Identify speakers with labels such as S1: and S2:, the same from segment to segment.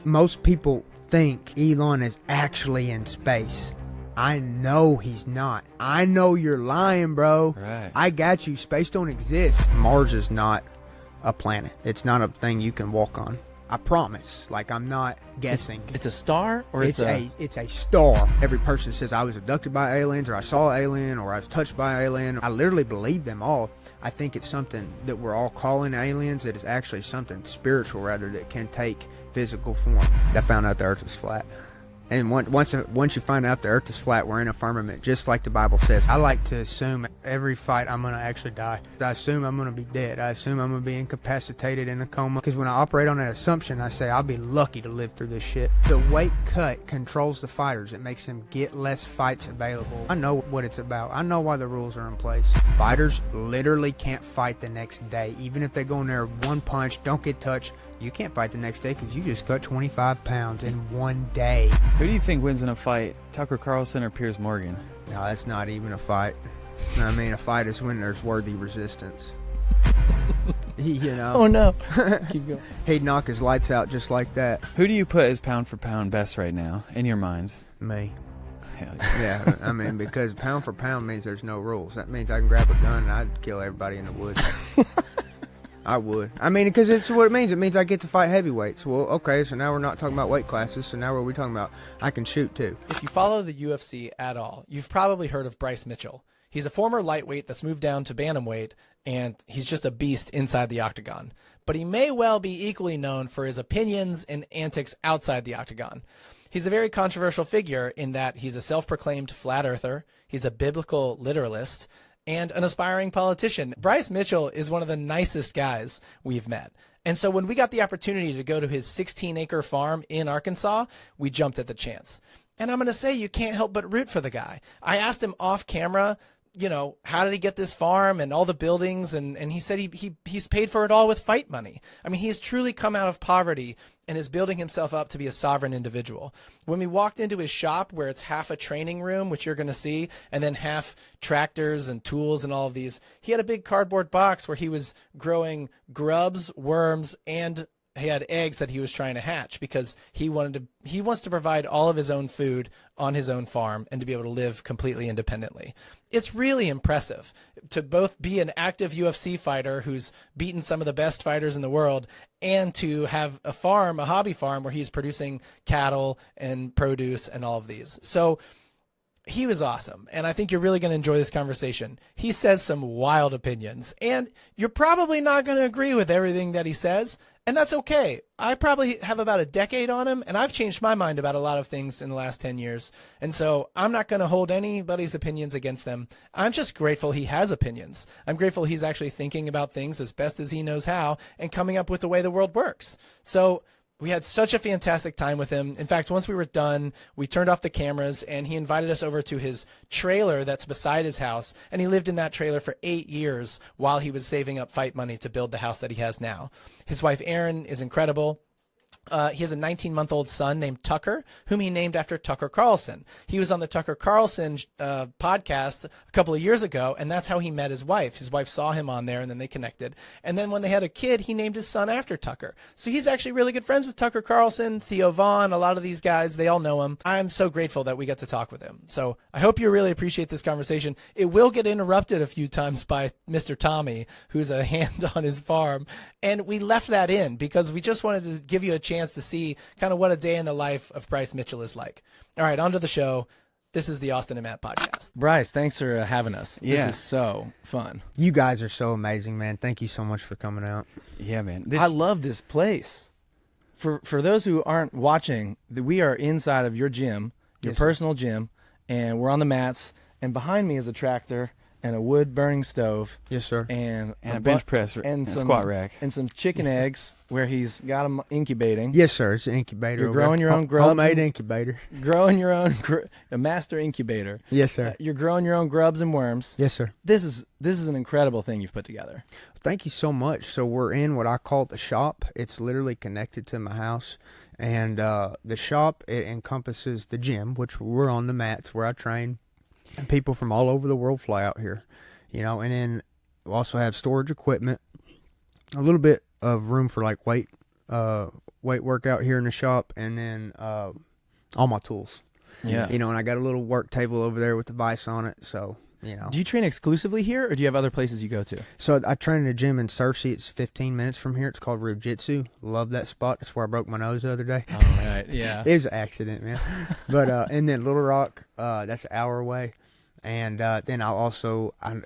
S1: Most people think Elon is actually in space. I know he's not. I know you're lying, bro.
S2: Right.
S1: I got you. Space don't exist. Mars is not a planet. It's not a thing you can walk on. I promise. Like, I'm not guessing.
S2: It's a star, or
S1: it's a star. Every person says I was abducted by aliens, or I saw an alien, or I was touched by an alien. I literally believe them all. I think it's something that we're all calling aliens. It is actually something spiritual, rather, that can take physical form. I found out the Earth is flat. And once you find out the Earth is flat, we're in a firmament, just like the Bible says. I like to assume every fight I'm going to actually die. I assume I'm going to be dead. I assume I'm going to be incapacitated in a coma. Because when I operate on that assumption, I say I'll be lucky to live through this shit. The weight cut controls the fighters. It makes them get less fights available. I know what it's about. I know why the rules are in place. Fighters literally can't fight the next day. Even if they go in there one punch, don't get touched, you can't fight the next day because you just cut 25 pounds in one day.
S2: Who do you think wins in a fight, Tucker Carlson or Piers Morgan?
S1: No, that's not even a fight. I mean, a fight is when there's worthy resistance. You know.
S2: Oh, no. Keep going.
S1: He'd knock his lights out just like that.
S2: Who do you put as pound for pound best right now, in your mind?
S1: Me.
S2: Hell yeah.
S1: Yeah, I mean, because pound for pound means there's no rules. That means I can grab a gun and I'd kill everybody in the woods. I would. I mean, because it's what it means. It means I get to fight heavyweights. Well, okay, so now we're not talking about weight classes, so now what are we talking about? I can shoot, too.
S3: If you follow the UFC at all, you've probably heard of Bryce Mitchell. He's a former lightweight that's moved down to bantamweight, and he's just a beast inside the octagon. But he may well be equally known for his opinions and antics outside the octagon. He's a very controversial figure in that he's a self-proclaimed flat earther, he's a biblical literalist, and an aspiring politician. Bryce Mitchell is one of the nicest guys we've met. And so when we got the opportunity to go to his 16-acre farm in Arkansas, we jumped at the chance. And I'm going to say you can't help but root for the guy. I asked him off camera, you know, how did he get this farm and all the buildings? And he said he's paid for it all with fight money. I mean, he's truly come out of poverty and is building himself up to be a sovereign individual. When we walked into his shop, where it's half a training room, which you're going to see, and then half tractors and tools and all of these, he had a big cardboard box where he was growing grubs, worms, and he had eggs that he was trying to hatch because he wants to provide all of his own food on his own farm and to be able to live completely independently. It's really impressive to both be an active UFC fighter who's beaten some of the best fighters in the world and to have a farm, a hobby farm, where he's producing cattle and produce and all of these. So he was awesome, and I think you're really going to enjoy this conversation. He says some wild opinions, and you're probably not going to agree with everything that he says, and that's okay. I probably have about a decade on him, and I've changed my mind about a lot of things in the last 10 years, and so I'm not going to hold anybody's opinions against them. I'm just grateful he has opinions. I'm grateful he's actually thinking about things as best as he knows how and coming up with the way the world works. So we had such a fantastic time with him. In fact, once we were done, we turned off the cameras and he invited us over to his trailer that's beside his house. And he lived in that trailer for 8 years while he was saving up fight money to build the house that he has now. His wife, Erin, is incredible. He has a 19-month-old son named Tucker, whom he named after Tucker Carlson. He was on the Tucker Carlson podcast a couple of years ago, and that's how he met his wife. His wife saw him on there, and then they connected. And then when they had a kid, he named his son after Tucker. So he's actually really good friends with Tucker Carlson, Theo, Vaughn, a lot of these guys. They all know him. I'm so grateful that we got to talk with him. So I hope you really appreciate this conversation. It will get interrupted a few times by Mr. Tommy, who's a hand on his farm. And we left that in because we just wanted to give you a chance to see kind of what a day in the life of Bryce Mitchell is like. All right, on to the show. This is the Austin and Matt podcast.
S2: Bryce, thanks for having us.
S3: Yeah.
S2: This is so fun.
S1: You guys are so amazing, man. Thank you so much for coming out.
S2: Yeah, man. I love this place. For those who aren't watching, we are inside of your gym, your personal gym, and we're on the mats. And behind me is a tractor and a wood-burning stove.
S1: Yes, sir.
S2: And
S3: a bench press
S2: and
S3: a
S2: some
S3: squat rack.
S2: And some chicken eggs where he's got them incubating.
S1: Yes, sir. It's an incubator.
S2: You're growing your own grubs.
S1: Homemade incubator.
S2: Growing your own, a master incubator.
S1: Yes, sir.
S2: You're growing your own grubs and worms.
S1: Yes, sir.
S2: This is an incredible thing you've put together.
S1: Thank you so much. So we're in what I call the shop. It's literally connected to my house. And the shop, it encompasses the gym, which we're on the mats where I train. And people from all over the world fly out here. You know, and then we also have storage equipment, a little bit of room for like weight workout here in the shop, and then all my tools.
S2: Yeah.
S1: You know, and I got a little work table over there with the vise on it. So, you know.
S2: Do you train exclusively here, or do you have other places you go to?
S1: So I train in a gym in Searcy. It's 15 minutes from here. It's called Jiu-Jitsu. Love that spot. That's where I broke my nose the other day.
S2: Oh, right. Yeah.
S1: It was an accident, man. But and then Little Rock, that's an hour away. And then I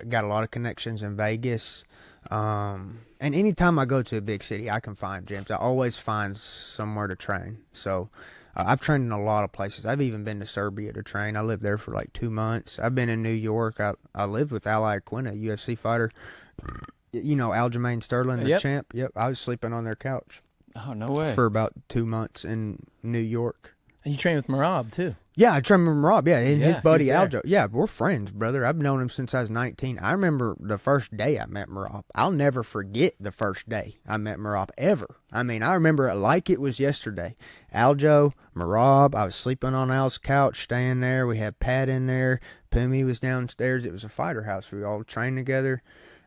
S1: got a lot of connections in Vegas. And anytime I go to a big city, I can find gyms. I always find somewhere to train. So I've trained in a lot of places. I've even been to Serbia to train. I lived there for like 2 months. I've been in New York. I lived with Ally Aquina, a UFC fighter. You know, Aljamain Sterling, the champ. Yep, I was sleeping on their couch.
S2: Oh, no way.
S1: For about 2 months in New York.
S2: And you train with Marab, too.
S1: Yeah, I trained with Rob. Yeah, and his buddy
S2: there.
S1: Aljo. Yeah, we're friends, brother. I've known him since I was 19. I remember the first day I met Marab. I'll never forget the first day I met Marab, ever. I mean, I remember it like it was yesterday. Aljo, Marab, I was sleeping on Al's couch, staying there. We had Pat in there. Pumi was downstairs. It was a fighter house. We all trained together,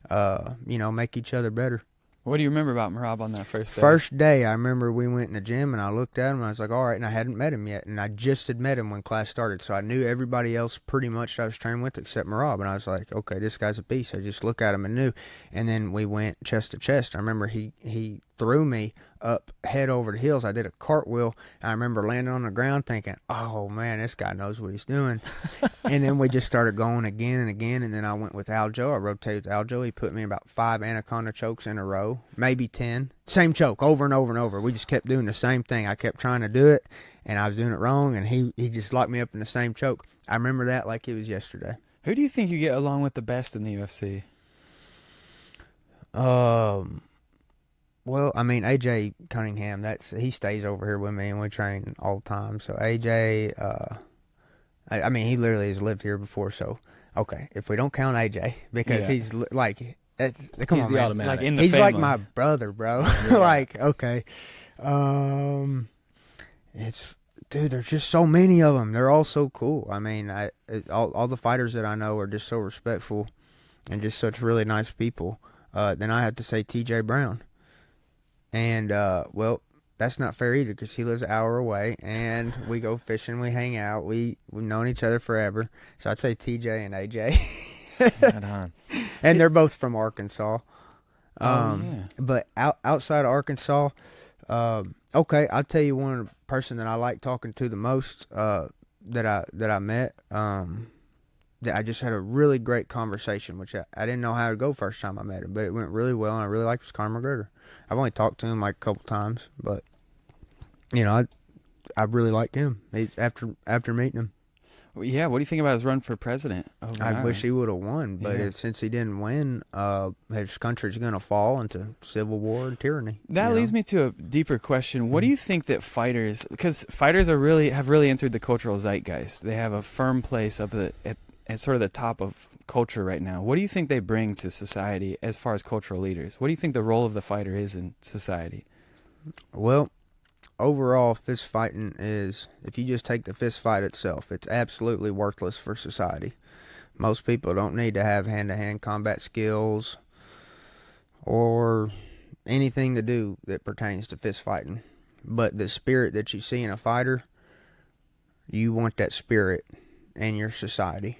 S1: you know, make each other better.
S4: What do you remember about Marab on that first day?
S1: First day, I remember we went in the gym, and I looked at him, and I was like, all right, and I hadn't met him yet, and I just had met him when class started, so I knew everybody else pretty much that I was training with except Marab, and I was like, okay, this guy's a beast. I just look at him and knew, and then we went chest to chest. I remember he threw me up head over the heels. I did a cartwheel. I remember landing on the ground thinking, oh man, this guy knows what he's doing. And then we just started going again and again. And then I went with Aljo. I rotated with Aljo. He put me in about 5 anaconda chokes in a row, maybe 10. Same choke over and over and over. We just kept doing the same thing. I kept trying to do it, and I was doing it wrong, and he just locked me up in the same choke. I remember that like it was yesterday.
S4: Who do you think you get along with the best in the UFC?
S1: Well, I mean, AJ Cunningham, he stays over here with me, and we train all the time. So AJ, I mean, he literally has lived here before. So, okay, if we don't count AJ, because he's like, come
S2: he's
S1: on,
S2: the
S1: man.
S2: automatic.
S4: Like in the
S1: He's
S4: family.
S1: like my brother, bro. Like, okay, dude, there's just so many of them. They're all so cool. I mean, all the fighters that I know are just so respectful and just such really nice people. Then I have to say TJ Brown. And, well, that's not fair either because he lives an hour away, and we go fishing, we hang out, we've known each other forever. So I'd say TJ and AJ.
S2: Right on.
S1: And they're both from Arkansas.
S4: Yeah.
S1: But outside of Arkansas, okay, I'll tell you one person that I like talking to the most that I met, that I just had a really great conversation, which I didn't know how to go first time I met him, but it went really well, and I really liked was Conor McGregor. I've only talked to him like a couple times, but you know, I really liked him after meeting him.
S4: Well, yeah, what do you think about his run for president?
S1: I wish he would have won, but since he didn't win, his country's going to fall into civil war and tyranny.
S4: That leads me to a deeper question. What do you think that fighters, because fighters have really entered the cultural zeitgeist. They have a firm place up at sort of the top of culture right now. What do you think they bring to society as far as cultural leaders? What do you think the role of the fighter is in society?
S1: Well, overall, fist fighting is, if you just take the fist fight itself, it's absolutely worthless for society. Most people don't need to have hand-to-hand combat skills or anything to do that pertains to fist fighting. But the spirit that you see in a fighter, you want that spirit in your society.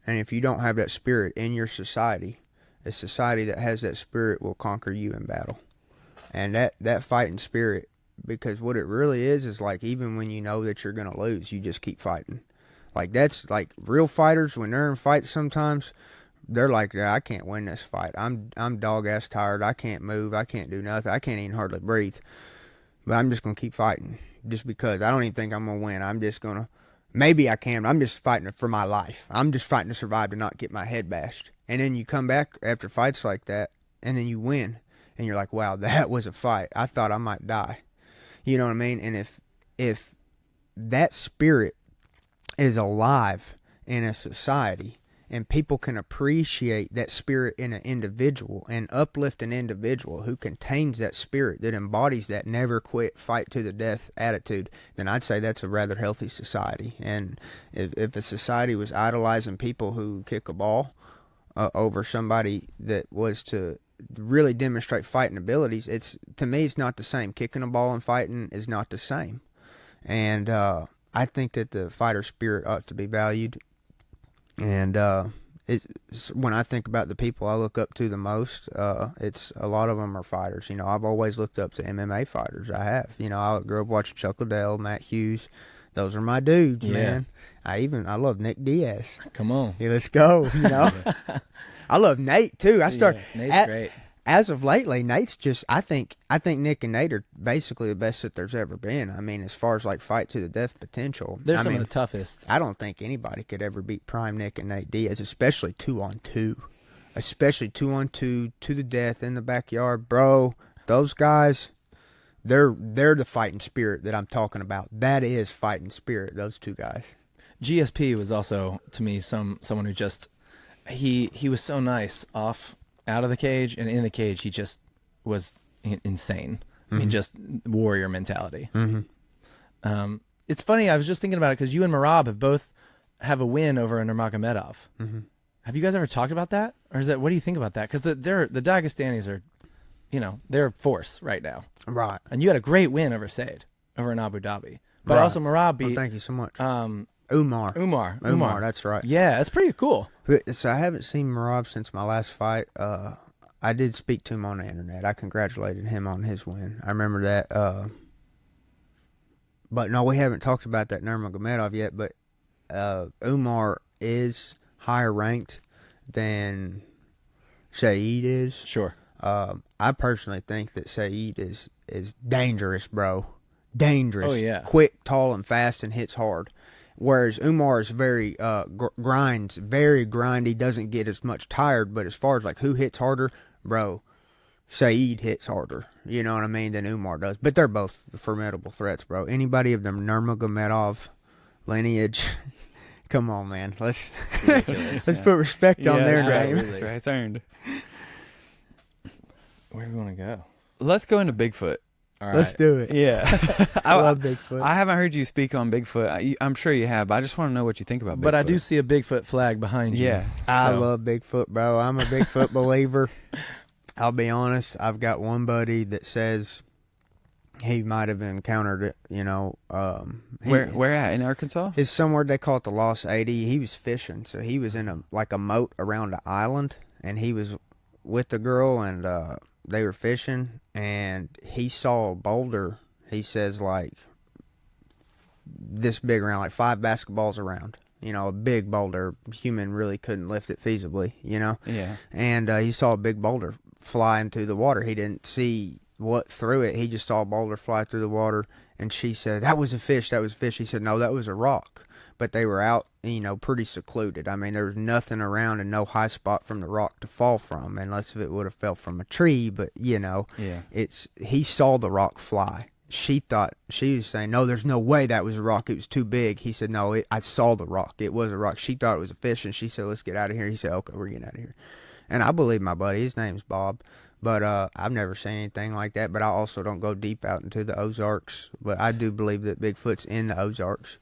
S1: And if you don't have that spirit in your society, a society that has that spirit will conquer you in battle. And that fighting spirit, because what it really is like, even when you know that you're going to lose, you just keep fighting. Like, that's like real fighters, when they're in fights sometimes, they're like, yeah, I can't win this fight. I'm dog-ass tired. I can't move. I can't do nothing. I can't even hardly breathe. But I'm just going to keep fighting just because I don't even think I'm going to win. I'm just going to, maybe I can, but I'm just fighting for my life. I'm just fighting to survive, to not get my head bashed. And then you come back after fights like that, and then you win. And you're like, wow, that was a fight. I thought I might die. You know what I mean? And if that spirit is alive in a society, and people can appreciate that spirit in an individual and uplift an individual who contains that spirit, that embodies that never quit, fight to the death attitude, then I'd say that's a rather healthy society. And if a society was idolizing people who kick a ball over somebody that was to really demonstrate fighting abilities, to me it's not the same. Kicking a ball and fighting is not the same. And I think that the fighter spirit ought to be valued. And when I think about the people I look up to the most, it's a lot of them are fighters. You know, I've always looked up to MMA fighters. I have. You know, I grew up watching Chuck Liddell, Matt Hughes. Those are my dudes, man. I love Nick Diaz.
S2: Come on.
S1: Yeah, let's go. You know, I love Nate too. Nate's
S2: great.
S1: As of lately, Nate's just. I think Nick and Nate are basically the best that there's ever been. I mean, as far as like fight to the death potential,
S2: They're some of the toughest.
S1: I don't think anybody could ever beat prime Nick and Nate Diaz, especially 2-on-2, especially 2-on-2 to the death in the backyard, bro. Those guys, they're the fighting spirit that I'm talking about. That is fighting spirit. Those two guys.
S2: GSP was also, to me, someone who just he was so nice out of the cage, and in the cage he just was insane. I mean, just warrior mentality. It's funny, I was just thinking about it because you and Merab have both have a win over a Nurmagomedov. Have you guys ever talked about that, or is that, what do you think about that? Because the Dagestanis are, you know, they're a force right now,
S1: Right.
S2: and you had a great win over Said over in Abu Dhabi, but
S1: Right.
S2: also Merab beat.
S1: Well, thank you so much. Umar, that's right.
S2: Yeah, that's pretty cool.
S1: So I haven't seen Merab since my last fight. I did speak to him on the internet. I congratulated him on his win. I remember that. But no, we haven't talked about that Nurmagomedov yet. But Umar is higher ranked than Said is.
S2: Sure.
S1: I personally think that Said is dangerous, bro. Dangerous.
S2: Oh, yeah.
S1: Quick, tall, and fast, and hits hard. Whereas Umar is very grinds, very grindy, doesn't get as much tired. But as far as like who hits harder, bro, Said hits harder. You know what I mean, than Umar does. But they're both formidable threats, bro. Anybody of the Nurmagomedov lineage, come on, man. Let's put respect on their name.
S4: That's right. It's earned.
S2: Where do we want to go?
S4: Let's go into Bigfoot.
S2: All right.
S1: Let's do it.
S4: Yeah.
S1: I love Bigfoot.
S4: I haven't heard you speak on Bigfoot. I'm sure you have, but I just want to know what you think about Bigfoot.
S2: But I do see a Bigfoot flag behind you.
S4: Yeah.
S1: I love Bigfoot, bro. I'm a Bigfoot believer. I'll be honest. I've got one buddy that says he might have encountered it. You know,
S4: where at in Arkansas?
S1: It's somewhere they call it the Lost 80. He was fishing, so he was in a moat around an island, and he was with the girl, and they were fishing, and he saw a boulder. He says like this big around, like 5 basketballs around. You know, a big boulder. Human really couldn't lift it feasibly, you know?
S4: Yeah.
S1: And he saw a big boulder fly into the water. He didn't see what threw it. He just saw a boulder fly through the water. And she said, that was a fish. That was a fish. He said, no, that was a rock. But they were out, you know, pretty secluded. I mean, there was nothing around and no high spot from the rock to fall from, unless if it would have fell from a tree. But, you know, he saw the rock fly. She thought, she was saying, no, there's no way that was a rock. It was too big. He said, no, I saw the rock. It was a rock. She thought it was a fish, and she said, let's get out of here. He said, okay, we're getting out of here. And I believe my buddy. His name's Bob. But I've never seen anything like that. But I also don't go deep out into the Ozarks. But I do believe that Bigfoot's in the Ozarks.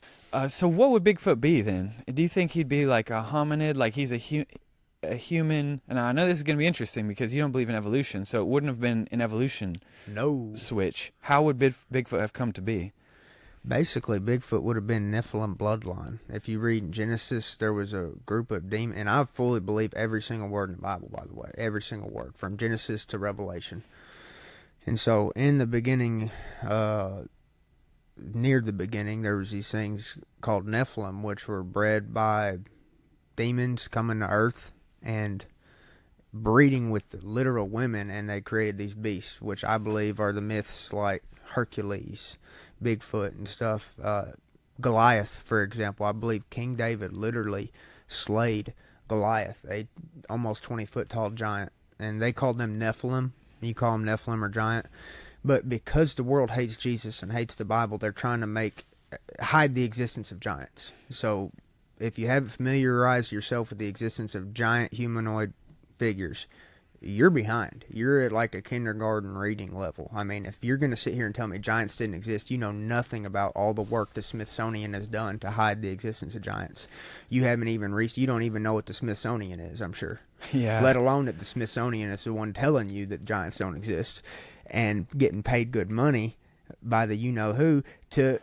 S4: So what would Bigfoot be then? Do you think he'd be like a hominid, like he's a human? And I know this is going to be interesting because you don't believe in evolution, so it wouldn't have been an evolution switch. How would Bigfoot have come to be?
S1: Basically, Bigfoot would have been Nephilim bloodline. If you read Genesis, there was a group of demons, and I fully believe every single word in the Bible, by the way, every single word, from Genesis to Revelation. And so, in the beginning, near the beginning, there was these things called Nephilim, which were bred by demons coming to Earth and breeding with the literal women, and they created these beasts, which I believe are the myths like Hercules, Bigfoot, and stuff. Goliath, for example, I believe King David literally slayed Goliath, a almost 20-foot tall giant, and they called them Nephilim. You call them Nephilim or giant. But because the world hates Jesus and hates the Bible, they're trying to hide the existence of giants. So if you haven't familiarized yourself with the existence of giant humanoid figures, you're behind. You're at like a kindergarten reading level. I mean, if you're going to sit here and tell me giants didn't exist, you know nothing about all the work the Smithsonian has done to hide the existence of giants. You haven't even reached, you don't even know what the Smithsonian is, I'm sure.
S4: Yeah.
S1: Let alone that the Smithsonian is the one telling you that giants don't exist and getting paid good money by the you-know-who to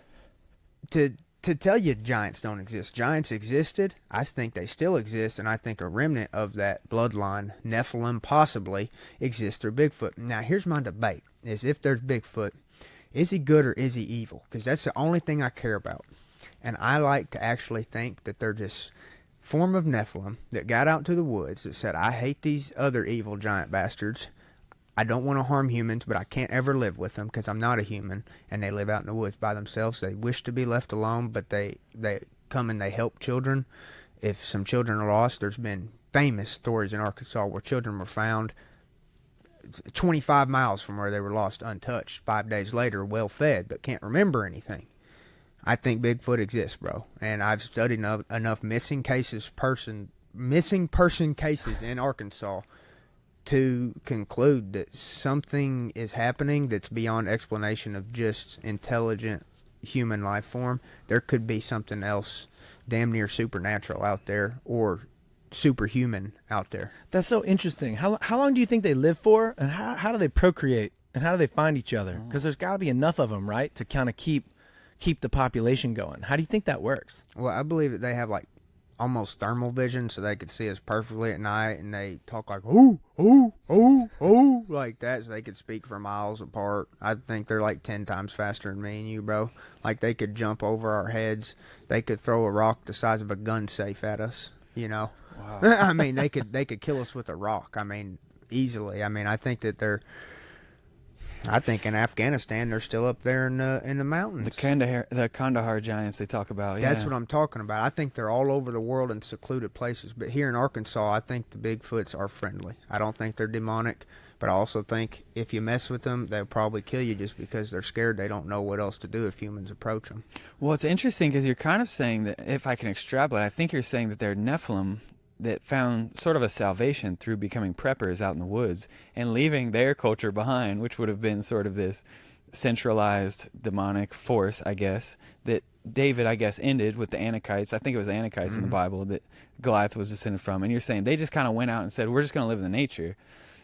S1: tell you giants don't exist. Giants existed. I think they still exist, and I think a remnant of that bloodline, Nephilim possibly, exists through Bigfoot. Now, here's my debate, is if there's Bigfoot, is he good or is he evil? Because that's the only thing I care about. And I like to actually think that they're just form of Nephilim that got out to the woods that said, I hate these other evil giant bastards. I don't want to harm humans, but I can't ever live with them because I'm not a human, and they live out in the woods by themselves. They wish to be left alone, but they come and they help children. If some children are lost, there's been famous stories in Arkansas where children were found 25 miles from where they were lost untouched. 5 days later, well fed, but can't remember anything. I think Bigfoot exists, bro, and I've studied enough missing person cases in Arkansas to conclude that something is happening that's beyond explanation of just intelligent human life form. There could be something else damn near supernatural out there, or superhuman out there.
S2: That's so interesting. How long do you think they live for, and how do they procreate, and how do they find each other? Because there's got to be enough of them, right, to kind of keep the population going. How do you think that works?
S1: Well, I believe that they have like almost thermal vision, so they could see us perfectly at night, and they talk like ooh ooh ooh ooh like that, so they could speak for miles apart. I think they're like 10 times faster than me and you, bro. Like they could jump over our heads. They could throw a rock the size of a gun safe at us, you know. Wow. I mean, they could kill us with a rock. I mean, easily. I mean, I think in Afghanistan they're still up there in the mountains.
S4: The Kandahar giants they talk about. Yeah.
S1: That's what I'm talking about. I think they're all over the world in secluded places. But here in Arkansas, I think the Bigfoots are friendly. I don't think they're demonic. But I also think if you mess with them, they'll probably kill you just because they're scared. They don't know what else to do if humans approach them.
S4: Well, it's interesting because you're kind of saying that, if I can extrapolate, I think you're saying that they're Nephilim that found sort of a salvation through becoming preppers out in the woods and leaving their culture behind, which would have been sort of this centralized demonic force, I guess, that David, I guess, ended with the Anakites. I think it was the Anakites in the Bible that Goliath was descended from. And you're saying they just kind of went out and said, we're just going to live in the nature.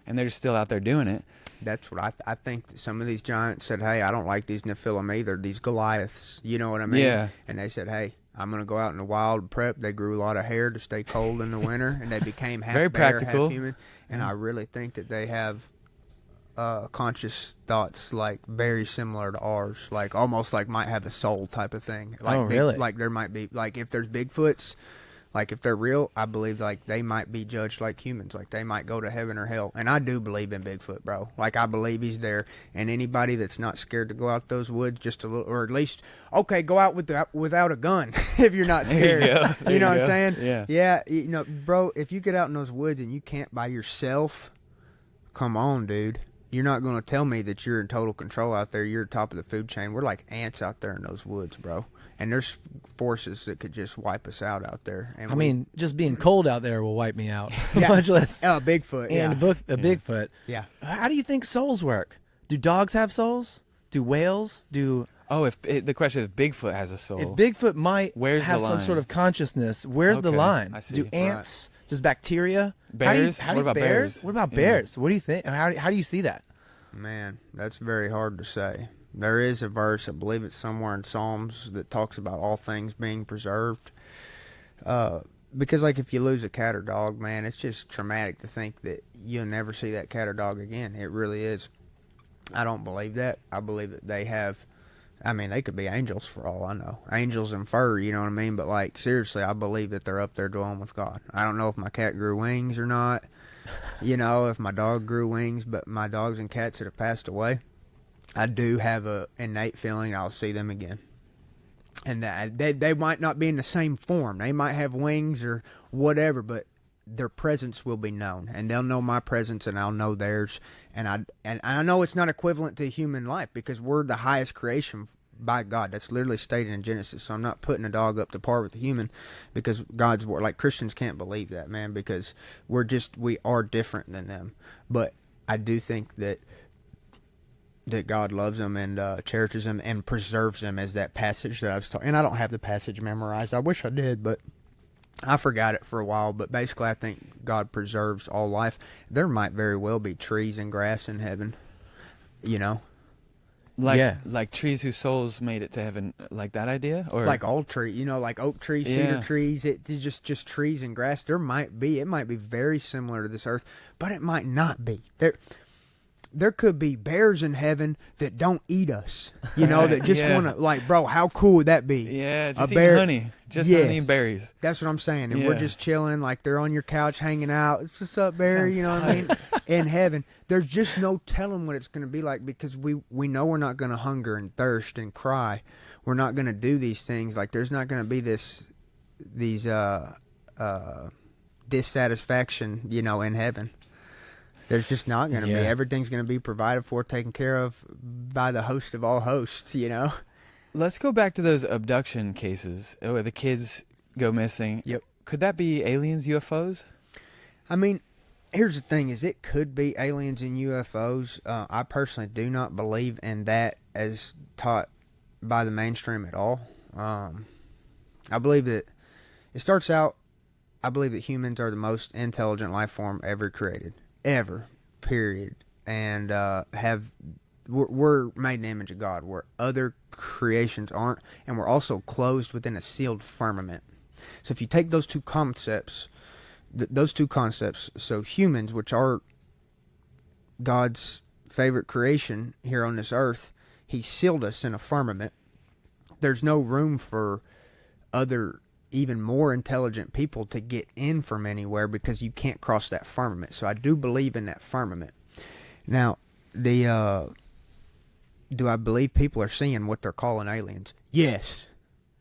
S4: And they're just still out there doing it.
S1: That's what I think. That some of these giants said, hey, I don't like these Nephilim either, these Goliaths. You know what I mean?
S4: Yeah.
S1: And they said, hey, I'm going to go out in the wild and prep. They grew a lot of hair to stay cold in the winter, and they became half
S4: Very
S1: bear,
S4: practical.
S1: half human. And I really think that they have conscious thoughts like very similar to ours, like almost like might have a soul type of thing. Like
S2: really?
S1: Like there might be, like if there's Bigfoots, like if they're real, I believe like they might be judged like humans. Like they might go to heaven or hell. And I do believe in Bigfoot, bro. Like I believe he's there. And anybody that's not scared to go out those woods just a little, or at least, okay, go out without a gun if you're not scared. You know what I'm saying?
S4: Yeah.
S1: Yeah. You know, bro, if you get out in those woods and you camp by yourself, come on, dude. You're not going to tell me that you're in total control out there. You're top of the food chain. We're like ants out there in those woods, bro. And there's forces that could just wipe us out there. And
S2: I mean, just being cold out there will wipe me out.
S1: Yeah.
S2: Much less.
S1: Bigfoot.
S2: And a Bigfoot.
S1: Yeah.
S2: How do you think souls work? Do dogs have souls? Do whales?
S4: Oh, the question is, if Bigfoot has a soul.
S2: If Bigfoot might
S4: Where's
S2: have
S4: the
S2: some
S4: line?
S2: sort of consciousness, where's the
S4: Okay,
S2: line?
S4: I see.
S2: Do ants? Does bacteria?
S4: Bears?
S2: How do
S4: What about bears?
S2: What about
S4: Yeah.
S2: bears? What do you think? How do you see that?
S1: Man, that's very hard to say. There is a verse, I believe it's somewhere in Psalms, that talks about all things being preserved. Because, like, if you lose a cat or dog, man, it's just traumatic to think that you'll never see that cat or dog again. It really is. I don't believe that. I believe that they have, I mean, they could be angels for all I know. Angels in fur, you know what I mean? But, like, seriously, I believe that they're up there dwelling with God. I don't know if my cat grew wings or not. You know, if my dog grew wings, but my dogs and cats that have passed away, I do have a innate feeling I'll see them again. And that they might not be in the same form. They might have wings or whatever, but their presence will be known. And they'll know my presence and I'll know theirs. And I know it's not equivalent to human life because we're the highest creation by God. That's literally stated in Genesis. So I'm not putting a dog up to par with the human, because God's word, like Christians can't believe that, man, because we are different than them. But I do think that God loves them and cherishes them and preserves them, as that passage that I was talking. And I don't have the passage memorized. I wish I did, but I forgot it for a while. But basically, I think God preserves all life. There might very well be trees and grass in heaven,
S4: like trees whose souls made it to heaven, like that idea, or
S1: like all tree, like oak trees, cedar trees. It's just trees and grass. It might be very similar to this earth, but it might not be. There could be bears in heaven that don't eat us, that just want to, like, bro, how cool would that be?
S4: Yeah, just eating honey. Just honey and berries.
S1: That's what I'm saying. And we're just chilling, like they're on your couch hanging out. What's up, bear?
S4: Sounds
S1: what I mean? In heaven, there's just no telling what it's going to be like, because we know we're not going to hunger and thirst and cry. We're not going to do these things. Like, there's not going to be these dissatisfaction, in heaven. There's just not going to be. Everything's going to be provided for, taken care of by the host of all hosts,
S4: Let's go back to those abduction cases where the kids go missing.
S1: Yep.
S4: Could that be aliens, UFOs?
S1: I mean, here's the thing, is it could be aliens and UFOs. I personally do not believe in that as taught by the mainstream at all. I believe that it starts out, I believe that humans are the most intelligent life form ever created. Ever, period. And we're made in the image of God, where other creations aren't, and we're also closed within a sealed firmament. So if you take those two concepts, so humans, which are God's favorite creation here on this earth, He sealed us in a firmament. There's no room for other, even more intelligent people to get in from anywhere, because you can't cross that firmament. So I do believe in that firmament. Now, do I believe people are seeing what they're calling aliens? Yes.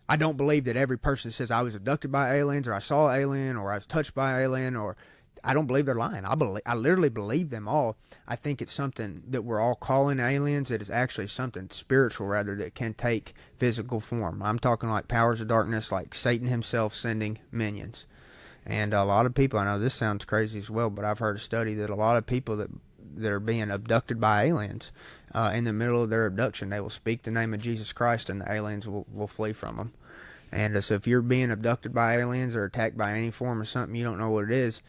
S1: I don't believe that every person says I was abducted by aliens, or I saw an alien, or I was touched by an alien, or I don't believe they're lying. I literally believe them all. I think it's something that we're all calling aliens. It is actually something spiritual, rather, that can take physical form. I'm talking like powers of darkness, like Satan himself sending minions. And a lot of people, I know this sounds crazy as well, but I've heard a study that a lot of people that are being abducted by aliens, in the middle of their abduction, they will speak the name of Jesus Christ, and the aliens will flee from them. And so if you're being abducted by aliens or attacked by any form of something, you don't know what it is,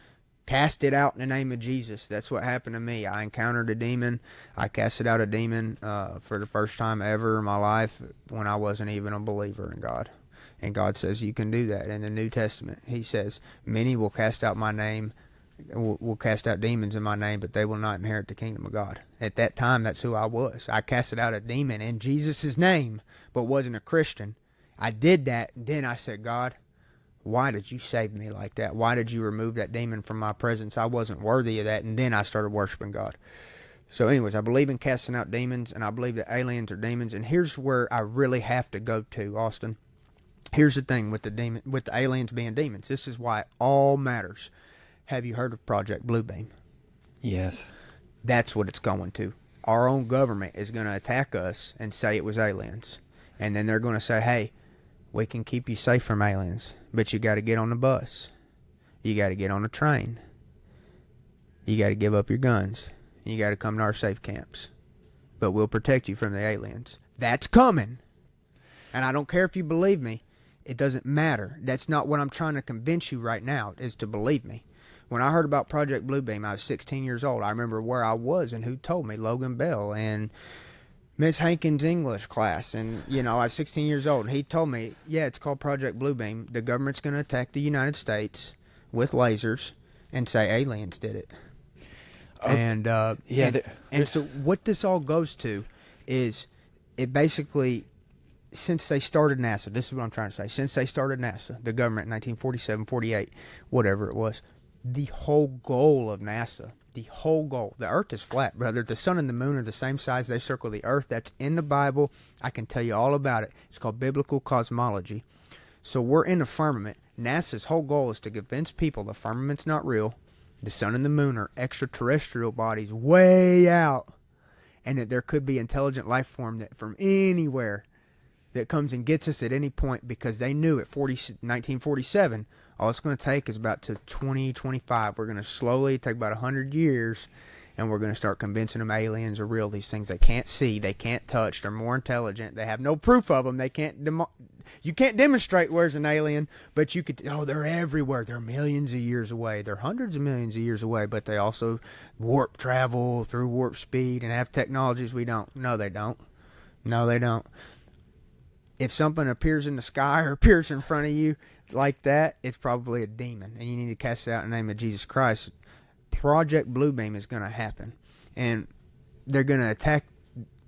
S1: cast it out in the name of Jesus. That's what happened to me. I encountered a demon. I casted out a demon for the first time ever in my life, when I wasn't even a believer in God. And God says you can do that in the New Testament. He says, many will cast out my name, will cast out demons in my name, but they will not inherit the kingdom of God. At that time, that's who I was. I casted out a demon in Jesus' name, but wasn't a Christian. I did that. Then I said, God, why did you save me like that? Why did you remove that demon from my presence? I wasn't worthy of that. And then I started worshiping God. So anyways, I believe in casting out demons, and I believe that aliens are demons. And here's where I really have to go to, Austin. Here's the thing with the aliens being demons. This is why it all matters. Have you heard of Project Bluebeam?
S4: Yes.
S1: That's what it's going to. Our own government is going to attack us and say it was aliens. And then they're going to say, hey, we can keep you safe from aliens, but you got to get on the bus. You got to get on the train. You got to give up your guns. You got to come to our safe camps. But we'll protect you from the aliens. That's coming. And I don't care if you believe me. It doesn't matter. That's not what I'm trying to convince you right now, is to believe me. When I heard about Project Bluebeam, I was 16 years old. I remember where I was and who told me, Logan Bell and Miss Hankins' English class. And, I was 16 years old. And he told me, yeah, it's called Project Bluebeam. The government's going to attack the United States with lasers and say aliens did it. And so what this all goes to is, it basically, since they started NASA, this is what I'm trying to say. Since they started NASA, the government in 1947, 48, whatever it was, the whole goal of NASA, the Earth is flat, brother. The sun and the moon are the same size. They circle the Earth. That's in the Bible. I can tell you all about it. It's called biblical cosmology. So we're in the firmament. NASA's whole goal is to convince people the firmament's not real. The sun and the moon are extraterrestrial bodies way out. And that there could be intelligent life form that from anywhere that comes and gets us at any point, because they knew at 1947, all it's going to take is about to 2025. We're going to slowly take about 100 years, and we're going to start convincing them aliens are real. These things they can't see, they can't touch, they're more intelligent, they have no proof of them, they can't you can't demonstrate where's an alien, but you could, they're everywhere, they're millions of years away, they're hundreds of millions of years away, but they also warp travel through warp speed and have technologies we don't. No, they don't. If something appears in the sky or appears in front of you like that, it's probably a demon, and you need to cast it out in the name of Jesus Christ. Project Bluebeam is going to happen, and they're going to attack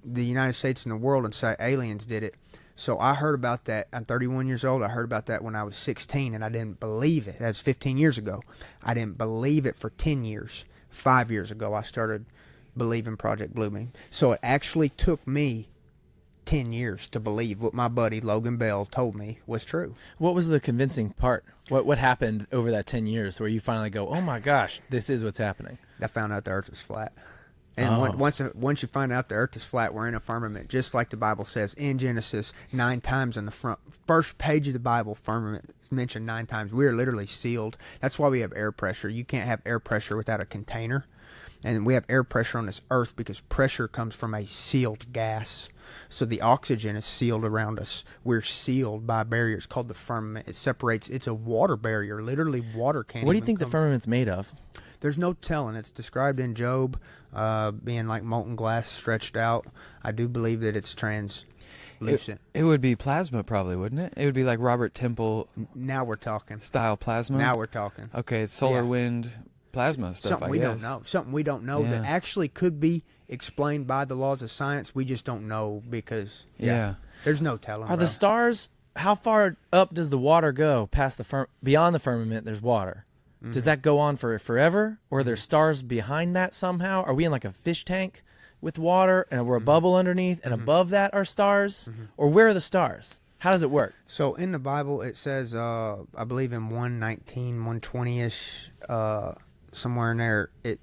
S1: the United States and the world and say aliens did it. So I heard about that. I'm 31 years old. I heard about that when I was 16, and I didn't believe it. That was 15 years ago. I didn't believe it for 10 years. 5 years ago, I started believing Project Bluebeam. So it actually took me 10 years to believe what my buddy Logan Bell told me was true.
S2: What was the convincing part? What happened over that 10 years where you finally go, oh my gosh, this is what's happening?
S1: I found out the earth is flat. And once you find out the earth is flat, we're in a firmament, just like the Bible says in Genesis 9 times on the first page of the Bible. Firmament is mentioned 9 times. We are literally sealed. That's why we have air pressure. You can't have air pressure without a container. And we have air pressure on this earth because pressure comes from a sealed gas. So the oxygen is sealed around us. We're sealed by barriers called the firmament. It separates. It's a water barrier. Literally, water can't.
S2: What do you think the firmament's made of?
S1: There's no telling. It's described in Job being like molten glass stretched out. I do believe that it's translucent.
S4: It would be plasma, probably, wouldn't it? It would be like Robert Temple.
S1: Now we're talking.
S4: Style plasma.
S1: Now we're talking.
S4: Okay, it's solar wind plasma stuff.
S1: Something we don't know. Something we don't know that actually could be explained by the laws of science. We just don't know because there's no telling.
S2: Are the stars? How far up does the water go past beyond the firmament? There's water. Mm-hmm. Does that go on for forever, or are there stars behind that somehow? Are we in like a fish tank with water, and we're a bubble underneath, and above that are stars, or where are the stars? How does it work?
S1: So in the Bible, it says, I believe in 119, 120-ish, somewhere in there, it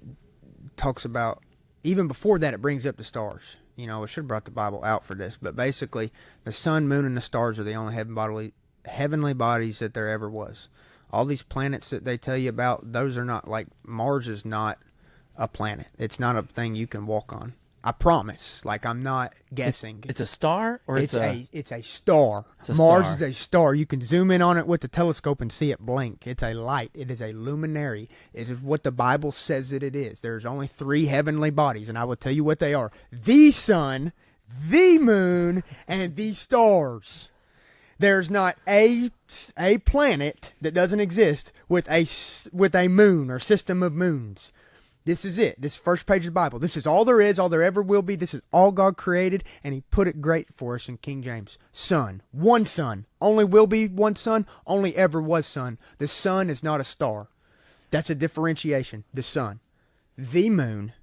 S1: talks about, even before that, it brings up the stars. You know, I should have brought the Bible out for this, but basically, the sun, moon, and the stars are the only heavenly bodies that there ever was. All these planets that they tell you about, those are not, like, Mars is not a planet. It's not a thing you can walk on. I promise. Like, I'm not guessing.
S2: It's a star, or
S1: it's a star. Mars is a star. You can zoom in on it with the telescope and see it blink. It's a light. It is a luminary. It is what the Bible says that it is. There's only 3 heavenly bodies, and I will tell you what they are: the sun, the moon, and the stars. There's not a planet that doesn't exist with a moon or system of moons. This is it. This first page of the Bible. This is all there is, all there ever will be. This is all God created, and He put it great for us in King James. Sun. One sun. Only will be one sun. Only ever was sun. The sun is not a star. That's a differentiation. The sun. The moon.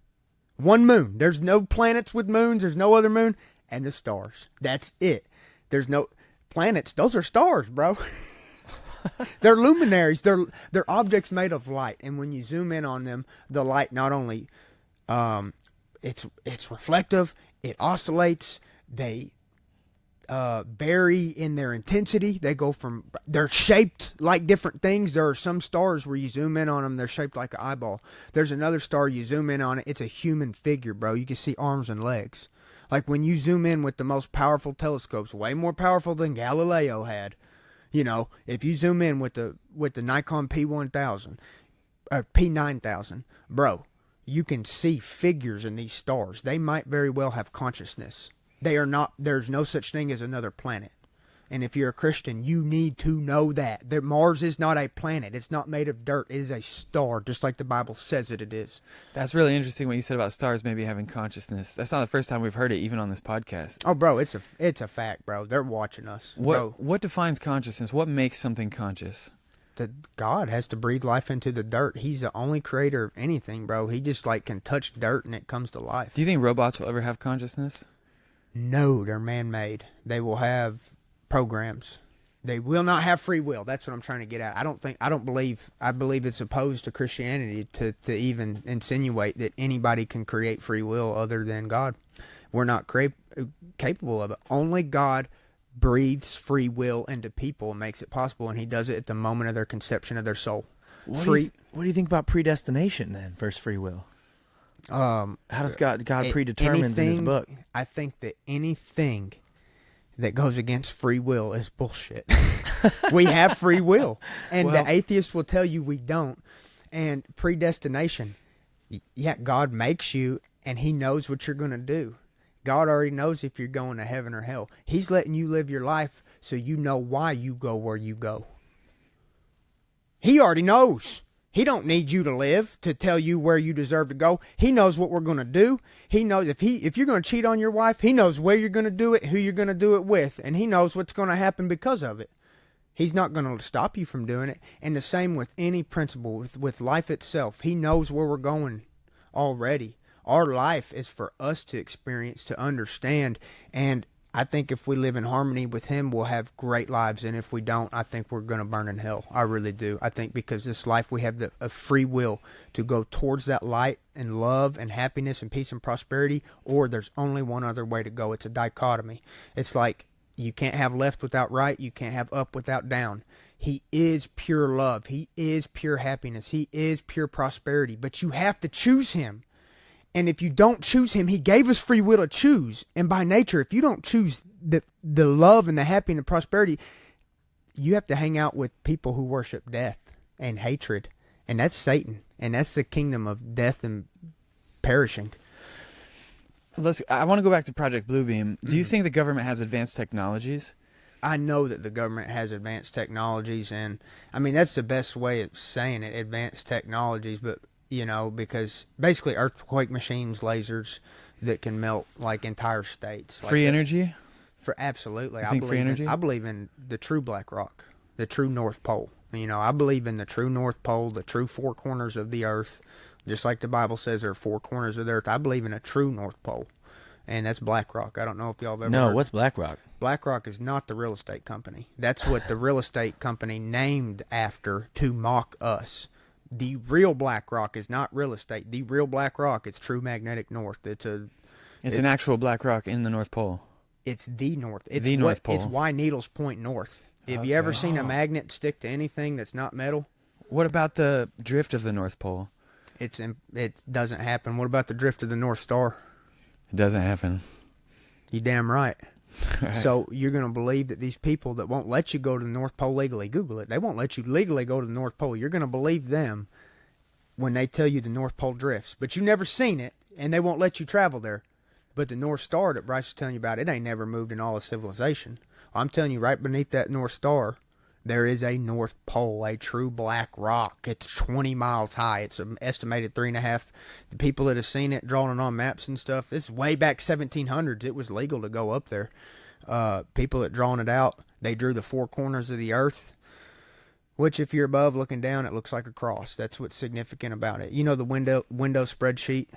S1: One moon. There's no planets with moons. There's no other moon. And the stars. That's it. There's no planets. Those are stars, bro. They're luminaries. They're objects made of light, and when you zoom in on them, the light not only it's reflective, it oscillates. They vary in their intensity. They're shaped like different things. There are some stars where you zoom in on them, they're shaped like an eyeball. There's another star, you zoom in on it, it's a human figure, bro. You can see arms and legs. Like when you zoom in with the most powerful telescopes, way more powerful than Galileo had. You know, if you zoom in with the Nikon P1000 or P9000, bro, you can see figures in these stars. They might very well have consciousness. They are not. There's no such thing as another planet. And if you're a Christian, you need to know that Mars is not a planet. It's not made of dirt. It is a star, just like the Bible says it is.
S4: That's really interesting what you said about stars maybe having consciousness. That's not the first time we've heard it, even on this podcast.
S1: Oh, bro, it's a fact, bro. They're watching us.
S4: What defines consciousness? What makes something conscious?
S1: That God has to breathe life into the dirt. He's the only creator of anything, bro. He just can touch dirt and it comes to life.
S4: Do you think robots will ever have consciousness?
S1: No, they're man-made. They will have programs. They will not have free will. That's what I'm trying to get at. I believe it's opposed to Christianity to even insinuate that anybody can create free will other than God. We're not capable of it. Only God breathes free will into people and makes it possible, and he does it at the moment of their conception of their soul.
S2: What do you think about predestination then versus free will? How does God predetermines in his book?
S1: I think that anything that goes against free will is bullshit. We have free will, and the atheist will tell you we don't. And predestination, yeah, God makes you, and he knows what you're going to do. God already knows if you're going to heaven or hell. He's letting you live your life so you know why you go where you go. He already knows. He don't need you to live to tell you where you deserve to go. He knows what we're going to do. He knows if you're going to cheat on your wife, he knows where you're going to do it, who you're going to do it with, and he knows what's going to happen because of it. He's not going to stop you from doing it. And the same with any principle, with life itself. He knows where we're going already. Our life is for us to experience, to understand, and I think if we live in harmony with him, we'll have great lives. And if we don't, I think we're going to burn in hell. I really do. I think because this life, we have a free will to go towards that light and love and happiness and peace and prosperity, or there's only one other way to go. It's a dichotomy. It's like you can't have left without right. You can't have up without down. He is pure love. He is pure happiness. He is pure prosperity. But you have to choose him. And if you don't choose him, he gave us free will to choose. And by nature, if you don't choose the love and the happiness and prosperity, you have to hang out with people who worship death and hatred. And that's Satan. And that's the kingdom of death and perishing.
S4: I want to go back to Project Bluebeam. Do you think the government has advanced technologies?
S1: I know that the government has advanced technologies. And, I mean, that's the best way of saying it, advanced technologies. But because basically earthquake machines, lasers that can melt like entire states.
S4: Free energy?
S1: Absolutely.
S4: I free energy?
S1: I believe in the true black rock, the true North Pole. I believe in the true North Pole, the true four corners of the earth. Just like the Bible says there are four corners of the earth. I believe in a true North Pole, and that's Black Rock. I don't know if y'all have ever heard.
S2: What's Black Rock?
S1: Black Rock is not the real estate company. That's what the real estate company named after to mock us. The real Black Rock is not real estate. The real Black Rock is true magnetic north. It's an
S4: actual Black Rock in the North Pole.
S1: It's the north. It's
S4: the North Pole.
S1: It's why needles point north. Have you ever seen a magnet stick to anything that's not metal?
S4: What about the drift of the North Pole?
S1: It doesn't happen. What about the drift of the North Star?
S4: It doesn't happen.
S1: You damn right. So you're going to believe that these people that won't let you go to the North Pole legally, Google it, they won't let you legally go to the North Pole. You're going to believe them when they tell you the North Pole drifts. But you've never seen it, and they won't let you travel there. But the North Star that Bryce was telling you about, it ain't never moved in all of civilization. I'm telling you, right beneath that North Star, there is a North Pole, a true black rock. It's 20 miles high. It's an estimated 3.5. The people that have seen it, drawn it on maps and stuff, this is way back 1700s. It was legal to go up there. People that drawn it out, they drew the four corners of the earth, which if you're above looking down, it looks like a cross. That's what's significant about it. The Windows spreadsheet?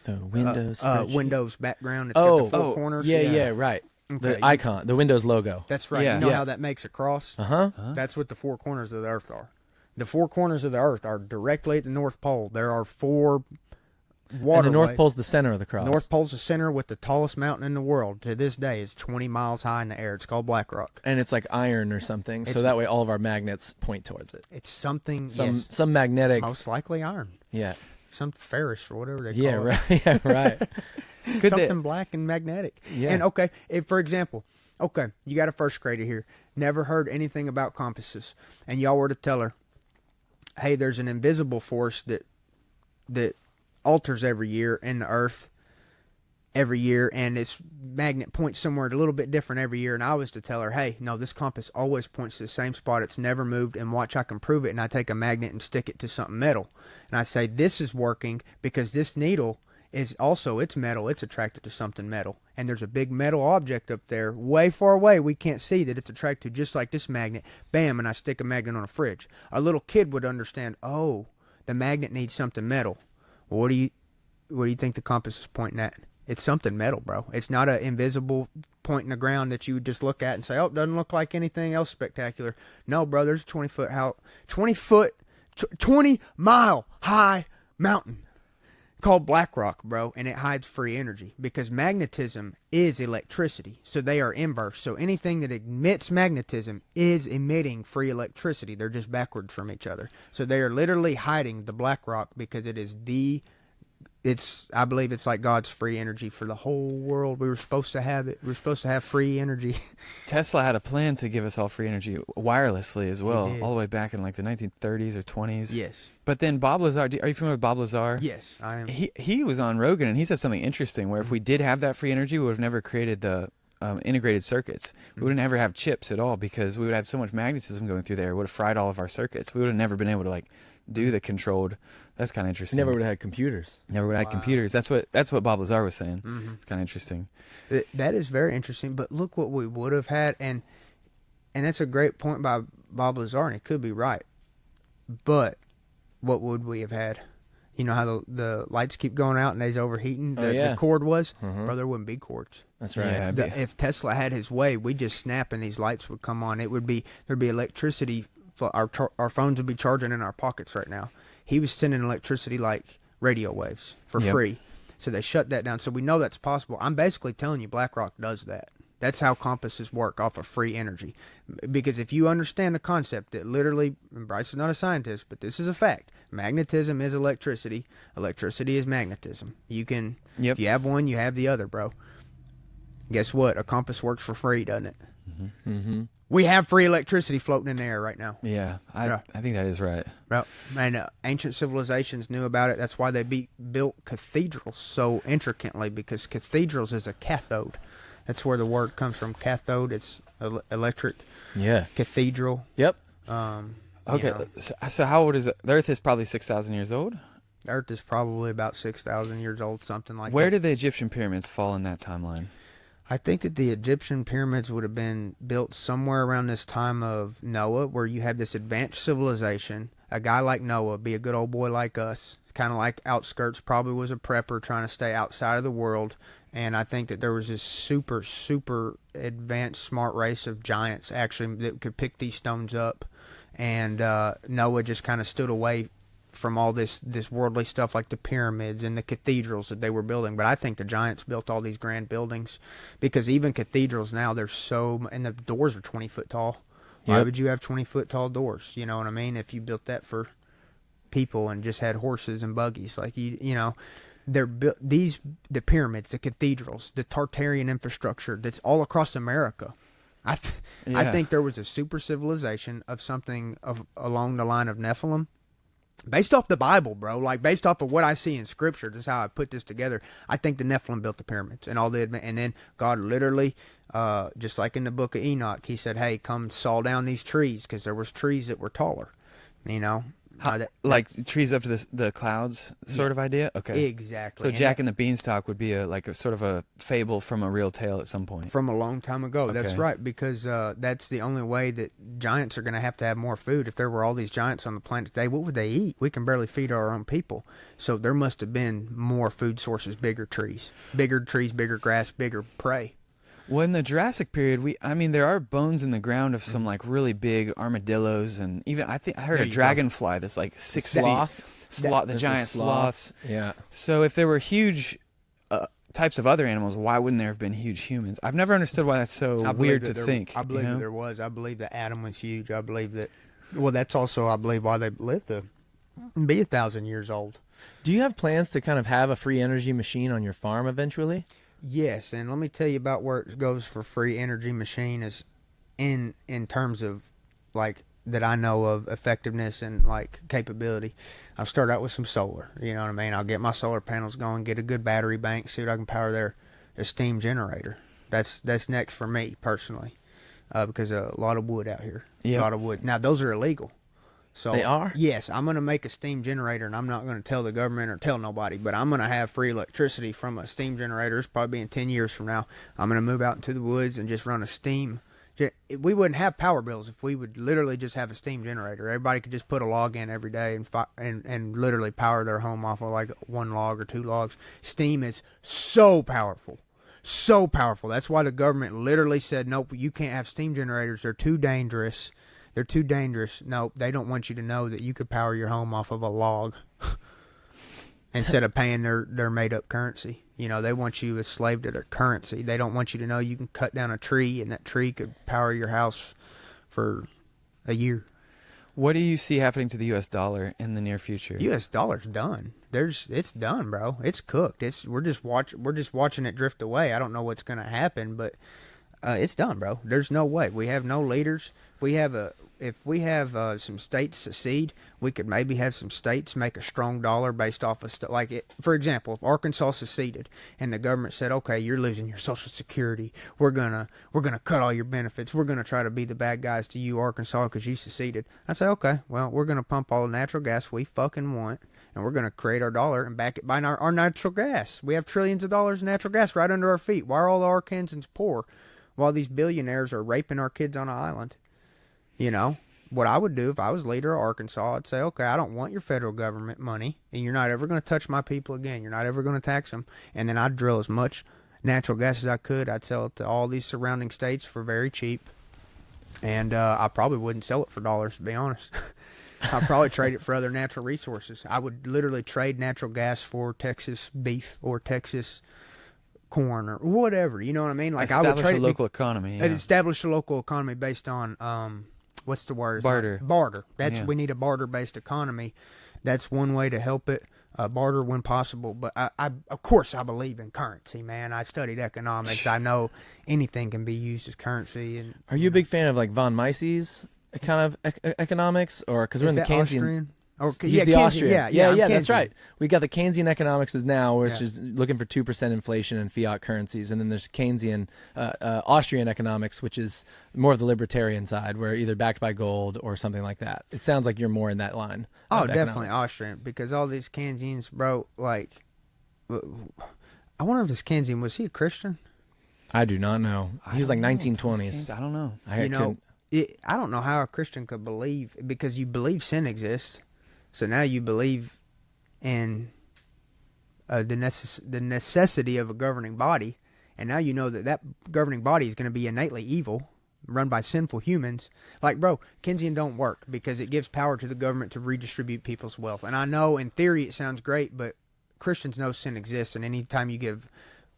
S2: The Windows spreadsheet?
S1: Windows background. It's got the four corners.
S2: Yeah, right. Okay. The icon, the Windows logo.
S1: That's right.
S4: Yeah.
S1: You know how that makes a cross? That's what the four corners of the earth are. The four corners of the earth are directly at the North Pole. There are four waterways.
S2: And the North Pole's the center of the cross.
S1: North Pole's the center with the tallest mountain in the world. To this day, it's 20 miles high in the air. It's called Black Rock.
S2: And it's like iron or something, so that way all of our magnets point towards it.
S1: It's something,
S2: some magnetic.
S1: Most likely iron.
S2: Yeah.
S1: Some ferrous or whatever they call it.
S2: Yeah, right.
S1: Something black and magnetic.
S2: Yeah.
S1: And for example, you got a first grader here, never heard anything about compasses, and y'all were to tell her, hey, there's an invisible force that alters every year in the earth every year, and its magnet points somewhere a little bit different every year, and I was to tell her, hey, no, this compass always points to the same spot. It's never moved, and watch, I can prove it. And I take a magnet and stick it to something metal, and I say, this is working because this needle is also, it's metal. It's attracted to something metal. And there's a big metal object up there way far away we can't see that it's attracted to, just like this magnet. Bam, and I stick a magnet on a fridge. A little kid would understand, oh, the magnet needs something metal. Well, what do you think the compass is pointing at? It's something metal, bro. It's not an invisible point in the ground that you would just look at and say, oh, it doesn't look like anything else spectacular. No, bro, there's a 20 mile high mountain called black rock, bro, and it hides free energy because magnetism is electricity. So they are inverse. So anything that emits magnetism is emitting free electricity. They're just backwards from each other. So they are literally hiding the black rock because it is I believe it's like God's free energy for the whole world. We were supposed to have it. We were supposed to have free energy.
S4: Tesla had a plan to give us all free energy wirelessly as well,
S1: did.
S4: all the way back in like the 1930s or 20s.
S1: Yes.
S4: But then Bob Lazar, are you familiar with Bob Lazar?
S1: Yes, I am.
S4: He was on Rogan and he said something interesting where if we did have that free energy, we would have never created the integrated circuits. We wouldn't ever have chips at all because we would have so much magnetism going through there. It would have fried all of our circuits. We would have never been able to like do the controlled. That's kind of interesting.
S2: Never would have had computers.
S4: Never would have had computers. That's what Bob Lazar was saying.
S1: Mm-hmm.
S4: It's kind of interesting.
S1: That is very interesting. But look what we would have had, and that's a great point by Bob Lazar, and it could be right. But what would we have had? You know how the lights keep going out and they's overheating? The cord was? Bro, there wouldn't be cords.
S2: That's right.
S4: Yeah,
S1: If Tesla had his way, we'd just snap and these lights would come on. There'd be electricity. Our phones would be charging in our pockets right now. He was sending electricity like radio waves for free. So they shut that down. So we know that's possible. I'm basically telling you BlackRock does that. That's how compasses work, off of free energy. Because if you understand the concept that literally, and Bryce is not a scientist, but this is a fact. Magnetism is electricity. Electricity is magnetism. If you have one, you have the other, bro. Guess what? A compass works for free, doesn't it?
S2: Mm-hmm. Mm-hmm.
S1: We have free electricity floating in the air right now.
S4: Yeah, I think that is right.
S1: Bro, and ancient civilizations knew about it. That's why they built cathedrals so intricately, because cathedrals is a cathode. That's where the word comes from. Cathode, it's electric.
S2: Yeah.
S1: Cathedral.
S2: Yep.
S4: Okay, so how old is it? The Earth is probably 6,000 years old?
S1: The Earth is probably about 6,000 years old, something like that.
S4: Where did the Egyptian pyramids fall in that timeline?
S1: I think that the Egyptian pyramids would have been built somewhere around this time of Noah, where you have this advanced civilization. A guy like Noah, be a good old boy like us, kind of like outskirts, probably was a prepper trying to stay outside of the world. And I think that there was this super, super advanced, smart race of giants, actually, that could pick these stones up. And Noah just kind of stood away from all this worldly stuff like the pyramids and the cathedrals that they were building. But I think the giants built all these grand buildings, because even cathedrals now, and the doors are 20 foot tall. Why would you have 20 foot tall doors? You know what I mean? If you built that for people and just had horses and buggies, like they're built, the pyramids, the cathedrals, the Tartarian infrastructure that's all across America. I think there was a super civilization of something along the line of Nephilim. Based off the Bible, bro, like based off of what I see in Scripture, this is how I put this together. I think the Nephilim built the pyramids and and then God literally, just like in the book of Enoch, he said, "Hey, come saw down these trees," because there was trees that were taller,
S4: like trees up to the clouds sort of idea? Okay.
S1: Exactly.
S4: So Jack and the Beanstalk would be a sort of a fable from a real tale at some point.
S1: From a long time ago.
S4: Okay.
S1: That's right, because that's the only way that giants are going to have more food. If there were all these giants on the planet today, what would they eat? We can barely feed our own people. So there must have been more food sources, bigger trees, bigger grass, bigger prey.
S4: Well, in the Jurassic period, there are bones in the ground of some like really big armadillos, and even I heard a dragonfly that's like 6 feet. The giant sloths.
S2: Yeah.
S4: So if there were huge types of other animals, why wouldn't there have been huge humans? I've never understood why that's so weird to think.
S1: I believe that there was. I believe that Adam was huge. I believe that. Well, that's also, I believe, why they lived to be 1,000 years old.
S2: Do you have plans to kind of have a free energy machine on your farm eventually?
S1: Yes, and let me tell you about where it goes for free energy machine is in terms of like that I know of effectiveness and like capability. I'll start out with some solar, you know what I mean? I'll get my solar panels going, get a good battery bank, see what I can power their steam generator. That's next for me personally, because a lot of wood out here.
S4: Yep.
S1: A lot of wood. Now those are illegal. So
S2: they are?
S1: Yes, I'm going to make a steam generator, and I'm not going to tell the government or tell nobody, but I'm going to have free electricity from a steam generator. It's probably in 10 years from now. I'm going to move out into the woods and just run a steam. We wouldn't have power bills if we would literally just have a steam generator. Everybody could just put a log in every day and literally power their home off of like 1 log or 2 logs. Steam is so powerful. So powerful. That's why the government literally said, nope, you can't have steam generators. They're too dangerous. They're too dangerous. No, they don't want you to know that you could power your home off of a log. instead of paying their made-up currency. You know, they want you a slave to their currency. They don't want you to know you can cut down a tree and that tree could power your house for a year.
S4: What do you see happening to the U.S. dollar in the near future?
S1: U.S. dollar's done. It's done, bro. It's cooked. We're just watching it drift away. I don't know what's going to happen, but it's done, bro. There's no way. We have no leaders. If we have some states secede, we could maybe have some states make a strong dollar based off of for example, if Arkansas seceded and the government said, "Okay, you're losing your Social Security. We're gonna cut all your benefits. We're gonna try to be the bad guys to you, Arkansas, because you seceded." I'd say, "Okay, well, we're gonna pump all the natural gas we fucking want, and we're gonna create our dollar and back it by our natural gas. We have trillions of dollars in natural gas right under our feet. Why are all the Arkansans poor while these billionaires are raping our kids on an island?" You know, what I would do if I was leader of Arkansas, I'd say, okay, I don't want your federal government money, and you're not ever going to touch my people again. You're not ever going to tax them. And then I'd drill as much natural gas as I could. I'd sell it to all these surrounding states for very cheap. And I probably wouldn't sell it for dollars, to be honest. I'd probably trade it for other natural resources. I would literally trade natural gas for Texas beef or Texas corn or whatever. You know what I mean? Like,
S4: establish
S1: I would trade
S4: a local economy. Yeah.
S1: Establish a local economy based on what's the word?
S4: Barter.
S1: Barter. We need a barter-based economy. That's one way to help it. Barter when possible. But I of course, I believe in currency, man. I studied economics. I know anything can be used as currency. And
S2: are you a big fan of like Von Mises's kind of economics, or because we're in the Keynesian?
S1: Austrian? Or,
S2: He's the Austrian. Yeah, that's
S1: Keynesian.
S2: right. We got the Keynesian economics is now, which is looking for 2% inflation in fiat currencies, and then there's Keynesian Austrian economics, which is more of the libertarian side, where either backed by gold or something like that. It sounds like you're more in that line.
S1: Oh, definitely Austrian, because all these Keynesians, bro. Like, I wonder if this Keynesian, was he a Christian?
S2: I do not know. He was like 1920s.
S4: I don't know.
S1: I don't know how a Christian could believe, because you believe sin exists. So now you believe in the necessity of a governing body, and now you know that governing body is going to be innately evil, run by sinful humans. Like, bro, Keynesian don't work because it gives power to the government to redistribute people's wealth. And I know in theory it sounds great, but Christians know sin exists, and anytime you give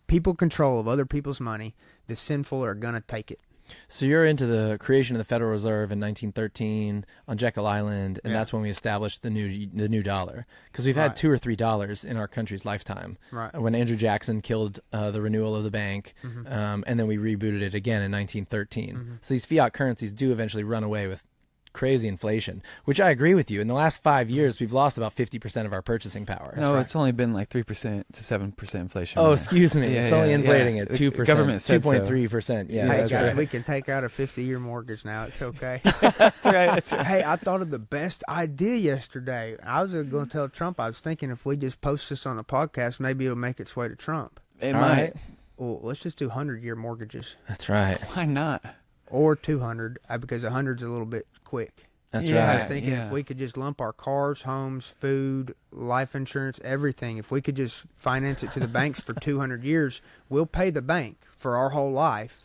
S1: people control of other people's money, the sinful are going to take it.
S2: So you're into the creation of the Federal Reserve in 1913 on Jekyll Island, and that's when we established the new dollar. Because we've had $2 or $3 in our country's lifetime. Right. When Andrew Jackson killed the renewal of the bank, and then we rebooted it again in 1913. So these fiat currencies do eventually run away with crazy inflation, which I agree with you. In the last 5 years, we've lost about 50% of our purchasing power.
S4: No, it's only been like 3% to 7% inflation.
S2: Oh, excuse me. It's only inflating at 2%.
S4: The government said
S2: 2.3%. Yeah,
S1: hey,
S2: that's
S1: guys,
S2: right.
S1: we can take out a 50-year mortgage now. It's okay.
S4: That's right.
S1: Hey, I thought of the best idea yesterday. I was going to tell Trump, I was thinking if we just post this on the podcast, maybe it'll make its way to Trump.
S4: It might. Right.
S1: Well, let's just do 100-year mortgages.
S2: That's right.
S4: Why not?
S1: Or 200, because 100's a little bit quick.
S2: That's right.
S1: I was thinking if we could just lump our cars, homes, food, life insurance, everything, if we could just finance it to the banks for 200 years, we'll pay the bank for our whole life,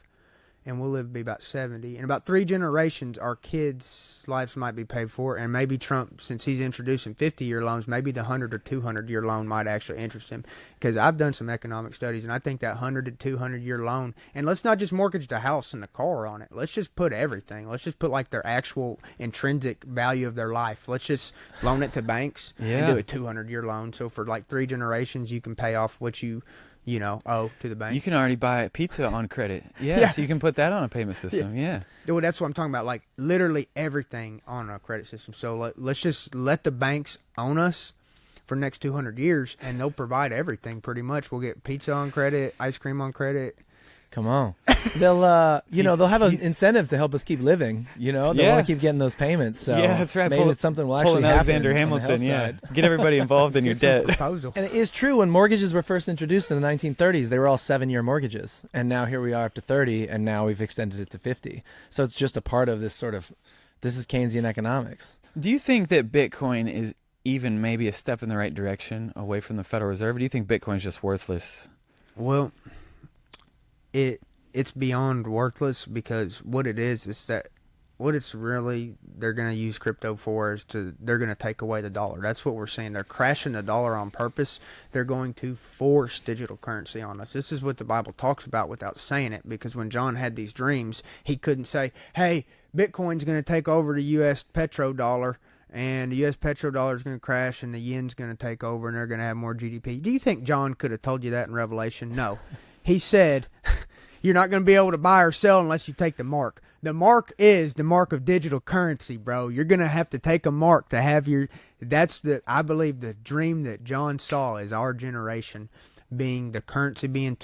S1: and we'll live to be about 70. In about 3 generations, our kids' lives might be paid for, and maybe Trump, since he's introducing 50-year loans, maybe the 100 or 200-year loan might actually interest him. Because I've done some economic studies, and I think that 100 to 200-year loan, and let's not just mortgage the house and the car on it. Let's just put everything. Let's just put like their actual intrinsic value of their life. Let's just loan it to banks and do a 200-year loan. So for like 3 generations, you can pay off what you owe to the bank.
S4: You can already buy pizza on credit. Yeah, so you can put that on a payment system. Yeah.
S1: Well, that's what I'm talking about. Like, literally everything on a credit system. So let's just let the banks own us for the next 200 years, and they'll provide everything pretty much. We'll get pizza on credit, ice cream on credit.
S2: Come on. They'll they'll have an incentive to help us keep living. They want to keep getting those payments. So
S4: that's right.
S2: Maybe it's something will actually happen.
S4: Alexander Hamilton, get everybody involved in your debt.
S2: And it is true, when mortgages were first introduced in the 1930s, they were all 7-year mortgages. And now here we are up to 30, and now we've extended it to 50. So it's just a part of this this is Keynesian economics.
S4: Do you think that Bitcoin is even maybe a step in the right direction away from the Federal Reserve? Or do you think Bitcoin is just worthless?
S1: Well, it's beyond worthless, because what it is that it's really they're going to use crypto for is they're going to take away the dollar. That's what we're saying. They're crashing the dollar on purpose. They're going to force digital currency on us. This is what the Bible talks about without saying it, because when John had these dreams, he couldn't say, hey, Bitcoin's going to take over the U.S. petrodollar, and the U.S. petrodollar is going to crash, and the yen's going to take over, and they're going to have more GDP. Do you think John could have told you that in Revelation? No. He said, you're not going to be able to buy or sell unless you take the mark. The mark is the mark of digital currency, bro. You're going to have to take a mark to have I believe the dream that John saw is our generation being the currency being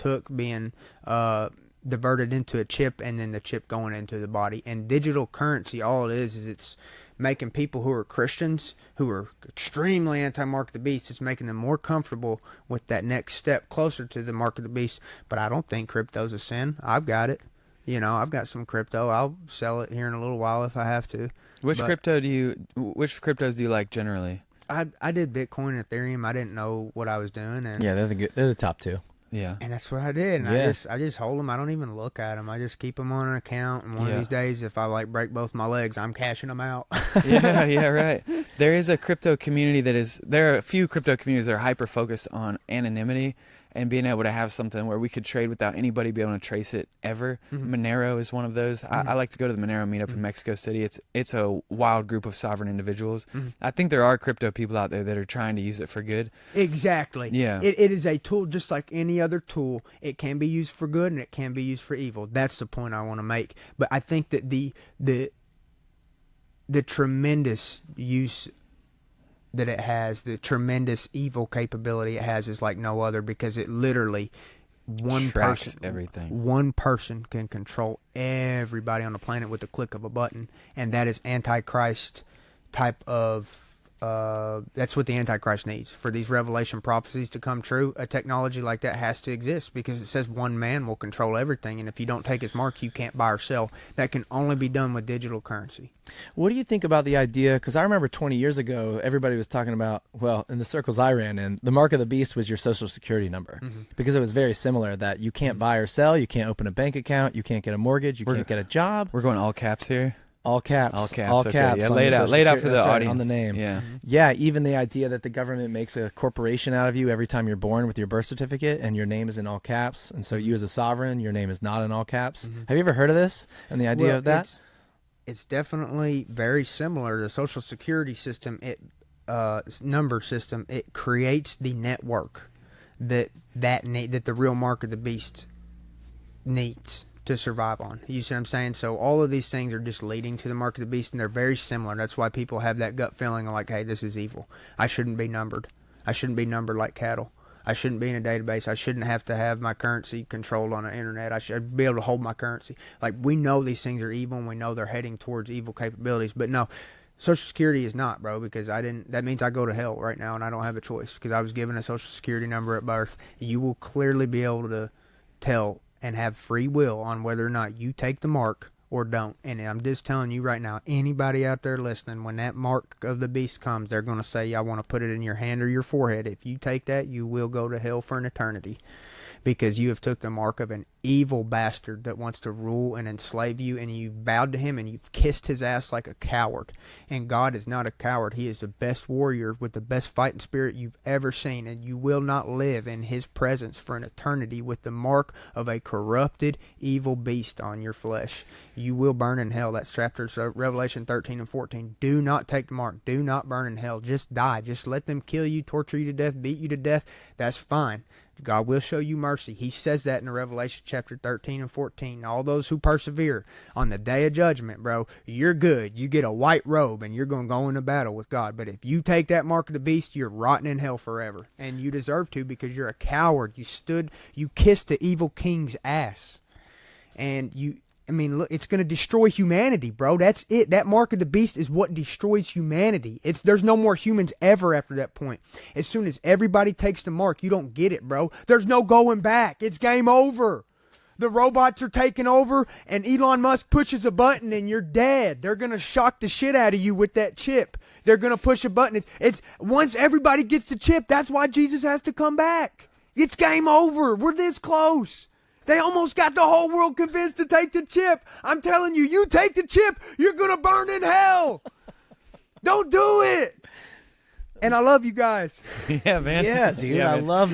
S1: diverted into a chip, and then the chip going into the body. And digital currency, all it is it's making people who are Christians, who are extremely anti-mark of the beast, it's making them more comfortable with that next step closer to the mark of the beast. But I don't think crypto's a sin. I've got it. I've got some crypto. I'll sell it here in a little while if I have to.
S4: Which cryptos do you like generally?
S1: I did Bitcoin and Ethereum. I didn't know what I was doing. And
S2: yeah, they're the top two.
S4: Yeah.
S1: And that's what I did. And
S2: yeah.
S1: I just hold them. I don't even look at them. I just keep them on an account. And one of these days, if I break both my legs, I'm cashing them out.
S4: yeah, right. There is a crypto community there are a few crypto communities that are hyper focused on anonymity and being able to have something where we could trade without anybody being able to trace it ever.
S1: Mm-hmm.
S4: Monero is one of those. Mm-hmm. I like to go to the Monero meetup in Mexico City. It's a wild group of sovereign individuals. Mm-hmm. I think there are crypto people out there that are trying to use it for good.
S1: Exactly.
S4: Yeah.
S1: It is a tool just like any other tool. It can be used for good and it can be used for evil. That's the point I want to make. But I think that the tremendous use that it has, the tremendous evil capability it has is like no other, because it literally one person can control everybody on the planet with the click of a button, and that is Antichrist type of that's what the Antichrist needs for these revelation prophecies to come true. A technology like that has to exist, because it says one man will control everything, and if you don't take his mark, you can't buy or sell. That can only be done with digital currency.
S2: What do you think about the idea? Because I remember 20 years ago, everybody was talking about, well, in the circles I ran in, the mark of the beast was your social security number, because it was very similar, that you can't buy or sell, you can't open a bank account, you can't get a mortgage, you can't get a job.
S4: We're going all caps here.
S2: All caps.
S4: All caps.
S2: All
S4: okay.
S2: caps.
S4: Yeah, laid out for the audience
S2: on the name.
S4: Yeah.
S2: Yeah. Even the idea that the government makes a corporation out of you every time you're born with your birth certificate, and your name is in all caps, and so you as a sovereign, your name is not in all caps. Have you ever heard of this and the idea of that?
S1: It's definitely very similar. The Social Security system, number system, it creates the network that the real mark of the beast needs to survive on. You see what I'm saying? So all of these things are just leading to the mark of the beast, and they're very similar. That's why people have that gut feeling of like, hey, this is evil. I shouldn't be numbered. I shouldn't be numbered like cattle. I shouldn't be in a database. I shouldn't have to have my currency controlled on the internet. I should be able to hold my currency. Like, we know these things are evil, and we know they're heading towards evil capabilities. But no, Social Security is not, bro, because that means I go to hell right now, and I don't have a choice, because I was given a Social Security number at birth. You will clearly be able to tell and have free will on whether or not you take the mark or don't. And I'm just telling you right now, anybody out there listening, when that mark of the beast comes, they're going to say, I want to put it in your hand or your forehead. If you take that, you will go to hell for an eternity, because you have took the mark of an evil bastard that wants to rule and enslave you, and you've bowed to him and you've kissed his ass like a coward. And God is not a coward. He is the best warrior with the best fighting spirit you've ever seen, and you will not live in his presence for an eternity with the mark of a corrupted evil beast on your flesh. You will burn in hell. That's chapters of Revelation 13 and 14. Do not take the mark. Do not burn in hell. Just die. Just let them kill you, torture you to death, beat you to death. That's fine. God will show you mercy. He says that in the Revelation chapter 13 and 14. All those who persevere on the day of judgment, bro, you're good. You get a white robe and you're going to go into battle with God. But if you take that mark of the beast, you're rotting in hell forever. And you deserve to, because you're a coward. You kissed the evil king's ass. And look, it's going to destroy humanity, bro. That's it. That mark of the beast is what destroys humanity. There's no more humans ever after that point. As soon as everybody takes the mark, you don't get it, bro. There's no going back. It's game over. The robots are taking over, and Elon Musk pushes a button, and you're dead. They're going to shock the shit out of you with that chip. They're going to push a button. It's once everybody gets the chip, that's why Jesus has to come back. It's game over. We're this close. They almost got the whole world convinced to take the chip. I'm telling you, you take the chip, you're going to burn in hell. Don't do it. And I love you guys.
S4: Yeah, man.
S2: Yeah, dude.
S4: Yeah,
S2: I
S4: man.
S2: love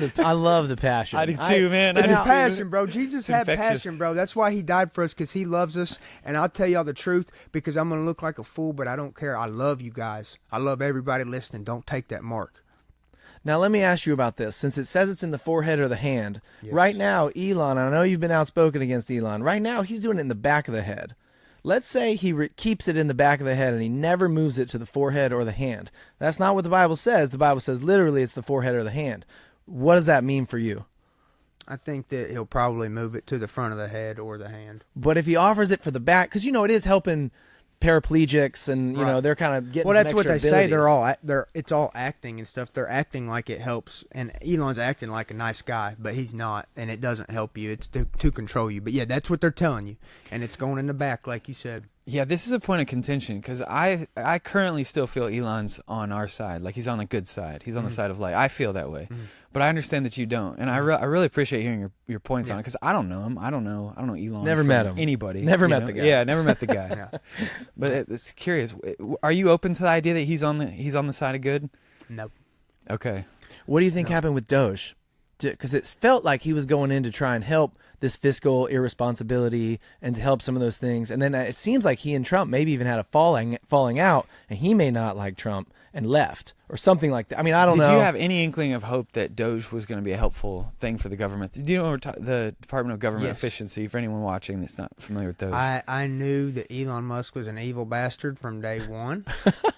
S2: the passion.
S4: I do too, man. I
S1: It's
S4: do too.
S1: passion, bro. Jesus had
S4: infectious.
S1: passion, bro. That's why he died for us, because he loves us. And I'll tell y'all the truth, because I'm going to look like a fool, but I don't care. I love you guys. I love everybody listening. Don't take that mark.
S2: Now, let me ask you about this. Since it says it's in the forehead or the hand, right now, Elon, I know you've been outspoken against Elon. Right now, he's doing it in the back of the head. Let's say he keeps it in the back of the head and he never moves it to the forehead or the hand. That's not what the Bible says. The Bible says literally it's the forehead or the hand. What does that mean for you?
S1: I think that he'll probably move it to the front of the head or the hand.
S2: But if he offers it for the back, because, it is helping paraplegics and, they're kind of getting
S1: Well,
S2: some
S1: that's what they
S2: extra
S1: say.
S2: abilities.
S1: It's all acting and stuff. They're acting like it helps, and Elon's acting like a nice guy, but he's not, and it doesn't help you. It's to control you. But yeah, that's what they're telling you, and it's going in the back, like you said.
S4: Yeah, this is a point of contention because I currently still feel Elon's on our side. Like, he's on the good side. He's on the side of light. I feel that way. But I understand that you don't. And I really appreciate hearing your points on it because I don't know him. I don't know Elon.
S2: Never met him.
S4: Anybody.
S2: Never met the guy.
S4: Yeah, never met the guy. But it's curious. Are you open to the idea that he's on the side of good?
S1: No.
S4: Okay.
S2: What do you think happened with Doge? Because it felt like he was going in to try and help this fiscal irresponsibility and to help some of those things. And then it seems like he and Trump maybe even had a falling out, and he may not like Trump and left or something like that. I mean, I don't know.
S4: Did you have any inkling of hope that Doge was going to be a helpful thing for the government? Do you know the Department of Government Efficiency, for anyone watching that's not familiar with Doge?
S1: I knew that Elon Musk was an evil bastard from day one,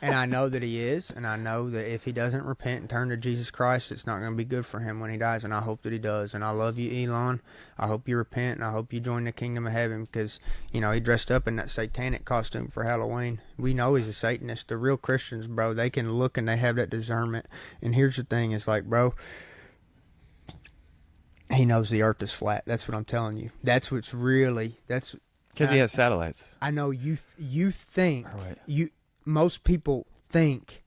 S1: and I know that he is, and I know that if he doesn't repent and turn to Jesus Christ, it's not going to be good for him when he dies, and I hope that he does. And I love you, Elon. I hope you repent, and I hope you join the kingdom of heaven, because, he dressed up in that satanic costume for Halloween. We know he's a Satanist. The real Christians, bro, they can look and they have that discernment. And here's the thing, it's like, bro, he knows the earth is flat. That's what I'm telling you. That's what's really, that's...
S4: Because he has satellites.
S1: I know you think,
S4: Right.
S1: Most people think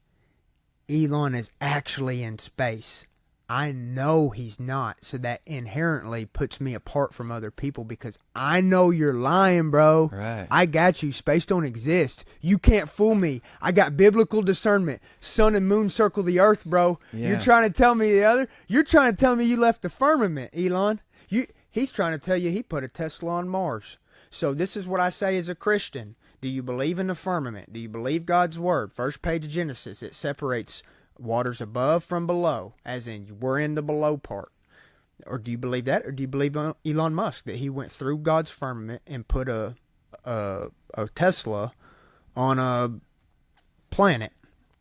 S1: Elon is actually in space. I know he's not, so that inherently puts me apart from other people because I know you're lying, bro.
S4: Right.
S1: I got you. Space don't exist. You can't fool me. I got biblical discernment. Sun and moon circle the earth, bro.
S4: Yeah.
S1: You're trying to tell me you're trying to tell me you left the firmament, Elon. He's trying to tell you he put a Tesla on Mars. So this is what I say as a Christian. Do you believe in the firmament? Do you believe God's word? First page of Genesis, it separates waters above from below, as in we're in the below part. Or do you believe that? Or do you believe Elon Musk, that he went through God's firmament and put a Tesla on a planet?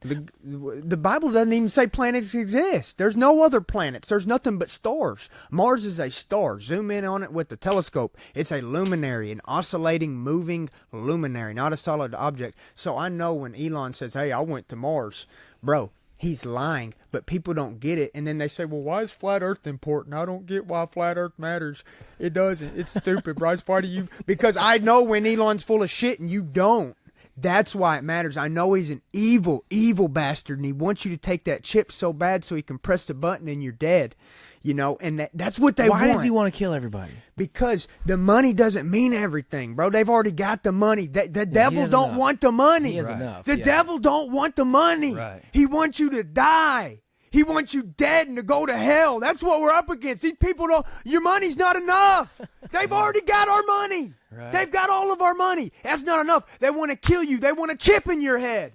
S1: The Bible doesn't even say planets exist. There's no other planets. There's nothing but stars. Mars is a star. Zoom in on it with the telescope. It's a luminary, an oscillating, moving luminary, not a solid object. So I know when Elon says, hey, I went to Mars, bro, he's lying, but people don't get it. And then they say, well, why is flat earth important? I don't get why flat earth matters. It doesn't. It's stupid, Bryce. Why do you? Because I know when Elon's full of shit and you don't. That's why it matters. I know he's an evil, evil bastard, and he wants you to take that chip so bad so he can press the button and you're dead. And that's what they want.
S2: Why does he want to kill everybody?
S1: Because the money doesn't mean everything, bro. They've already got the money. The devil don't want the money.
S2: He has enough.
S1: The devil don't want the money.
S4: Right.
S1: He wants you to die. He wants you dead and to go to hell. That's what we're up against. These people don't, your money's not enough. They've already got our money.
S4: Right.
S1: They've got all of our money. That's not enough. They want to kill you. They want a chip in your head.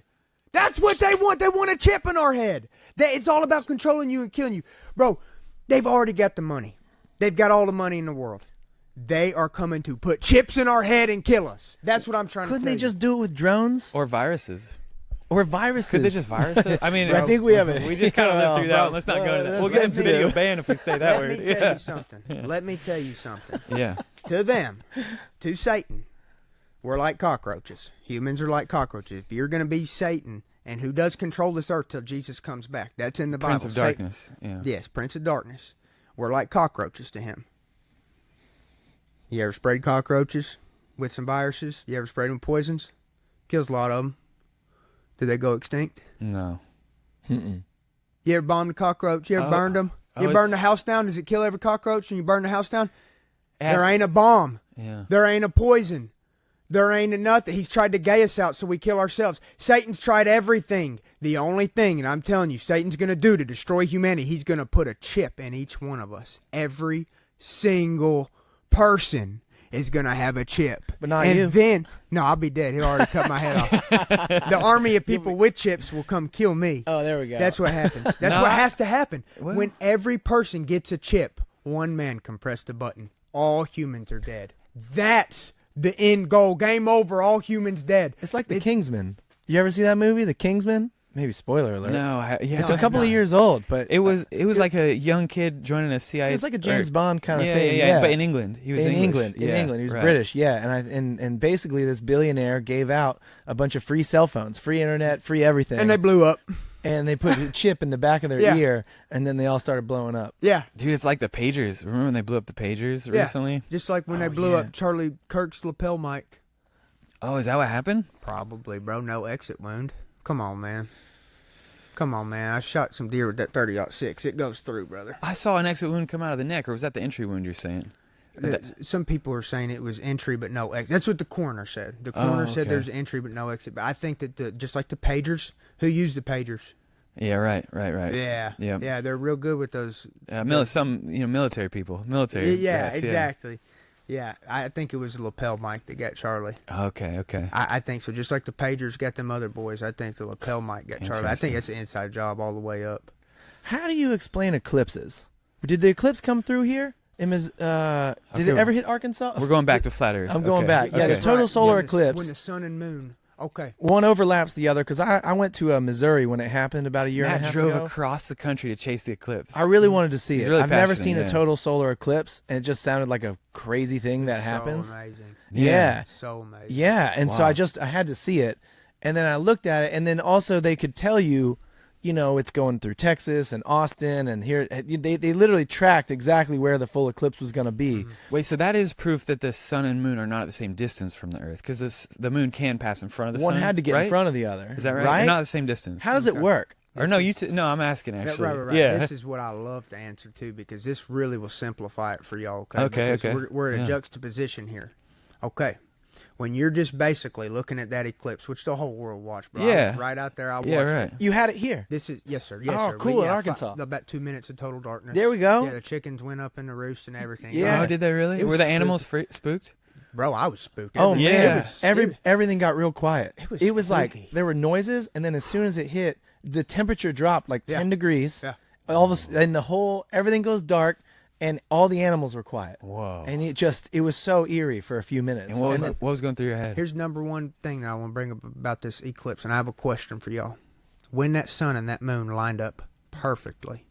S1: That's what they want. They want a chip in our head. It's all about controlling you and killing you. Bro, they've already got the money. They've got all the money in the world. They are coming to put chips in our head and kill us. That's what I'm trying to tell you.
S2: Couldn't they just do it with drones?
S4: Or viruses.
S2: Or viruses?
S4: Could they just virus it? I mean,
S2: I think we have it.
S4: We just kind of lived through that one. Let's not go to that. We'll get into video ban if we say that word.
S1: Let me tell you something. Let me tell you something.
S4: Yeah.
S1: To them, to Satan, we're like cockroaches. Humans are like cockroaches. If you're going to be Satan, and who does control this earth till Jesus comes back, that's in the Bible.
S4: Prince of Darkness. Yeah.
S1: Yes, Prince of Darkness. We're like cockroaches to him. You ever sprayed cockroaches with some viruses? You ever sprayed them with poisons? Kills a lot of them. Do they go extinct?
S4: No.
S1: You ever bombed a cockroach? You ever burned them? You ever burned a house down? Does it kill every cockroach when you burn the house down? There ain't a bomb.
S4: Yeah.
S1: There ain't a poison. There ain't a nothing. He's tried to gay us out so we kill ourselves. Satan's tried everything. The only thing, and I'm telling you, Satan's going to do to destroy humanity, he's going to put a chip in each one of us. Every single person is going to have a chip.
S2: But not
S1: and
S2: you.
S1: Then, no, I'll be dead. He'll already cut my head off. The army of people with chips will come kill me.
S2: Oh, there we go.
S1: That's what happens. That's what has to happen. When every person gets a chip, one man can press the button. All humans are dead. That's the end goal. Game over. All humans dead.
S2: It's like the Kingsman. You ever see that movie, The Kingsman? Maybe spoiler alert.
S4: No,
S2: It's a couple of years old, but
S4: it was like a young kid joining a CIA.
S2: it was like a James Bond kind of
S4: yeah,
S2: thing.
S4: Yeah, but in England. He was
S2: in
S4: English.
S2: England. In England, he was British. Yeah, and basically this billionaire gave out a bunch of free cell phones, free internet, free everything,
S1: And they blew up.
S2: and they put a chip in the back of their ear, and then they all started blowing up.
S1: Yeah.
S4: Dude, it's like the pagers. Remember when they blew up the pagers
S1: Yeah.
S4: recently?
S1: Just like when they blew up Charlie Kirk's lapel mic.
S4: Oh, is that what happened?
S1: Probably, bro. No exit wound. Come on, man. I shot some deer with that 30-06. It goes through, brother.
S4: I saw an exit wound come out of the neck, or was that the entry wound you're saying?
S1: Some people are saying it was entry but no exit. That's what the coroner said. The coroner said there's entry but no exit. But I think that just like the pagers, who use the pagers?
S4: Yeah, right.
S1: Yeah.
S4: Yep.
S1: Yeah, they're real good with those.
S4: Some military people. Military.
S1: Yeah,
S4: guys,
S1: exactly. Yeah, I think it was the lapel mic that got Charlie.
S4: Okay.
S1: I think so. Just like the pagers got them other boys, I think the lapel mic got Charlie. I think that's an inside job all the way up.
S2: How do you explain eclipses? Did the eclipse come through here? Did it ever hit Arkansas?
S4: We're going back to flat Earth.
S2: I'm going back. Yeah,
S4: Okay.
S2: the total solar eclipse.
S1: When the sun and moon. Okay.
S2: One overlaps the other because I went to Missouri when it happened about a year and a
S4: Matt
S2: half
S4: drove
S2: ago.
S4: across the country to chase the eclipse.
S2: I really wanted to see
S4: He's
S2: it.
S4: really
S2: I've never
S4: passionate,
S2: seen
S4: yeah.
S2: a total solar eclipse, and it just sounded like a crazy thing that happens.
S1: So amazing.
S2: Yeah.
S1: So amazing.
S2: Yeah, and so
S4: Wow.
S2: I had to see it, and then I looked at it, and then also they could tell you, it's going through Texas and Austin, and here they literally tracked exactly where the full eclipse was going to be.
S4: Wait, so that is proof that the sun and moon are not at the same distance from the Earth, because the moon can pass in front of the sun.
S2: One had to get
S4: right?
S2: in front of the other.
S4: Is that right?
S2: Right?
S4: They're not the same distance.
S2: How does it work?
S4: Or no, no, I'm asking actually.
S1: Right.
S4: Yeah.
S1: This is what I love to answer too, because this really will simplify it for y'all.
S4: Okay,
S1: Because
S4: okay.
S1: We're at a
S4: Yeah.
S1: juxtaposition here. Okay. When you're just basically looking at that eclipse, which the whole world watched, bro.
S4: Yeah.
S1: I was right out there. I watched
S4: right.
S1: it.
S2: You had it here.
S1: This is yes, sir.
S2: Oh,
S1: sir.
S2: cool, in Arkansas.
S1: About 2 minutes of total darkness.
S2: There we go.
S1: Yeah, the chickens went up in the roost and everything.
S2: Yeah.
S4: Oh, did they really?
S1: It was
S4: Were the animals spooked?
S1: Bro, I was spooked.
S2: Oh
S1: Everything-
S2: man,
S4: Yeah.
S2: everything got real quiet.
S1: It was
S2: like
S1: spooky.
S2: there were noises, and then as soon as it hit, the temperature dropped like 10 degrees.
S1: Yeah.
S2: All of a sudden, and everything goes dark, and all the animals were quiet.
S4: Whoa.
S2: And it was so eerie for a few minutes.
S4: And what was going through your head?
S1: Here's number one thing that I want to bring up about this eclipse, and I have a question for y'all. When that sun and that moon lined up perfectly,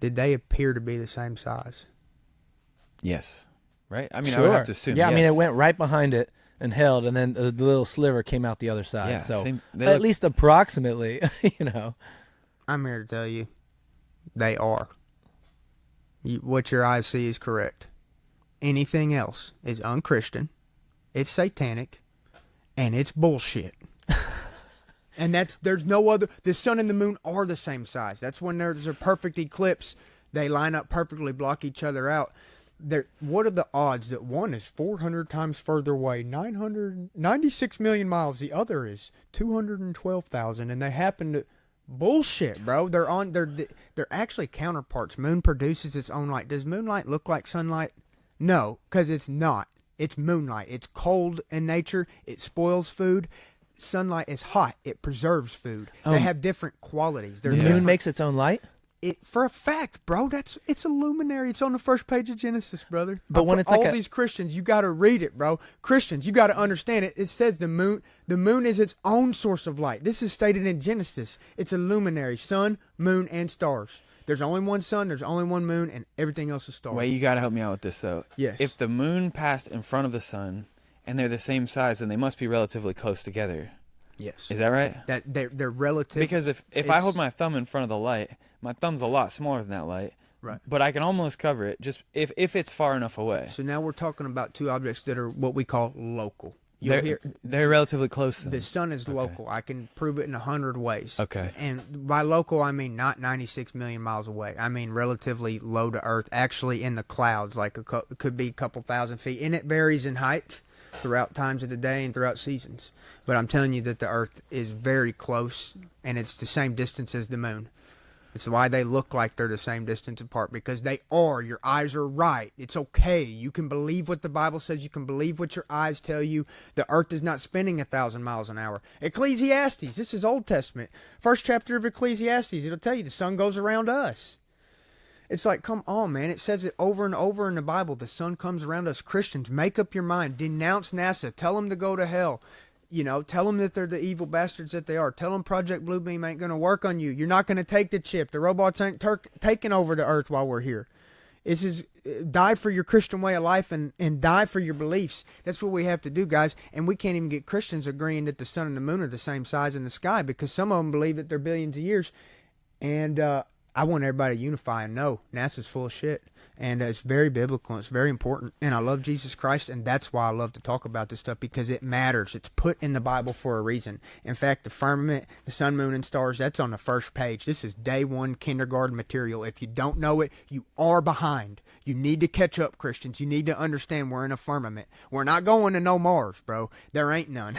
S1: did they appear to be the same size?
S4: Yes. Right? I mean,
S2: Sure.
S4: I would have to assume.
S2: Yeah, I mean,
S4: yes.
S2: it went right behind it and held, and then the little sliver came out the other side.
S4: Yeah,
S2: so
S4: same- they
S2: at
S4: look-
S2: least approximately,
S1: I'm here to tell you, they are. What your eyes see is correct. Anything else is unchristian, it's satanic, and it's bullshit. And there's no other. The sun and the moon are the same size. That's when there's a perfect eclipse. They line up perfectly, block each other out. What are the odds that one is 400 times further away, 996 million miles, the other is 212,000, and they happen to bullshit, bro. They're actually counterparts. Moon produces its own light. Does moonlight look like sunlight? No, because it's not. It's moonlight. It's cold in nature. It spoils food. Sunlight is hot. It preserves food. They have different qualities.
S2: the moon makes its own light.
S1: For a fact, bro. It's a luminary. It's on the first page of Genesis, brother.
S2: But when it's like
S1: these Christians, you got to read it, bro. Christians, you got to understand it. It says the moon is its own source of light. This is stated in Genesis. It's a luminary, sun, moon, and stars. There's only one sun, there's only one moon, and everything else is stars.
S4: Wait, you got to help me out with this, though.
S1: Yes.
S4: If the moon passed in front of the sun and they're the same size, then they must be relatively close together.
S1: Yes.
S4: Is that right?
S1: That they're relative.
S4: Because if I hold my thumb in front of the light, my thumb's a lot smaller than that light.
S1: Right.
S4: But I can almost cover it just if it's far enough away.
S1: So now we're talking about two objects that are what we call local.
S4: They're relatively close.
S1: The sun is local. I can prove it in 100 ways.
S4: Okay.
S1: And by local, I mean not 96 million miles away. I mean relatively low to Earth, actually in the clouds, like it could be a couple thousand feet. And it varies in height throughout times of the day and throughout seasons. But I'm telling you that the Earth is very close, and it's the same distance as the moon. It's why they look like they're the same distance apart, because they are. Your eyes are right. It's okay. You can believe what the Bible says. You can believe what your eyes tell you. The earth is not spinning 1,000 miles an hour. Ecclesiastes, this is Old Testament. First chapter of Ecclesiastes, it'll tell you the sun goes around us. It's like, come on, man. It says it over and over in the Bible. The sun comes around us. Christians, make up your mind. Denounce NASA. Tell them to go to hell. Tell them that they're the evil bastards that they are. Tell them Project Bluebeam ain't going to work on you. You're not going to take the chip. The robots ain't taking over the earth while we're here. This is die for your Christian way of life and die for your beliefs. That's what we have to do, guys. And we can't even get Christians agreeing that the sun and the moon are the same size in the sky, because some of them believe that they're billions of years. And I want everybody to unify and know NASA's full of shit. And it's very biblical. It's very important. And I love Jesus Christ. And that's why I love to talk about this stuff, because it matters. It's put in the Bible for a reason. In fact, the firmament, the sun, moon, and stars, that's on the first page. This is day one kindergarten material. If you don't know it, you are behind. You need to catch up, Christians. You need to understand we're in a firmament. We're not going to no Mars, bro. There ain't none.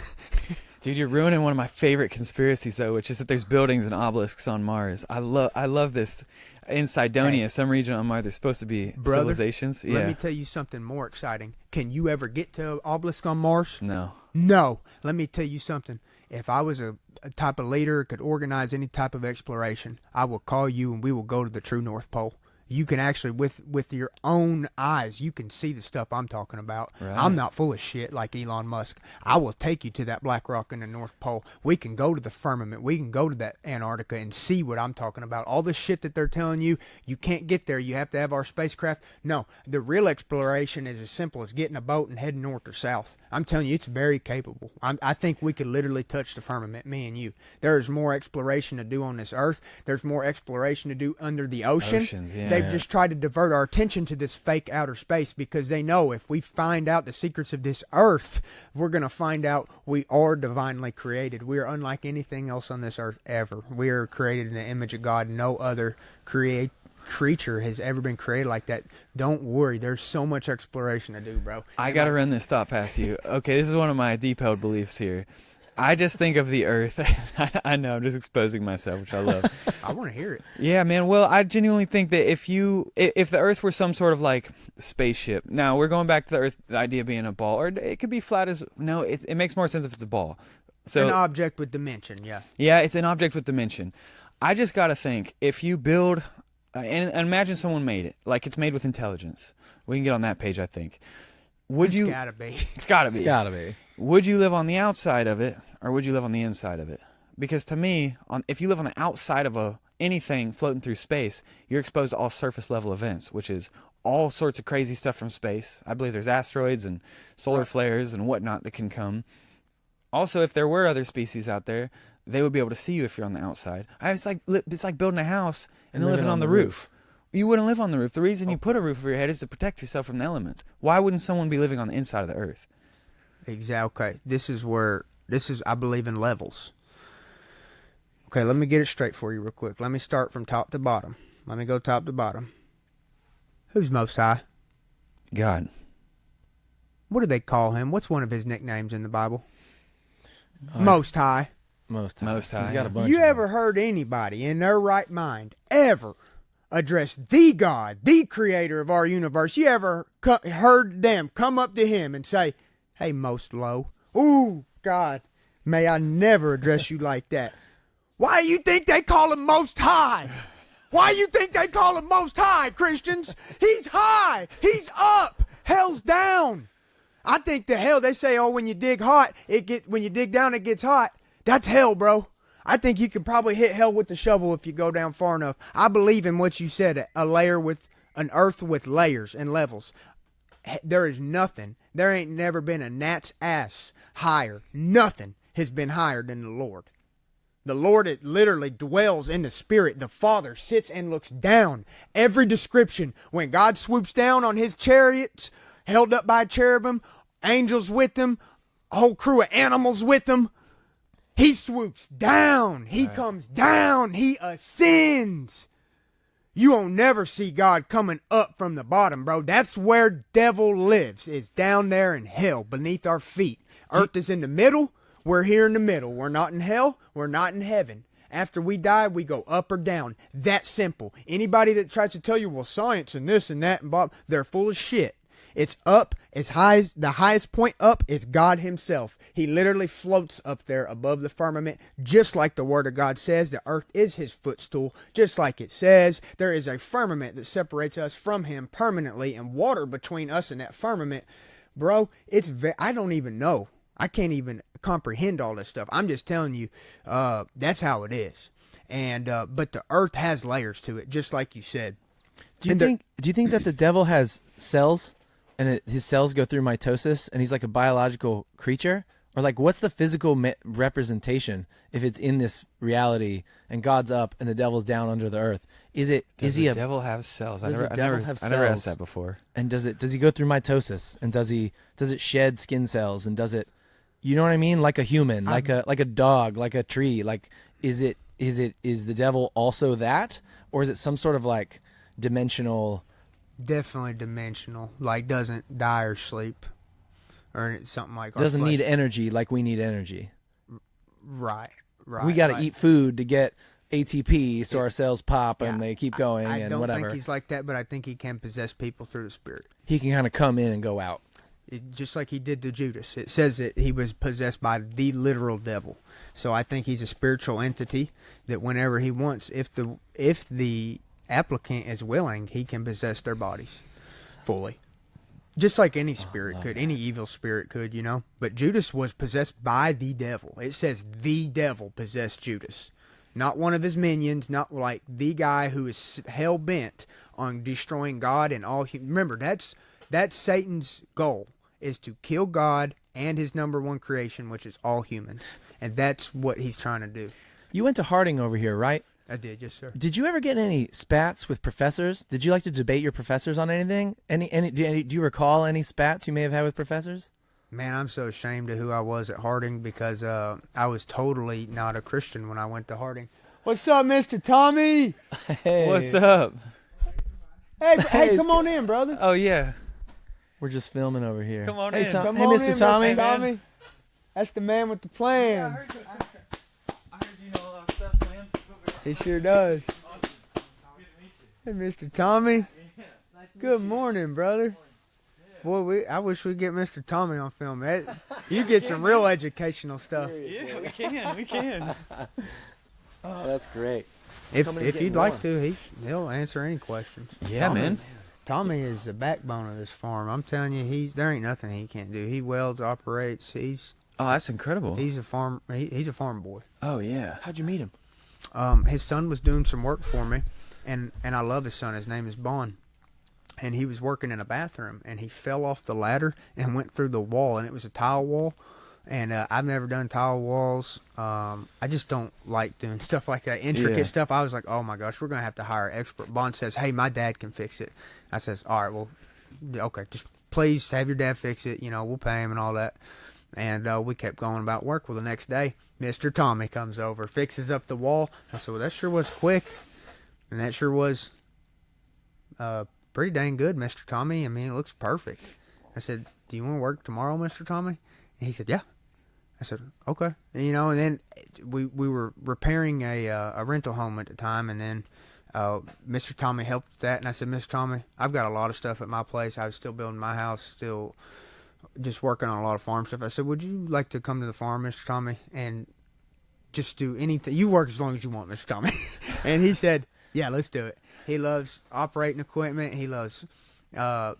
S4: Dude, you're ruining one of my favorite conspiracies, though, which is that there's buildings and obelisks on Mars. I love this. In Cydonia, some region on Mars, there's supposed to be civilizations. Yeah.
S1: Let me tell you something more exciting. Can you ever get to an obelisk on Mars?
S4: No.
S1: No. Let me tell you something. If I was a type of leader, could organize any type of exploration, I will call you and we will go to the true North Pole. You can actually, with your own eyes, you can see the stuff I'm talking about. Right. I'm not full of shit like Elon Musk. I will take you to that black rock in the North Pole. We can go to the firmament. We can go to that Antarctica and see what I'm talking about. All the shit that they're telling you, you can't get there. You have to have our spacecraft. No, the real exploration is as simple as getting a boat and heading north or south. I'm telling you, it's very capable. I think we could literally touch the firmament, me and you. There's more exploration to do on this earth. There's more exploration to do under the ocean.
S4: Oceans, yeah.
S1: They've just tried to divert our attention to this fake outer space, because they know if we find out the secrets of this earth, we're going to find out we are divinely created. We are unlike anything else on this earth ever. We are created in the image of God. No other creature has ever been created like that. Don't worry. There's so much exploration to do, bro.
S4: I got to run this thought past you. Okay, this is one of my deep-held beliefs here. I just think of the earth. I know, I'm just exposing myself, which I love.
S1: I want to hear it.
S4: Yeah, man. Well, I genuinely think that if the earth were some sort of like spaceship, now we're going back to the earth, the idea being a ball, or it could be flat as, no, it makes more sense if it's a ball. So
S1: an object with dimension, yeah.
S4: Yeah, it's an object with dimension. I just got to think, if you build, and imagine someone made it, like it's made with intelligence. We can get on that page, I think. It's
S1: gotta be.
S4: It's gotta be.
S2: It's gotta be.
S4: Would you live on the outside of it, or would you live on the inside of it? Because to me, if you live on the outside of anything floating through space, you're exposed to all surface level events, which is all sorts of crazy stuff from space. I believe there's asteroids and solar flares and whatnot that can come. Also, if there were other species out there, they would be able to see you if you're on the outside. It's like building a house and then living on the roof. You wouldn't live on the roof. The reason you put a roof over your head is to protect yourself from the elements. Why wouldn't someone be living on the inside of the earth?
S1: Exactly. Okay. This is I believe in levels. Okay, let me get it straight for you real quick. Let me start from top to bottom. Let me go top to bottom. Who's most high?
S4: God.
S1: What do they call him? What's one of his nicknames in the Bible? Most high.
S2: Most high.
S4: Most high.
S2: He's got a bunch.
S1: You
S2: of them.
S1: ever heard anybody in their right mind ever address the God, the creator of our universe? You ever heard them come up to him and say, "Hey, most low. Ooh, God, may I never address you like that." Why do you think they call him most high? Why do you think they call him most high, Christians? He's high. He's up. Hell's down. I think the hell, they say, oh, when you dig when you dig down, it gets hot. That's hell, bro. I think you could probably hit hell with the shovel if you go down far enough. I believe in what you said, an earth with layers and levels. There is nothing. There ain't never been a gnat's ass higher. Nothing has been higher than the Lord. The Lord, it literally dwells in the spirit. The Father sits and looks down. Every description, when God swoops down on his chariots, held up by cherubim, angels with them, a whole crew of animals with him. He swoops down. He comes down. He ascends. You won't never see God coming up from the bottom, bro. That's where devil lives. It's down there in hell beneath our feet. Earth is in the middle. We're here in the middle. We're not in hell. We're not in heaven. After we die, we go up or down. That simple. Anybody that tries to tell you, well, science and this and that and blah, they're full of shit. It's up as high as the highest point up is God himself. He literally floats up there above the firmament, just like the word of God says. The earth is his footstool, just like it says. There is a firmament that separates us from him permanently and water between us and that firmament. Bro, I don't even know. I can't even comprehend all this stuff. I'm just telling you, that's how it is. And but the earth has layers to it, just like you said.
S2: Do you think that the devil has cells, and his cells go through mitosis, and he's like a biological creature? Or like, what's the physical representation if it's in this reality and God's up and the devil's down under the earth? Does the devil
S4: have cells? I
S2: Does the devil have
S4: never asked
S2: cells?
S4: that before.
S2: And does he go through mitosis? And does it shed skin cells? And does it, you know what I mean? Like a human, like a dog, like a tree. Like, is the devil also that, or is it some sort of like dimensional?
S1: Definitely dimensional. Like doesn't die or sleep, or something like.
S2: Doesn't need energy like we need energy.
S1: Right.
S2: We got to eat food to get ATP, so our cells pop and they keep going
S1: I
S2: and
S1: don't
S2: whatever.
S1: think he's like that, but I think he can possess people through the spirit.
S2: He can kind of come in and go out.
S1: Just like he did to Judas. It says that he was possessed by the literal devil. So I think he's a spiritual entity that whenever he wants, if the applicant is willing, he can possess their bodies fully. Just like any spirit could, any evil spirit could, you know. But Judas was possessed by the devil. It says the devil possessed Judas. Not one of his minions, not like the guy who is hell-bent on destroying God and all. Remember, that's Satan's goal, is to kill God and his number one creation, which is all humans. And that's what he's trying to do.
S2: You went to Harding over here, right?
S1: I did, yes, sir.
S2: Did you ever get any spats with professors? Did you like to debate your professors on anything? Do you recall any spats you may have had with professors?
S1: Man, I'm so ashamed of who I was at Harding because I was totally not a Christian when I went to Harding. What's up, Mr. Tommy?
S2: Hey.
S4: What's up?
S1: Hey, come on in, brother.
S4: Oh yeah.
S2: We're just filming over here.
S4: Come on
S2: hey,
S4: in.
S1: Come
S2: hey,
S1: on
S2: Mr.
S1: in,
S2: Tommy.
S1: Mr. Tommy. That's the man with the plan.
S4: I heard you know a lot of stuff, man.
S1: He sure does.
S4: Awesome. Good to meet you.
S1: Hey, Mr. Tommy.
S4: Yeah.
S1: Good morning, brother. Boy, I wish we'd get Mr. Tommy on film. You get some real educational stuff.
S4: Yeah, we can.
S2: Oh, that's great.
S1: If you'd like to, he'll answer any questions.
S4: Yeah, man.
S1: Tommy is the backbone of this farm. I'm telling you, there ain't nothing he can't do. He welds, operates.
S4: Oh, that's incredible.
S1: He's a farm boy.
S4: Oh yeah.
S2: How'd you meet him?
S1: His son was doing some work for me, and I love his son. His name is Vaughn. And he was working in a bathroom, and he fell off the ladder and went through the wall, and it was a tile wall. And I've never done tile walls. I just don't like doing stuff like that, intricate stuff. I was like, oh my gosh, we're going to have to hire an expert. Vaughn says, hey, my dad can fix it. I says, all right, well, okay, just please have your dad fix it. You know, we'll pay him and all that. And we kept going about work. Well, the next day, Mr. Tommy comes over, fixes up the wall. I said, well, that sure was quick. And that sure was pretty dang good, Mr. Tommy. I mean, it looks perfect. I said, do you want to work tomorrow, Mr. Tommy? And he said, yeah. I said, okay. And, you know, and then we were repairing a rental home at the time, and then Mr. Tommy helped with that. And I said, Mr. Tommy, I've got a lot of stuff at my place. I was still building my house, still just working on a lot of farm stuff. I said, would you like to come to the farm, Mr. Tommy, and just do anything? You work as long as you want, Mr. Tommy. And he said, yeah, let's do it. He loves operating equipment. He loves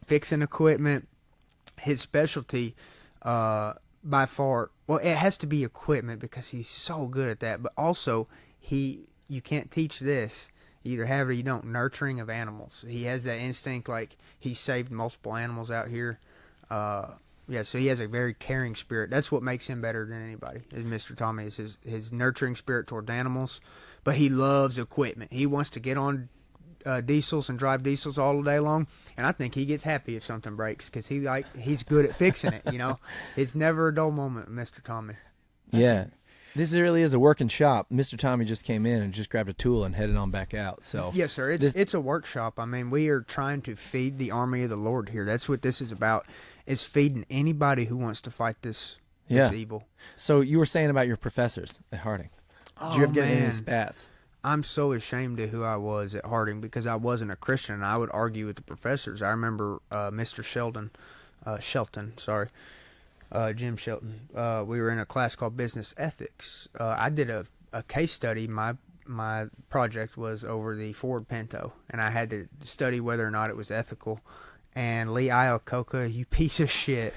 S1: fixing equipment. His specialty, by far, well, it has to be equipment because he's so good at that. But also, you can't teach this. You either have it or you don't. Nurturing of animals. He has that instinct. Like, he's saved multiple animals out here. Yeah, so he has a very caring spirit. That's what makes him better than anybody. Is Mr. Tommy is his nurturing spirit toward animals. But he loves equipment. He wants to get on diesels and drive diesels all day long, and I think he gets happy if something breaks because he's good at fixing it. You know, it's never a dull moment, Mr. Tommy.
S2: Yeah. This really is a working shop. Mr. Tommy just came in and just grabbed a tool and headed on back out. So
S1: yes, sir. It's a workshop. I mean, we are trying to feed the army of the Lord here. That's what this is about. Is feeding anybody who wants to fight this evil.
S2: So you were saying about your professors at Harding. Did you ever get any spats?
S1: I'm so ashamed of who I was at Harding because I wasn't a Christian. I would argue with the professors. I remember Mr. Shelton, Jim Shelton. We were in a class called Business Ethics. I did a case study. My project was over the Ford Pinto, and I had to study whether or not it was ethical. And Lee Iacocca, you piece of shit.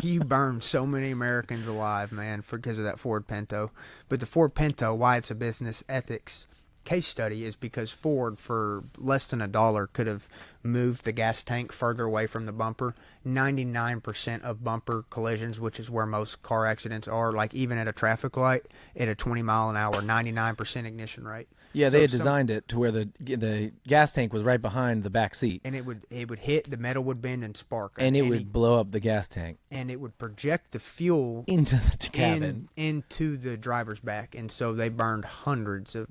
S1: You burned so many Americans alive, man, because of that Ford Pinto. But the Ford Pinto, why it's a business ethics case study is because Ford, for less than $1, could have moved the gas tank further away from the bumper. 99% of bumper collisions, which is where most car accidents are, like even at a traffic light, at a 20 mile an hour, 99% ignition rate.
S2: Yeah, they had designed it to where the gas tank was right behind the back seat,
S1: and it would hit, the metal would bend and spark,
S2: and it would blow up the gas tank,
S1: and it would project the fuel
S2: into the cabin,
S1: into the driver's back, and so they burned hundreds of.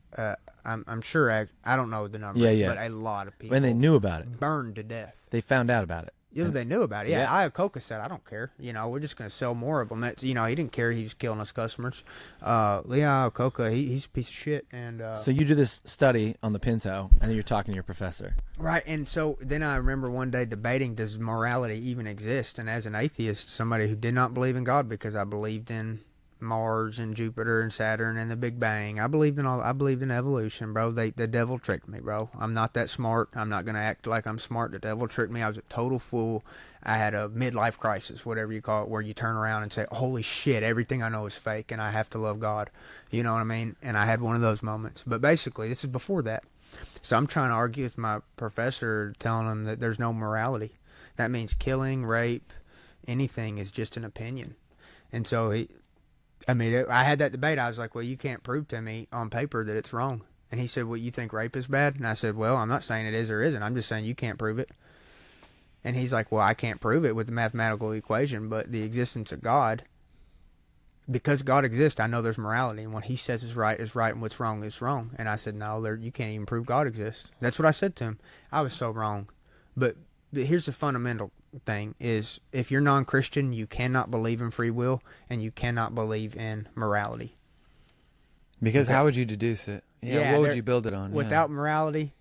S1: I'm sure I don't know the numbers, but a lot of people.
S2: And they knew about it,
S1: burned to death.
S2: They found out about it.
S1: Yeah, they knew about it. Yeah, Iacocca said, "I don't care. You know, we're just going to sell more of them." That's, you know, he didn't care. He was killing his customers. Lee Iacocca, he's a piece of shit. And
S2: so you do this study on the Pinto, and then you're talking to your professor,
S1: right? And so then I remember one day debating, does morality even exist? And as an atheist, somebody who did not believe in God, because I believed in Mars and Jupiter and Saturn and the Big Bang. I believed in evolution, bro. The devil tricked me, bro. I'm not that smart. I'm not going to act like I'm smart. The devil tricked me. I was a total fool. I had a midlife crisis, whatever you call it, where you turn around and say, holy shit, everything I know is fake and I have to love God. You know what I mean? And I had one of those moments. But basically, this is before that. So I'm trying to argue with my professor, telling him that there's no morality. That means killing, rape, anything is just an opinion. And so I had that debate. I was like, well, you can't prove to me on paper that it's wrong. And he said, well, you think rape is bad? And I said, well, I'm not saying it is or isn't. I'm just saying you can't prove it. And he's like, well, I can't prove it with the mathematical equation, but the existence of God, because God exists, I know there's morality. And what he says is right, and what's wrong is wrong. And I said, no, you can't even prove God exists. That's what I said to him. I was so wrong. But here's the fundamental thing is, if you're non-Christian, you cannot believe in free will and you cannot believe in morality.
S4: Because how would you deduce it? What would you build it on?
S1: Without morality,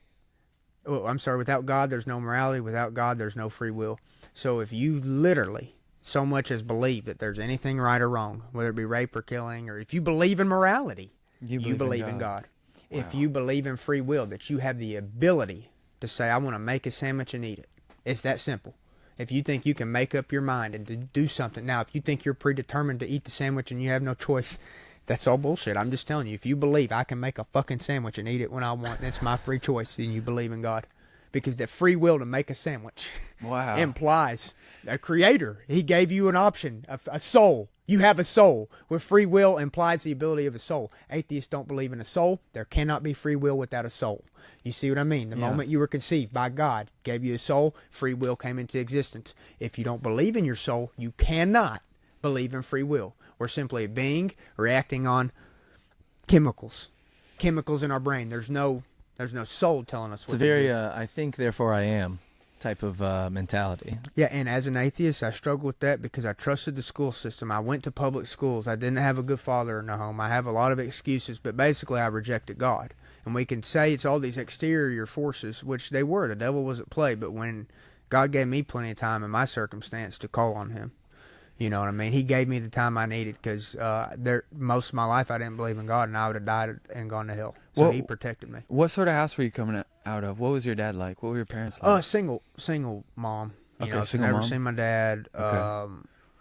S1: without God, there's no morality. Without God, there's no free will. So if you literally so much as believe that there's anything right or wrong, whether it be rape or killing, or if you believe in morality, you believe in God. Wow. If you believe in free will, that you have the ability to say, I want to make a sandwich and eat it. It's that simple. If you think you can make up your mind and to do something. Now, if you think you're predetermined to eat the sandwich and you have no choice, that's all bullshit. I'm just telling you, if you believe I can make a fucking sandwich and eat it when I want, that's my free choice, then you believe in God. Because the free will to make a sandwich implies a creator. He gave you an option, a soul. You have a soul. With free will implies the ability of a soul. Atheists don't believe in a soul. There cannot be free will without a soul. You see what I mean? The moment you were conceived by God, gave you a soul, free will came into existence. If you don't believe in your soul, you cannot believe in free will. We're simply a being reacting on chemicals in our brain. There's no soul telling us what to do.
S2: It's a very I think, therefore I am type of mentality.
S1: Yeah, and as an atheist, I struggle with that because I trusted the school system. I went to public schools. I didn't have a good father in the home. I have a lot of excuses, but basically I rejected God. And we can say it's all these exterior forces, which they were. The devil was at play, but when God gave me plenty of time in my circumstance to call on him, you know what I mean? He gave me the time I needed because most of my life I didn't believe in God, and I would have died and gone to hell. So he protected me.
S4: What sort of house were you coming out of? What was your dad like? What were your parents like?
S1: Single mom.
S4: Single
S1: never
S4: mom.
S1: seen my dad.
S4: Okay.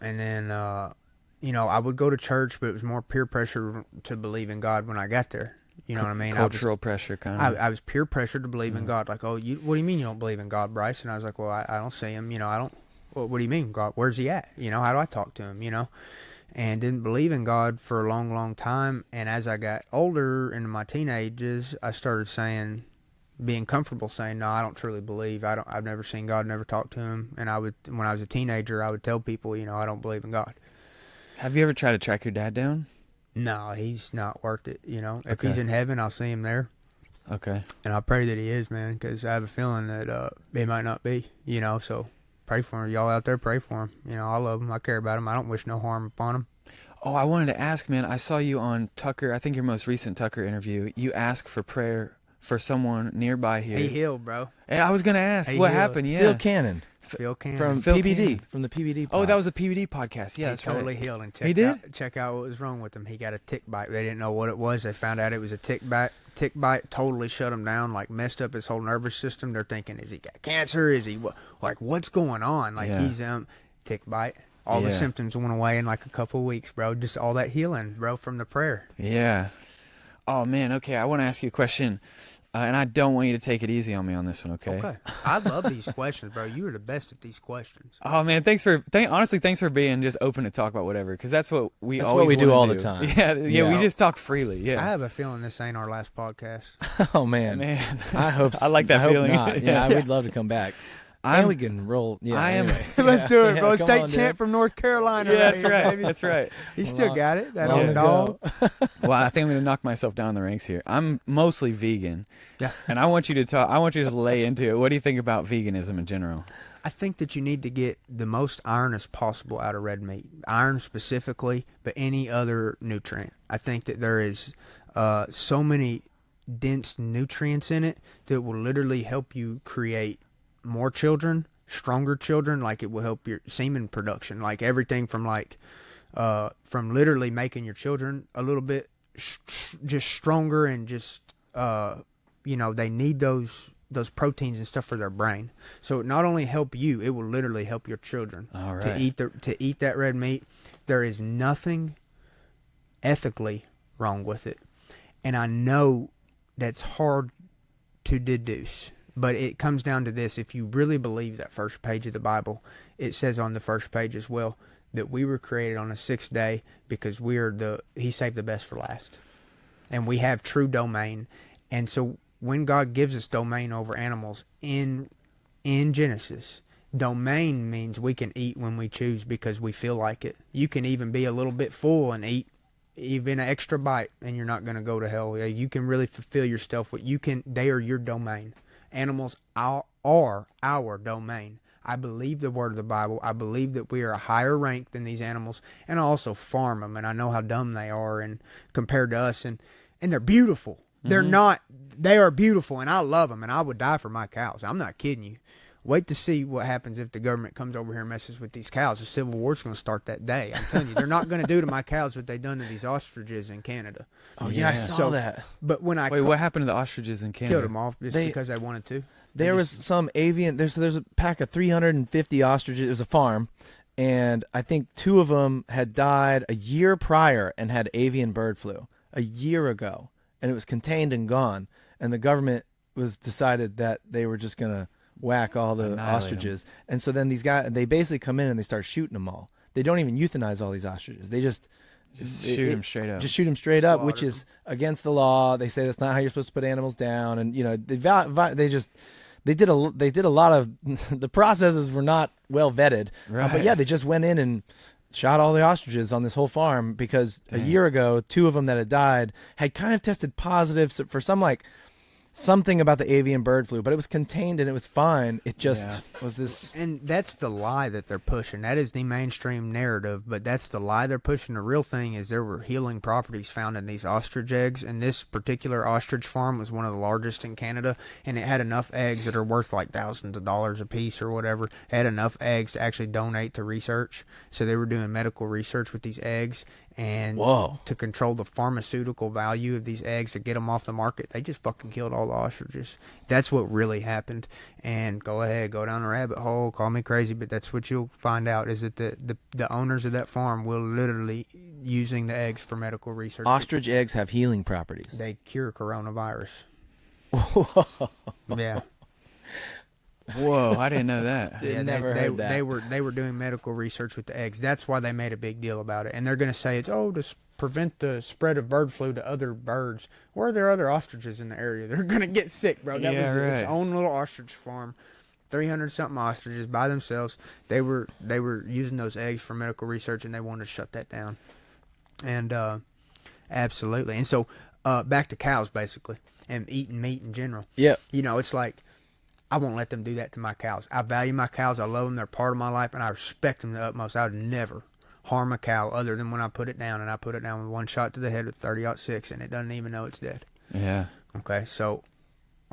S1: And then, I would go to church, but it was more peer pressure to believe in God when I got there. You know what I mean?
S4: Cultural pressure, kind of.
S1: I was peer pressured to believe in God. Like, what do you mean you don't believe in God, Bryce? And I was like, well, I don't see him. I don't. Well, what do you mean, God? Where's he at? How do I talk to him? And didn't believe in God for a long, long time. And as I got older into my teenagers, I started saying, being comfortable saying, no, I don't truly believe. I've never seen God, never talked to him. And when I was a teenager, I would tell people, I don't believe in God.
S4: Have you ever tried to track your dad down?
S1: No, he's not worth it. If
S4: Okay.
S1: he's in heaven, I'll see him there.
S4: Okay.
S1: And I pray that he is, man, because I have a feeling that he might not be, so pray for him. Y'all out there, pray for him. I love him. I care about him. I don't wish no harm upon him.
S4: Oh, I wanted to ask, man, I saw you on Tucker, I think your most recent Tucker interview. You asked for prayer for someone nearby here.
S1: He healed, bro.
S4: Hey, I was going to ask,
S1: He
S4: what
S1: healed.
S4: happened? Yeah.
S2: Phil Cannon
S1: Phil Cannon.
S2: from
S4: Phil
S2: PBD,
S4: Cannon.
S2: from the PBD.
S4: Oh,
S2: pod.
S4: that was a PBD podcast. Yeah,
S1: He
S4: that's
S1: totally
S4: right.
S1: healed. And
S4: He did?
S1: check out what was wrong with him. He got a tick bite. They didn't know what it was. They found out it was a tick bite. Tick bite totally shut him down, like messed up his whole nervous system. They're thinking, is he got cancer? Is he what's going on? Like
S4: Yeah.
S1: he's tick bite. All the
S4: Yeah.
S1: symptoms went away in like a couple of weeks, bro. Just all that healing, bro, from the prayer.
S4: Yeah. Oh, man, okay, I want to ask you a question, and I don't want you to take it easy on me on this one, okay?
S1: I love these questions, bro. You are the best at these questions.
S4: Oh, man, thanks for being just open to talk about whatever, because that's what we
S2: That's
S4: always
S2: what we do
S4: wanna
S2: all the time.
S4: Yeah,
S2: Yeah.
S4: we just talk freely, yeah.
S1: I have a feeling this ain't our last podcast.
S2: Oh man,
S4: Man.
S2: I hope.
S4: I like that
S2: hope
S4: feeling.
S2: Not. Yeah, I would love to come back. And we can roll. Yeah,
S4: I am-
S2: anyway.
S1: Let's do it,
S2: Yeah,
S1: bro.
S2: come
S1: State
S2: on, dude.
S1: champ from North Carolina.
S4: Yeah, that's
S1: here,
S4: right.
S1: baby.
S4: That's right.
S1: He still got it. That
S2: Long
S1: old
S2: to
S1: dog.
S2: go.
S4: Well, I think I'm going to knock myself down in the ranks here. I'm mostly vegan,
S1: Yeah.
S4: and I want you to talk. I want you to lay into it. What do you think about veganism in general?
S1: I think that you need to get the most iron as possible out of red meat. Iron specifically, but any other nutrient. I think that there is so many dense nutrients in it that will literally help you create more children, stronger children. Like it will help your semen production. Like everything from from literally making your children a little bit just stronger and just they need those proteins and stuff for their brain. So it not only help you, it will literally help your children.
S4: All right.
S1: To eat that red meat. There is nothing ethically wrong with it. And I know that's hard to deduce, but it comes down to this. If you really believe that first page of the Bible, it says on the first page as well that we were created on the sixth day because he saved the best for last. And we have true domain. And so when God gives us domain over animals in Genesis, domain means we can eat when we choose because we feel like it. You can even be a little bit full and eat even an extra bite and you're not going to go to hell. You can really fulfill yourself. They are your domain. Animals are our domain. I believe the word of the Bible. I believe that we are a higher rank than these animals, and I also farm them, and I know how dumb they are and compared to us, and they're beautiful. They're not. They are beautiful, and I love them, and I would die for my cows. I'm not kidding you. Wait to see what happens if the government comes over here and messes with these cows. The Civil War's going to start that day. I'm telling you, they're not going to do to my cows what they done to these ostriches in Canada.
S2: Oh yeah, I saw that.
S1: But when
S4: Wait, what happened to the ostriches in Canada?
S1: killed them off just because they wanted to.
S2: There was some avian. There's a pack of 350 ostriches. It was a farm, and I think 2 of them had died a year prior and had avian bird flu a year ago, and it was contained and gone. And the government was decided that they were just gonna whack all the
S4: Annihilate
S2: ostriches. And so then these guys, they basically come in and they start shooting them all. They don't even euthanize all these ostriches. They just
S4: shoot them straight up.
S2: Just shoot them straight up, which
S1: Slaughter
S2: is against the law. They say that's not how you're supposed to put animals down, and they did a lot of the processes were not well vetted.
S4: Right.
S2: But yeah, they just went in and shot all the ostriches on this whole farm because a year ago, 2 of them that had died had kind of tested positive for something about the avian bird flu, but it was contained and it was fine. It just was this.
S1: And that's the lie that they're pushing. That is the mainstream narrative, but that's the lie they're pushing. The real thing is there were healing properties found in these ostrich eggs, and this particular ostrich farm was one of the largest in Canada, and it had enough eggs that are worth like thousands of dollars a piece or whatever. It had enough eggs to actually donate to research. So they were doing medical research with these eggs, and to control the pharmaceutical value of these eggs to get them off the market, they just fucking killed all the ostriches. That's what really happened. And go ahead, go down the rabbit hole, call me crazy, but that's what you'll find out is that the owners of that farm will literally using the eggs for medical research.
S2: Ostrich eggs have healing properties.
S1: They cure coronavirus. Yeah.
S4: Whoa, I didn't know that.
S2: Never heard that.
S1: They were doing medical research with the eggs. That's why they made a big deal about it. And they're going to say it's to prevent the spread of bird flu to other birds. Or are there other ostriches in the area? They're going to get sick, bro. That was its own little ostrich farm. 300 something ostriches by themselves. They were using those eggs for medical research, and they wanted to shut that down. And absolutely. And so back to cows, basically, and eating meat in general.
S2: Yeah.
S1: It's like, I won't let them do that to my cows. I value my cows. I love them. They're part of my life, and I respect them to the utmost. I would never harm a cow other than when I put it down, and I put it down with one shot to the head with 30-06, and it doesn't even know it's dead.
S4: Yeah.
S1: Okay, so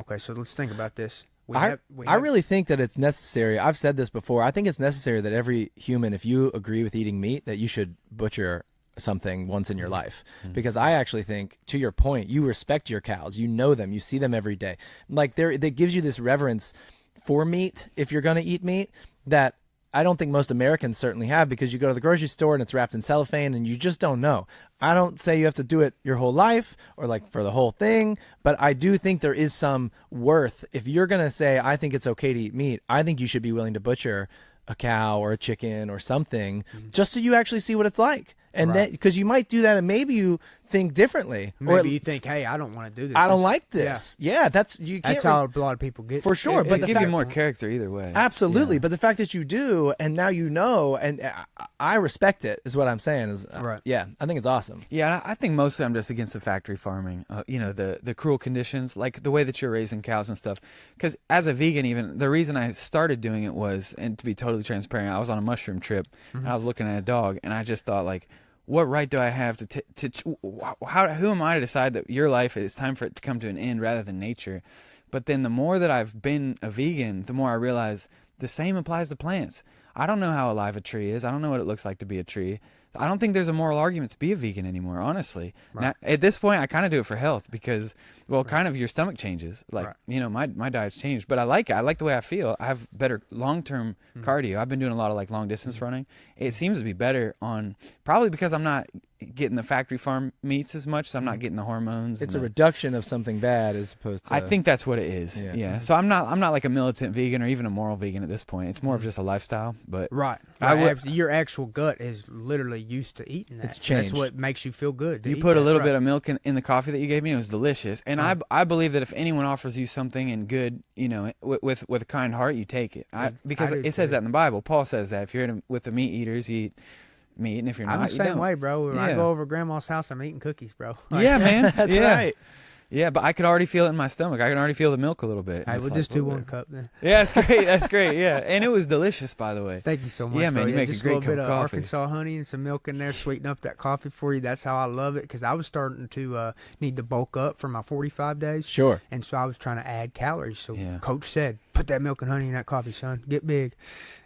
S1: let's think about this.
S2: I really think that it's necessary. I've said this before. I think it's necessary that every human, if you agree with eating meat, that you should butcher something once in your life. Because I actually think, to your point, you respect your cows. You know them. You see them every day. Like, that gives you this reverence for meat, if you're going to eat meat, that I don't think most Americans certainly have, because you go to the grocery store and it's wrapped in cellophane and you just don't know. I don't say you have to do it your whole life or like for the whole thing, but I do think there is some worth. If you're going to say, I think it's okay to eat meat, I think you should be willing to butcher a cow or a chicken or something just so you actually see what it's like. And then, because you might do that and maybe you think differently.
S1: Maybe you think, hey, I don't want to do this.
S2: I don't like this. Yeah, that's
S1: how a lot of people get.
S2: For sure.
S4: But give you more character either way.
S2: Absolutely. Yeah. But the fact that you do, and now you know, and I respect it, is what I'm saying. Right. Yeah, I think it's awesome.
S4: Yeah, I think mostly I'm just against the factory farming. The cruel conditions, like the way that you're raising cows and stuff. Because as a vegan, even the reason I started doing it was, and to be totally transparent, I was on a mushroom trip and I was looking at a dog, and I just thought, like, what right do I have who am I to decide that your life is time for it to come to an end rather than nature? But then the more that I've been a vegan, the more I realize the same applies to plants. I don't know how alive a tree is. I don't know what it looks like to be a tree. I don't think there's a moral argument to be a vegan anymore, honestly. Right. Now, at this point, I kind of do it for health because, kind of your stomach changes. Like, my diet's changed, but I like it. I like the way I feel. I have better long-term cardio. I've been doing a lot of like long-distance running. It seems to be better probably because I'm not getting the factory farm meats as much, so I'm not getting the hormones.
S2: It's a reduction of something bad as opposed to...
S4: I think that's what it is. Yeah. So I'm not like a militant vegan or even a moral vegan at this point. It's more of just a lifestyle. But
S1: your actual gut is literally used to eating that.
S2: It's changed.
S1: That's what makes you feel good.
S4: You put a little bit of milk in the coffee that you gave me. It was delicious. And I believe that if anyone offers you something and good, with a kind heart, you take it. Because it says that in the Bible. Paul says that if you're with the meat eaters, you eat meat, and if you're not,
S1: I'm the same way, bro. When I go over Grandma's house, I'm eating cookies, bro.
S4: Yeah, man.
S2: That's right.
S4: Yeah, but I could already feel it in my stomach. I can already feel the milk a little bit.
S1: I would just do one cup then.
S4: Yeah, that's great. That's great. Yeah, and it was delicious, by the way.
S1: Thank you so much.
S4: Yeah, man,
S1: bro.
S4: you make a great cup of coffee.
S1: Arkansas honey and some milk in there, sweeten up that coffee for you. That's how I love it, because I was starting to need to bulk up for my 45 days.
S2: Sure.
S1: And so I was trying to add calories. So Coach said, put that milk and honey in that coffee, son. Get big,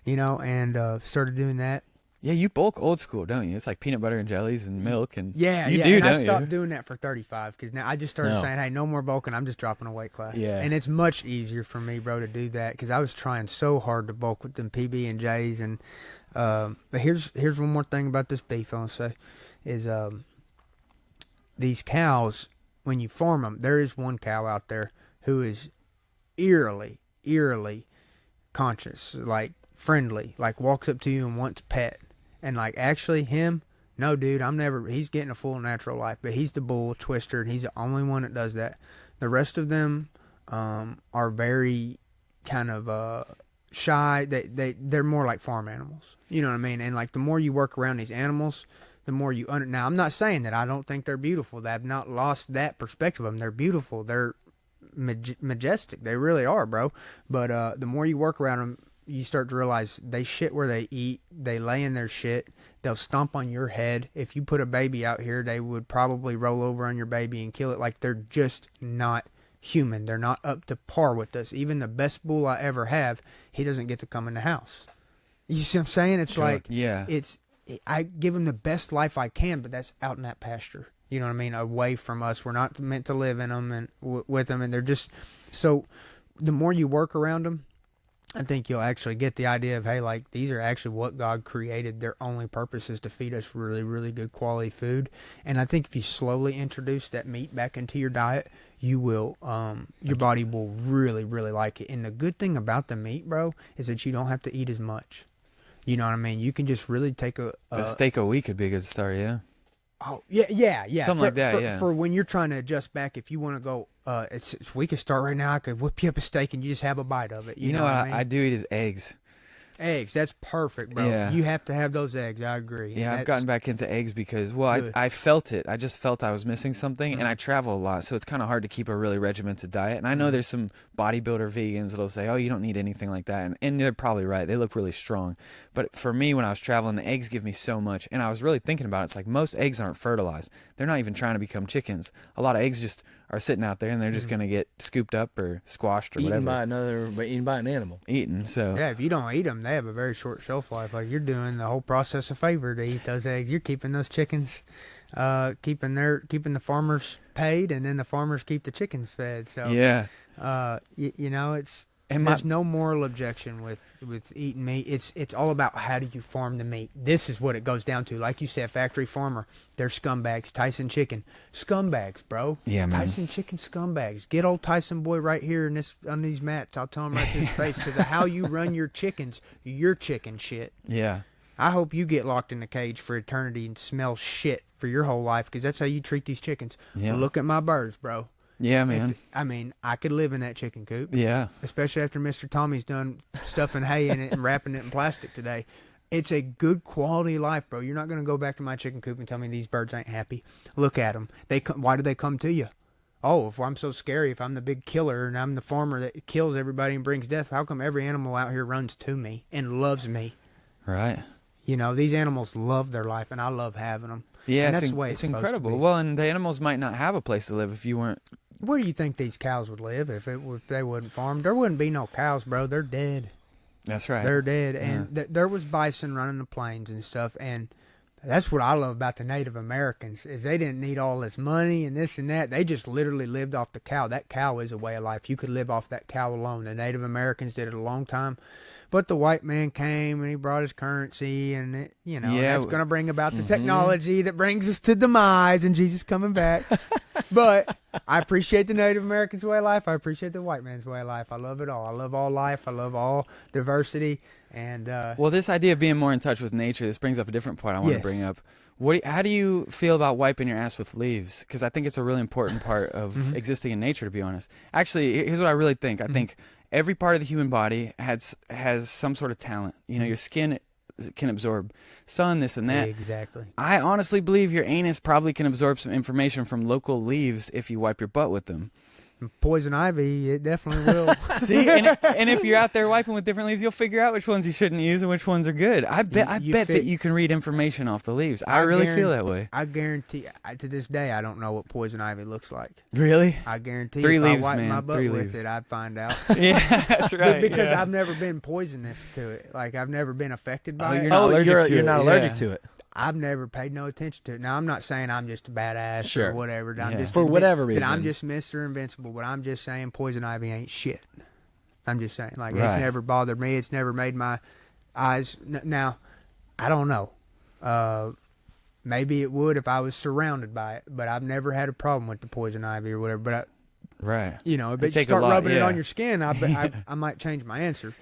S1: and started doing that.
S4: Yeah, you bulk old school, don't you? It's like peanut butter and jellies and milk, and
S1: do.
S4: And
S1: I stopped doing that for 35 because now I just started saying, "Hey, no more bulking. I'm just dropping a weight class."
S4: Yeah,
S1: and it's much easier for me, bro, to do that because I was trying so hard to bulk with them PB and J's. And but here's one more thing about this beef I want to say is these cows, when you farm them, there is one cow out there who is eerily conscious, like friendly, like walks up to you and wants pet. And like actually him, no dude, he's getting a full natural life, but he's the bull twister and he's the only one that does that. The rest of them are very kind of shy. They're more like farm animals. You know what I mean? And like the more you work around these animals, the more you now I'm not saying that I don't think they're beautiful. I've not lost that perspective of them. They're beautiful. They're majestic. They really are, bro. But the more you work around them, you start to realize they shit where they eat. They lay in their shit. They'll stomp on your head. If you put a baby out here, they would probably roll over on your baby and kill it. Like, they're just not human. They're not up to par with us. Even the best bull I ever have, he doesn't get to come in the house. You see what I'm saying? It's I give him the best life I can, but that's out in that pasture. You know what I mean? Away from us. We're not meant to live in them and with them. And they're just, so the more you work around them, I think you'll actually get the idea of, hey, like, these are actually what God created. Their only purpose is to feed us really, really good quality food. And I think if you slowly introduce that meat back into your diet, you will, your body will really, really like it. And the good thing about the meat, bro, is that you don't have to eat as much. You know what I mean? You can just really take a
S4: steak a week could be a good start, yeah.
S1: Oh, yeah.
S4: Something like that, yeah.
S1: For when you're trying to adjust back, if you want to go, we could start right now. I could whip you up a steak and you just have a bite of it.
S4: You know what I do eat is eggs.
S1: Eggs, that's perfect, bro.
S4: Yeah.
S1: You have to have those eggs. I agree.
S4: Yeah, I've gotten back into eggs because, well, I felt it. I just felt I was missing something, and I travel a lot, so it's kind of hard to keep a really regimented diet. And I know there's some bodybuilder vegans that'll say, oh, you don't need anything like that. And they're probably right. They look really strong. But for me, when I was traveling, the eggs give me so much. And I was really thinking about it. It's like most eggs aren't fertilized. They're not even trying to become chickens. A lot of eggs just are sitting out there, and they're just going to get scooped up or squashed or whatever.
S2: Eaten by an animal.
S4: Eaten, so.
S1: Yeah, if you don't eat them, they have a very short shelf life. Like, you're doing the whole process a favor to eat those eggs. You're keeping those chickens, keeping the farmers paid, and then the farmers keep the chickens fed. So
S4: yeah,
S1: you know, there's no moral objection with eating meat. It's all about how do you farm the meat. This is what it goes down to. Like you said, factory farmer, they're scumbags. Tyson chicken, scumbags, bro.
S4: Yeah, man.
S1: Tyson chicken scumbags. Get old Tyson boy right here on these mats. I'll tell him right to his face, because of how you run your chickens, your chicken shit.
S4: Yeah.
S1: I hope you get locked in a cage for eternity and smell shit for your whole life, because that's how you treat these chickens.
S4: Yeah.
S1: Look at my birds, bro.
S4: Yeah, man.
S1: I could live in that chicken coop.
S4: Yeah.
S1: Especially after Mr. Tommy's done stuffing hay in it and wrapping it in plastic today. It's a good quality life, bro. You're not going to go back to my chicken coop and tell me these birds ain't happy. Look at them. Why do they come to you? Oh, if I'm so scary, if I'm the big killer and I'm the farmer that kills everybody and brings death, how come every animal out here runs to me and loves me?
S4: Right.
S1: You know, these animals love their life, and I love having them.
S4: Yeah,
S1: and that's the way it's
S4: incredible. Well, and the animals might not have a place to live if you weren't.
S1: Where do you think these cows would live if they wasn't farmed? There wouldn't be no cows, bro. They're dead.
S4: That's right.
S1: They're dead.
S4: Yeah.
S1: And there was bison running the plains and stuff. And that's what I love about the Native Americans, is they didn't need all this money and this and that. They just literally lived off the cow. That cow is a way of life. You could live off that cow alone. The Native Americans did it a long time. But the white man came and he brought his currency, and that's going to bring about the technology that brings us to demise and Jesus coming back. But I appreciate the Native Americans' way of life. I appreciate the white man's way of life. I love it all. I love all life. I love all diversity. And
S4: well, this idea of being more in touch with nature, this brings up a different point I want to bring up. How do you feel about wiping your ass with leaves? Because I think it's a really important part of existing in nature, to be honest. Actually, here's what I really think. I think every part of the human body has some sort of talent. You know, your skin can absorb sun, this and that.
S1: Exactly.
S4: I honestly believe your anus probably can absorb some information from local leaves if you wipe your butt with them.
S1: Poison ivy, it definitely will.
S4: See, and if you're out there wiping with different leaves, you'll figure out which ones you shouldn't use and which ones are good. I bet that you can read information off the leaves. I really feel that way.
S1: I guarantee, to this day, I don't know what poison ivy looks like.
S4: Really?
S1: I guarantee
S4: 3
S1: if
S4: leaves,
S1: I wipe
S4: man.
S1: my butt
S4: 3
S1: with
S4: leaves.
S1: it, I'd find out.
S4: Yeah, that's right.
S1: Because I've never been poisonous to it. Like, I've never been affected by it.
S4: You're not allergic to it.
S2: You're not allergic
S4: Yeah.
S2: to it.
S1: I've never paid no attention to it. Now, I'm not saying I'm just a badass
S2: Sure.
S1: or whatever. I'm
S4: Yeah.
S1: just
S2: For whatever reason.
S1: I'm just Mr. Invincible, but I'm just saying poison ivy ain't shit. I'm just saying. Like,
S4: Right.
S1: it's never bothered me. It's never made my eyes... Now, I don't know. Maybe it would if I was surrounded by it, but I've never had a problem with the poison ivy or whatever. But,
S4: Right.
S1: but you start rubbing it on your skin, I might change my answer.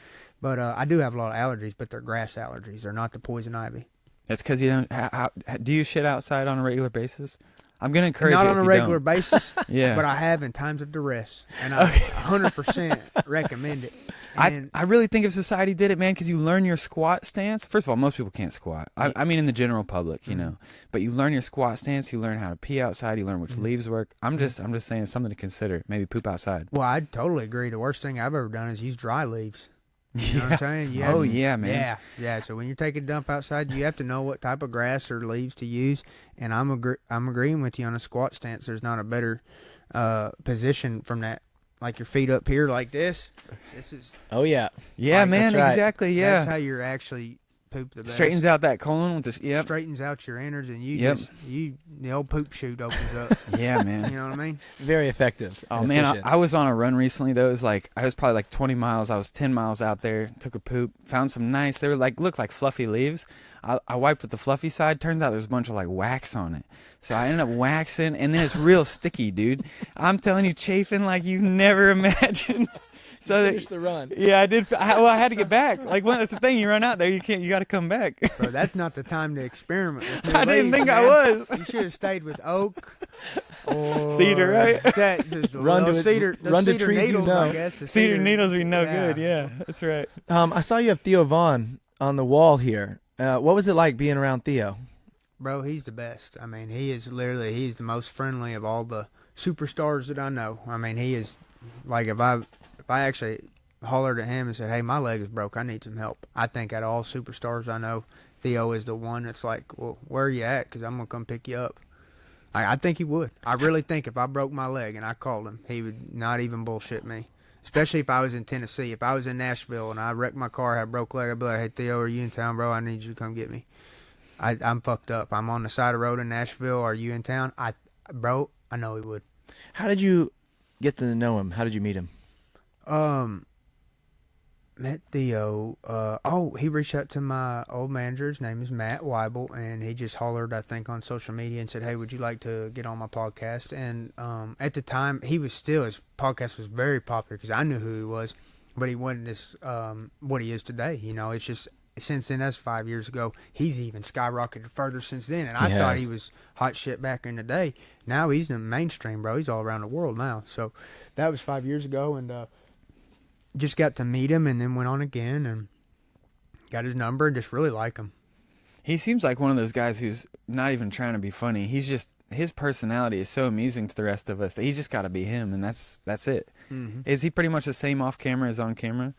S1: But I do have a lot of allergies, but they're grass allergies. They're not the poison ivy.
S4: That's because you don't. Do you shit outside on a regular basis? I'm gonna encourage you.
S1: Not
S4: if
S1: on a
S4: you
S1: regular
S4: don't.
S1: basis,
S4: Yeah.
S1: but I have in times of duress, and I 100% recommend it. And
S4: I really think if society did it, man, because you learn your squat stance. First of all, most people can't squat. I mean, in the general public, you know. But you learn your squat stance. You learn how to pee outside. You learn which leaves work. I'm just saying, it's something to consider. Maybe poop outside.
S1: well, I totally agree. The worst thing I've ever done is use dry leaves. You know what I'm saying? You
S4: Oh,
S1: have-
S4: yeah, man.
S1: Yeah. So when you're taking a dump outside, you have to know what type of grass or leaves to use. And I'm agreeing with you on a squat stance. There's not a better position from that. Like your feet up here like this. This is
S2: Oh, yeah.
S4: Yeah,
S1: Like,
S4: man.
S2: that's right.
S4: Exactly. Yeah.
S1: That's how you're actually poop the best.
S4: Straightens out that colon with this. Yep.
S1: Straightens out your innards, and you
S4: Yep.
S1: the old poop chute opens up.
S4: Yeah, man.
S1: You know what I mean?
S2: Very effective.
S4: Oh
S2: and
S4: man,
S2: efficient.
S4: I was on a run recently though. It was like I was probably like 20 miles. I was 10 miles out there. Took a poop. Found some nice. They were like looked like fluffy leaves. I wiped with the fluffy side. Turns out there's a bunch of like wax on it. So I ended up waxing, and then it's real sticky, dude. I'm telling you, chafing like you never imagined. So
S2: Finish the run.
S4: Yeah, I did. I had to get back. Like, well, that's the thing. You run out there, you got to come back.
S1: Bro, that's not the time to experiment with new
S4: I didn't
S1: leaves,
S4: think
S1: man.
S4: I was.
S1: You should have stayed with oak or
S4: Cedar, right?
S2: Run to
S1: cedar.
S2: run to
S1: cedar
S2: trees you
S1: needles,
S2: know.
S1: I guess. The
S4: Cedar needles would be no good. Yeah, that's right.
S2: I saw you have Theo Vaughn on the wall here. What was it like being around Theo?
S1: Bro, he's the best. I mean, he's the most friendly of all the superstars that I know. I mean, he is like if I actually hollered at him and said, "Hey, my leg is broke. I need some help." I think out of all superstars I know, Theo is the one that's like, "Well, where are you at? Because I'm gonna come pick you up." I think he would. I really think if I broke my leg and I called him, he would not even bullshit me. Especially if I was in Tennessee. If I was in Nashville and I wrecked my car, had a broke leg, I'd be like, "Hey, Theo, are you in town, bro? I need you to come get me. I'm fucked up. I'm on the side of the road in Nashville. Are you in town?" Bro, I know he would.
S2: How did you get to know him? How did you meet him?
S1: Met Theo. He reached out to my old manager. His name is Matt Weibel, and he just hollered, I think, on social media and said, "Hey, would you like to get on my podcast?" And at the time, his podcast was very popular because I knew who he was, but he wasn't what he is today. You know, it's just since then, that's 5 years ago. He's even skyrocketed further since then, and I thought he was hot shit back in the day. Now he's in the mainstream, bro. He's all around the world now. So that was 5 years ago, and just got to meet him, and then went on again and got his number and just really like him.
S4: He seems like one of those guys who's not even trying to be funny. He's just his personality is so amusing to the rest of us that he's just got to be him, and that's it. Mm-hmm. Is he pretty much the same off camera as on camera?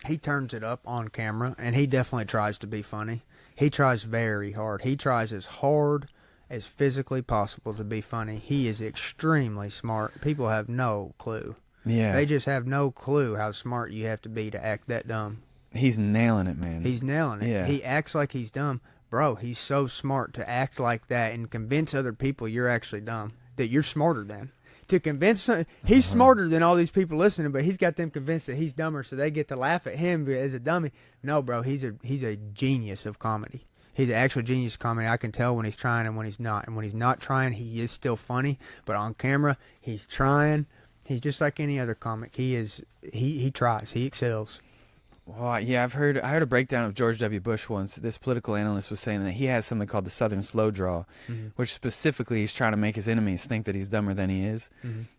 S1: He turns it up on camera, and he definitely tries to be funny. He tries very hard. He tries as hard as physically possible to be funny. He is extremely smart. People have no clue.
S4: Yeah.
S1: They just have no clue how smart you have to be to act that dumb.
S4: He's nailing it, man.
S1: He's nailing it.
S4: Yeah.
S1: He acts like he's dumb. Bro, he's so smart to act like that and convince other people you're actually dumb, that you're smarter than. To convince he's smarter than all these people listening, but he's got them convinced that he's dumber, so they get to laugh at him as a dummy. No, bro, he's a genius of comedy. He's an actual genius of comedy. I can tell when he's trying and when he's not. And when he's not trying, he is still funny. But on camera, he's trying. He's just like any other comic. He tries. He excels.
S4: Well, yeah, I heard a breakdown of George W. Bush once. This political analyst was saying that he has something called the Southern slow draw, which specifically he's trying to make his enemies think that he's dumber than he is,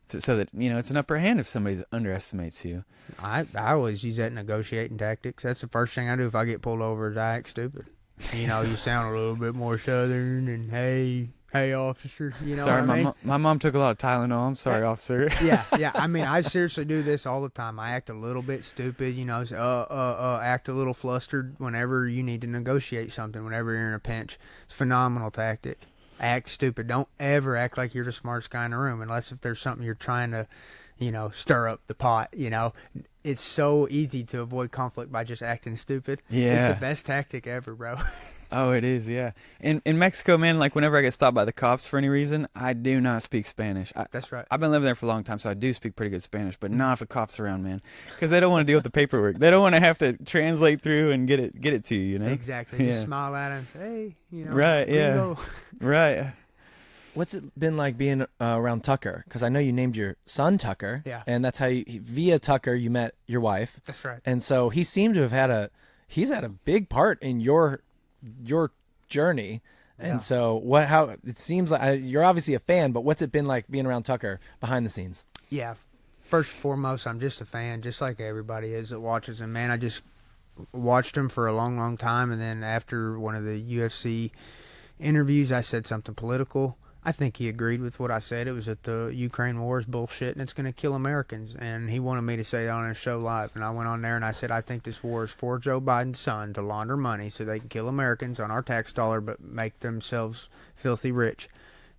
S4: so that it's an upper hand if somebody underestimates you.
S1: I always use that in negotiating tactics. That's the first thing I do if I get pulled over is I act stupid. You sound a little bit more Southern and hey, officer.
S4: Sorry,
S1: what I mean?
S4: my mom took a lot of Tylenol. I'm sorry, officer.
S1: Yeah. I mean, I seriously do this all the time. I act a little bit stupid, act a little flustered whenever you need to negotiate something, whenever you're in a pinch. It's a phenomenal tactic. Act stupid. Don't ever act like you're the smartest guy in the room, unless if there's something you're trying to, stir up the pot, It's so easy to avoid conflict by just acting stupid.
S4: Yeah.
S1: It's the best tactic ever, bro.
S4: Oh, it is, yeah. In Mexico, man, like whenever I get stopped by the cops for any reason, I do not speak Spanish.
S1: That's right.
S4: I've been living there for a long time, so I do speak pretty good Spanish, but not if a cop's around, man, because they don't want to deal with the paperwork. They don't want to have to translate through and get it to you,
S1: Exactly. Just smile at them and say, hey,
S4: right,
S1: gringo.
S4: Yeah, right.
S2: What's it been like being around Tucker? Because I know you named your son Tucker, and that's how via Tucker you met your wife.
S1: That's right.
S2: And so he seemed to have he's had a big part in your journey. And so how it seems like you're obviously a fan, but what's it been like being around Tucker behind the scenes?
S1: Yeah, first and foremost, I'm just a fan, just like everybody is that watches him. Man, I just watched him for a long, long time, and then after one of the UFC interviews, I said something political. I think he agreed with what I said. It was that the Ukraine war is bullshit and it's going to kill Americans. And he wanted me to say it on his show live. And I went on there and I said, I think this war is for Joe Biden's son to launder money so they can kill Americans on our tax dollar but make themselves filthy rich.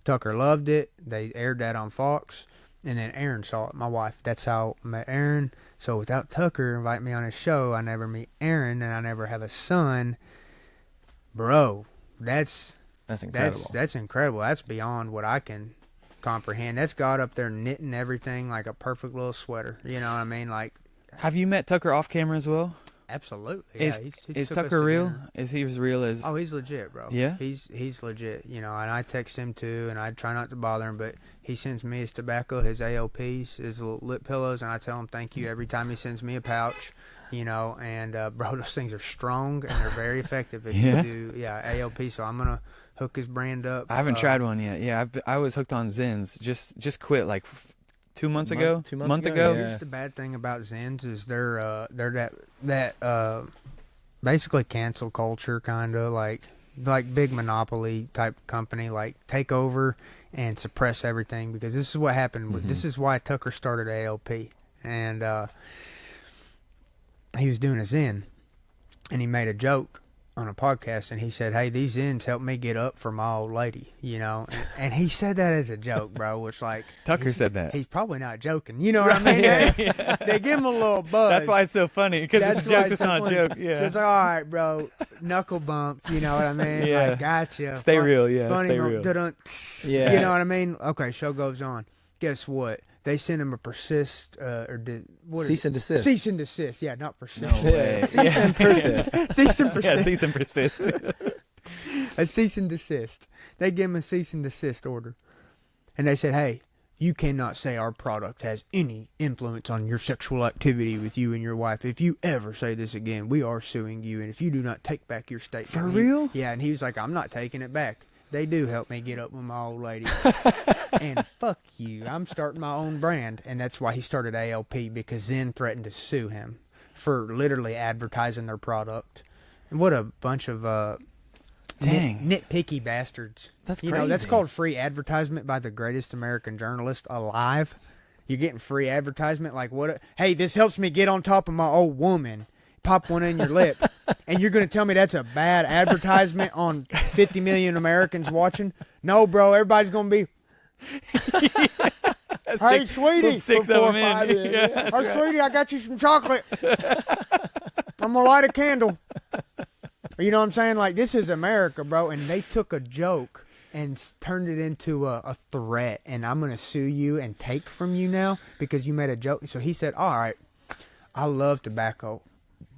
S1: Tucker loved it. They aired that on Fox. And then Aaron saw it, my wife. That's how I met Aaron. So without Tucker inviting me on his show, I never meet Aaron and I never have a son bro, that's
S2: incredible.
S1: That's incredible. That's beyond what I can comprehend. That's God up there knitting everything like a perfect little sweater. You know what I mean? Like,
S4: Have you met Tucker off camera as well?
S1: absolutely. Yeah,
S4: Is
S1: took us
S4: Tucker
S1: to
S4: real?
S1: dinner.
S4: Is he as real as?
S1: Oh, he's legit, bro.
S4: Yeah?
S1: He's legit. You know, and I text him too, and I try not to bother him, but he sends me his tobacco, his AOPs, his little lip pillows, and I tell him thank you every time he sends me a pouch. You know, and bro, those things are strong and they're very effective if
S4: Yeah?
S1: you do, AOP. So I'm gonna hook his brand up.
S4: I haven't tried one yet. Yeah, I was hooked on Zins. Just quit like 2 months ago.
S2: 2 months
S4: month
S2: ago?
S4: ago.
S2: Yeah.
S1: Here's the bad thing about Zins is they're that basically cancel culture kind of like big monopoly type company, like take over and suppress everything, because this is what happened. This is why Tucker started ALP, and he was doing a Zen, and he made a joke on a podcast, and he said, "Hey, these Zens help me get up for my old lady," you know, and he said that as a joke, bro. Which like
S4: Tucker said that.
S1: he's probably not joking, you know what I mean? They give him a little buzz.
S4: That's why it's so funny, because it's
S1: That's
S4: a joke.
S1: why
S4: It's
S1: so
S4: not a
S1: funny.
S4: joke. Yeah.
S1: So it's like, all right, bro, knuckle bump, you know what I mean?
S4: Yeah.
S1: Like, gotcha.
S4: Stay real, yeah,
S1: Funny
S4: stay
S1: mo-
S4: real.
S1: dun-dun,
S2: Yeah.
S1: You know what I mean? Okay, show goes on. Guess what? They sent him a persist,
S2: Cease and desist.
S1: Cease and desist, yeah, not persist.
S4: No way.
S2: Cease and persist.
S1: Cease and
S4: Yeah,
S1: persist.
S4: cease and persist.
S1: A cease and desist. They give him a cease and desist order. And they said, hey, you cannot say our product has any influence on your sexual activity with you and your wife. If you ever say this again, we are suing you. And if you do not take back your statement.
S4: For real?
S1: Yeah, and he was like, I'm not taking it back. They do help me get up with my old lady. And fuck you. I'm starting my own brand. And that's why he started ALP, because Zen threatened to sue him for literally advertising their product. And what a bunch of
S4: Dang.
S1: nitpicky bastards.
S2: That's
S1: You know, that's
S2: crazy.
S1: called free advertisement by the greatest American journalist alive. You're getting free advertisement. Like, what? Hey, this helps me get on top of my old woman. Pop one in your lip. And you're going to tell me that's a bad advertisement on 50 million Americans watching? No, bro. Everybody's going to be, hey, sweetie.
S4: Six
S1: for
S4: of
S1: 4 or
S4: them in.
S1: 5 years.
S4: Yeah, that's
S1: Hey,
S4: right.
S1: sweetie, I got you some chocolate. I'm going to light a candle. You know what I'm saying? Like, this is America, bro. And they took a joke and turned it into a threat. And I'm going to sue you and take from you now because you made a joke. So he said, all right, I love tobacco.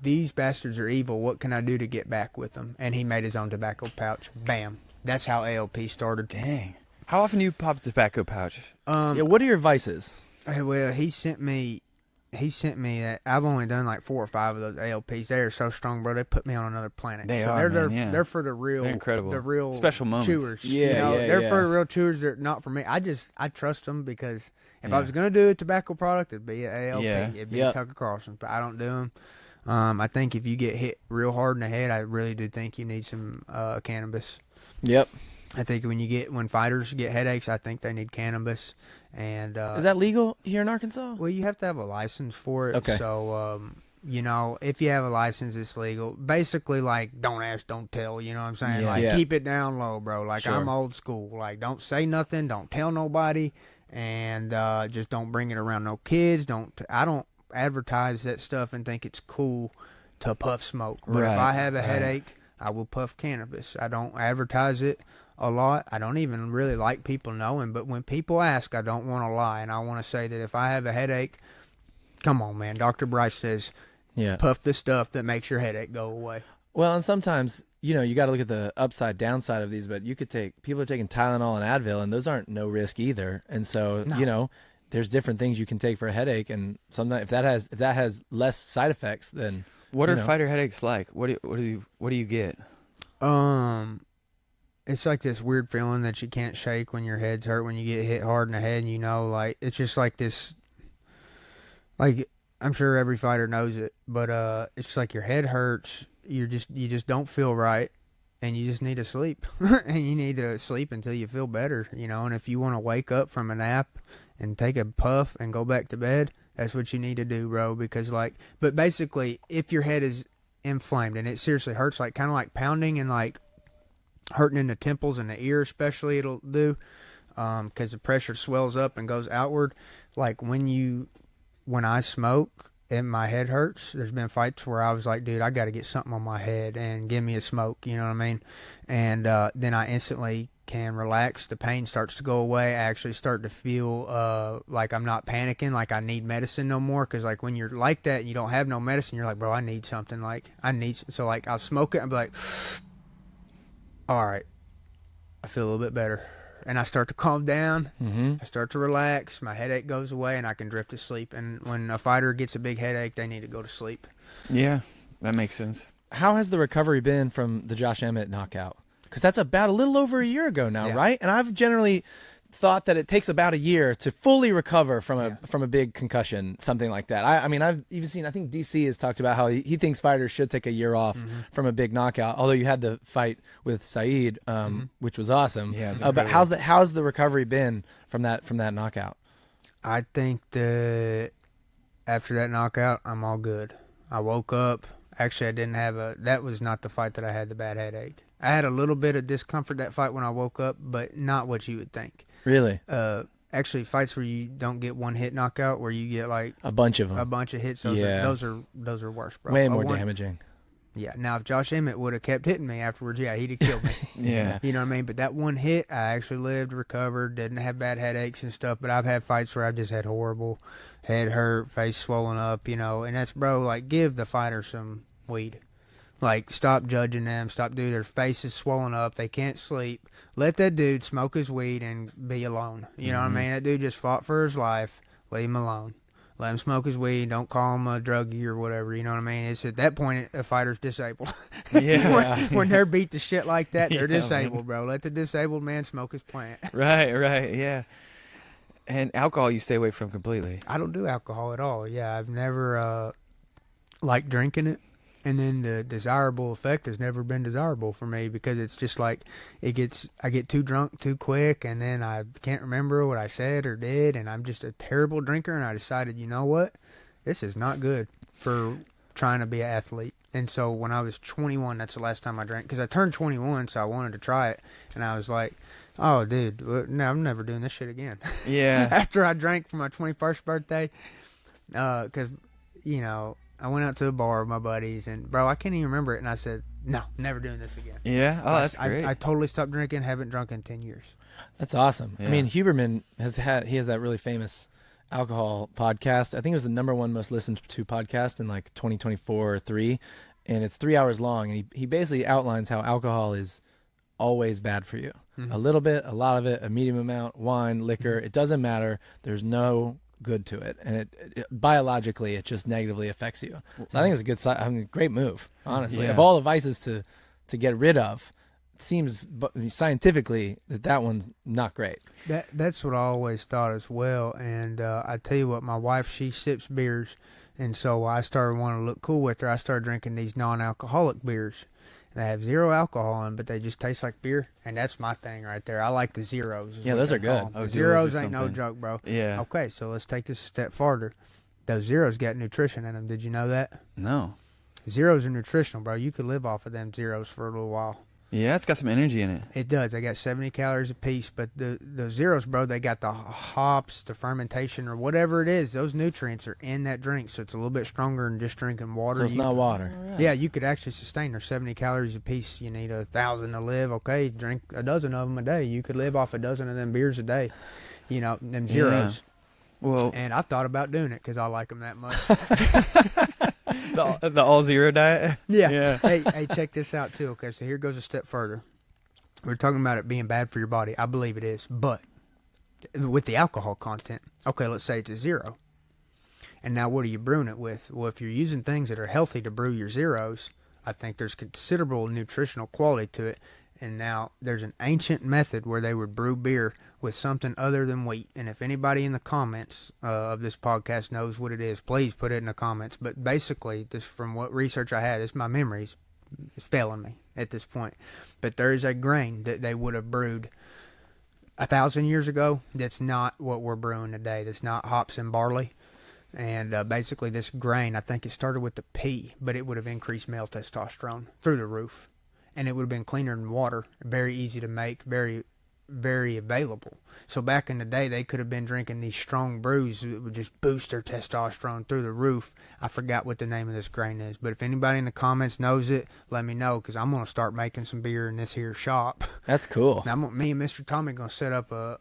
S1: These bastards are evil. What can I do to get back with them? And he made his own tobacco pouch. Bam. That's how ALP started.
S4: Dang. How often do you pop a tobacco pouch?
S2: Yeah, what are your vices?
S1: Well, he sent me that. I've only done like 4 or 5 of those ALPs. They are so strong, bro. They put me on another planet.
S4: They
S1: so
S4: are,
S1: they're
S4: man, yeah.
S1: they're for the real,
S4: They're incredible.
S1: the real
S4: Special moments.
S1: chewers.
S2: Yeah,
S1: you know?
S2: yeah,
S1: They're
S2: yeah.
S1: for the real chewers. They're not for me. I trust them because if
S4: Yeah.
S1: I was gonna do a tobacco product, it'd be an ALP.
S4: Yeah.
S1: It'd be
S2: Yep.
S1: Tucker Carlson, but I don't do them. I think if you get hit real hard in the head, I really do think you need some cannabis.
S2: Yep.
S1: I think when fighters get headaches, I think they need cannabis. And
S2: Is that legal here in Arkansas?
S1: well, you have to have a license for it.
S2: Okay.
S1: So, you know, if you have a license, it's legal. Basically, like, don't ask, don't tell. You know what I'm saying?
S4: Yeah.
S1: Like,
S2: Yeah.
S1: keep it down low, bro. Like,
S2: Sure.
S1: I'm old school. Like, don't say nothing. Don't tell nobody. And just don't bring it around no kids. I don't advertise that stuff and think it's cool to puff smoke. But if
S4: Right,
S1: I have a
S4: right.
S1: headache, I will puff cannabis. I don't advertise it a lot. I don't even really like people knowing, but when people ask, I don't want to lie, and I want to say that if I have a headache, come on, man. Dr. Bryce says,
S2: Yeah.
S1: puff the stuff that makes your headache go away.
S2: Well, and sometimes, you know, you got to look at the upside downside of these, but people are taking Tylenol and Advil, and those aren't no risk either. And so,
S1: No.
S2: you know, there's different things you can take for a headache, and sometimes if that has less side effects, then
S4: What
S2: you
S4: are
S2: know.
S4: fighter headaches like? What do you get?
S1: It's like this weird feeling that you can't shake when your head's hurt, when you get hit hard in the head, and you know, like, it's just like this, like, I'm sure every fighter knows it, but it's just like your head hurts, you just don't feel right, and you just need to sleep. And you need to sleep until you feel better, you know. And if you want to wake up from a nap and take a puff and go back to bed, that's what you need to do, bro. Because, like, but basically, if your head is inflamed and it seriously hurts, like, kind of like pounding and like hurting in the temples and the ear especially, it'll do, because the pressure swells up and goes outward. Like when I smoke, and my head hurts. There's been fights where I was like, dude, I got to get something on my head and give me a smoke. You know what I mean? And then I instantly can relax. The pain starts to go away. I actually start to feel like I'm not panicking, like I need medicine no more. Because like when you're like that and you don't have no medicine, you're like, bro, I need something. So like I'll smoke it and be like, all right, I feel a little bit better. And I start to calm down.
S2: Mm-hmm.
S1: I start to relax. My headache goes away, and I can drift to sleep. And when a fighter gets a big headache, they need to go to sleep.
S4: Yeah, that makes sense.
S2: How has the recovery been from the Josh Emmett knockout? Because that's about a little over a year ago now, right? And I've generally thought that it takes about a year to fully recover from a big concussion, something like that. I mean, I've even seen, I think DC has talked about how he thinks fighters should take a year off from a big knockout. Although you had the fight with Saeed, which was awesome. Yeah, but how's the recovery been from that knockout?
S1: I think that after that knockout, I'm all good. I woke up. Actually, I didn't have that was not the fight that I had the bad headache. I had a little bit of discomfort that fight when I woke up, but not what you would think.
S2: Really?
S1: Actually, fights where you don't get one hit knockout, where you get like
S2: a bunch of them,
S1: a bunch of hits. Those are worse, bro.
S2: Way more damaging.
S1: Yeah. Now, if Josh Emmett would have kept hitting me afterwards, he'd have killed me.
S2: Yeah.
S1: You know what I mean? But that one hit, I actually lived, recovered, didn't have bad headaches and stuff. But I've had fights where I've just had horrible head hurt, face swollen up, and that's, bro, like, give the fighter some weed. Like, stop judging them. Stop, dude. Their face is swollen up. They can't sleep. Let that dude smoke his weed and be alone. You know what I mean? That dude just fought for his life. Leave him alone. Let him smoke his weed. Don't call him a druggie or whatever. You know what I mean? It's at that point a fighter's disabled.
S2: Yeah.
S1: when they're beat to shit like that, they're disabled, bro. Let the disabled man smoke his plant.
S4: Right, yeah. And alcohol you stay away from completely.
S1: I don't do alcohol at all. Yeah, I've never liked drinking it. And then the desirable effect has never been desirable for me, because it's just like I get too drunk too quick, and then I can't remember what I said or did, and I'm just a terrible drinker. And I decided, you know what, this is not good for trying to be an athlete. And so when I was 21, that's the last time I drank, because I turned 21, so I wanted to try it, and I was like, oh, dude, no, I'm never doing this shit again.
S4: Yeah.
S1: After I drank for my 21st birthday, because I went out to a bar with my buddies, and, bro, I can't even remember it, and I said, no, never doing this again.
S4: Yeah? Oh, that's great.
S1: I totally stopped drinking, haven't drunk in 10 years.
S2: That's awesome.
S1: Yeah.
S2: I mean, Huberman has that really famous alcohol podcast. I think it was the #1 most listened to podcast in like 2024 or 3, and it's 3 hours long, and he basically outlines how alcohol is always bad for you. A little bit, a lot of it, a medium amount, wine, liquor, it doesn't matter. There's no good to it, and it biologically it just negatively affects you. So I think it's a great move, honestly. Of all the vices to get rid of, it seems scientifically that one's not great.
S1: That's what I always thought as well. And I tell you what, my wife, she sips beers, and so I started wanting to look cool with her. I started drinking these non-alcoholic beers. They have 0 alcohol in, but they just taste like beer, and that's my thing right there. I like the zeros.
S2: Yeah, those are good.
S1: Oh, zeros ain't no joke, bro.
S4: Yeah.
S1: Okay, so let's take this a step farther. Those zeros got nutrition in them. Did you know that?
S4: No.
S1: Zeros are nutritional, bro. You could live off of them zeros for a little while.
S4: Yeah, it's got some energy in it.
S1: It does. They got 70 calories a piece, but the zeros, bro, they got the hops, the fermentation, or whatever it is. Those nutrients are in that drink, so it's a little bit stronger than just drinking water.
S2: So it's not water.
S1: Yeah, you could actually sustain. There's 70 calories a piece. You need 1,000 to live. Okay, drink a dozen of them a day. You could live off a dozen of them beers a day. Them zeros.
S4: Yeah. Well,
S1: and I've thought about doing it because I like them that much.
S4: the all zero diet.
S1: Yeah. Hey, check this out too. Okay, so here goes a step further. We're talking about it being bad for your body. I believe it is, but with the alcohol content, okay, let's say it's a 0. And now what are you brewing it with? Well, if you're using things that are healthy to brew your zeros, I think there's considerable nutritional quality to it. And now there's an ancient method where they would brew beer with something other than wheat. And if anybody in the comments of this podcast knows what it is, please put it in the comments. But basically, this, from what research I had, it's my memories. It's failing me at this point. But there is a grain that they would have brewed 1,000 years ago that's not what we're brewing today. That's not hops and barley. And basically this grain, I think it started with the pea, but it would have increased male testosterone through the roof. And it would have been cleaner than water, very easy to make, very very available. So back in the day, they could have been drinking these strong brews that would just boost their testosterone through the roof. I forgot what the name of this grain is, but if anybody in the comments knows it, let me know, because I'm going to start making some beer in this here shop.
S2: That's cool.
S1: Now, me and Mr. Tommy going to set up a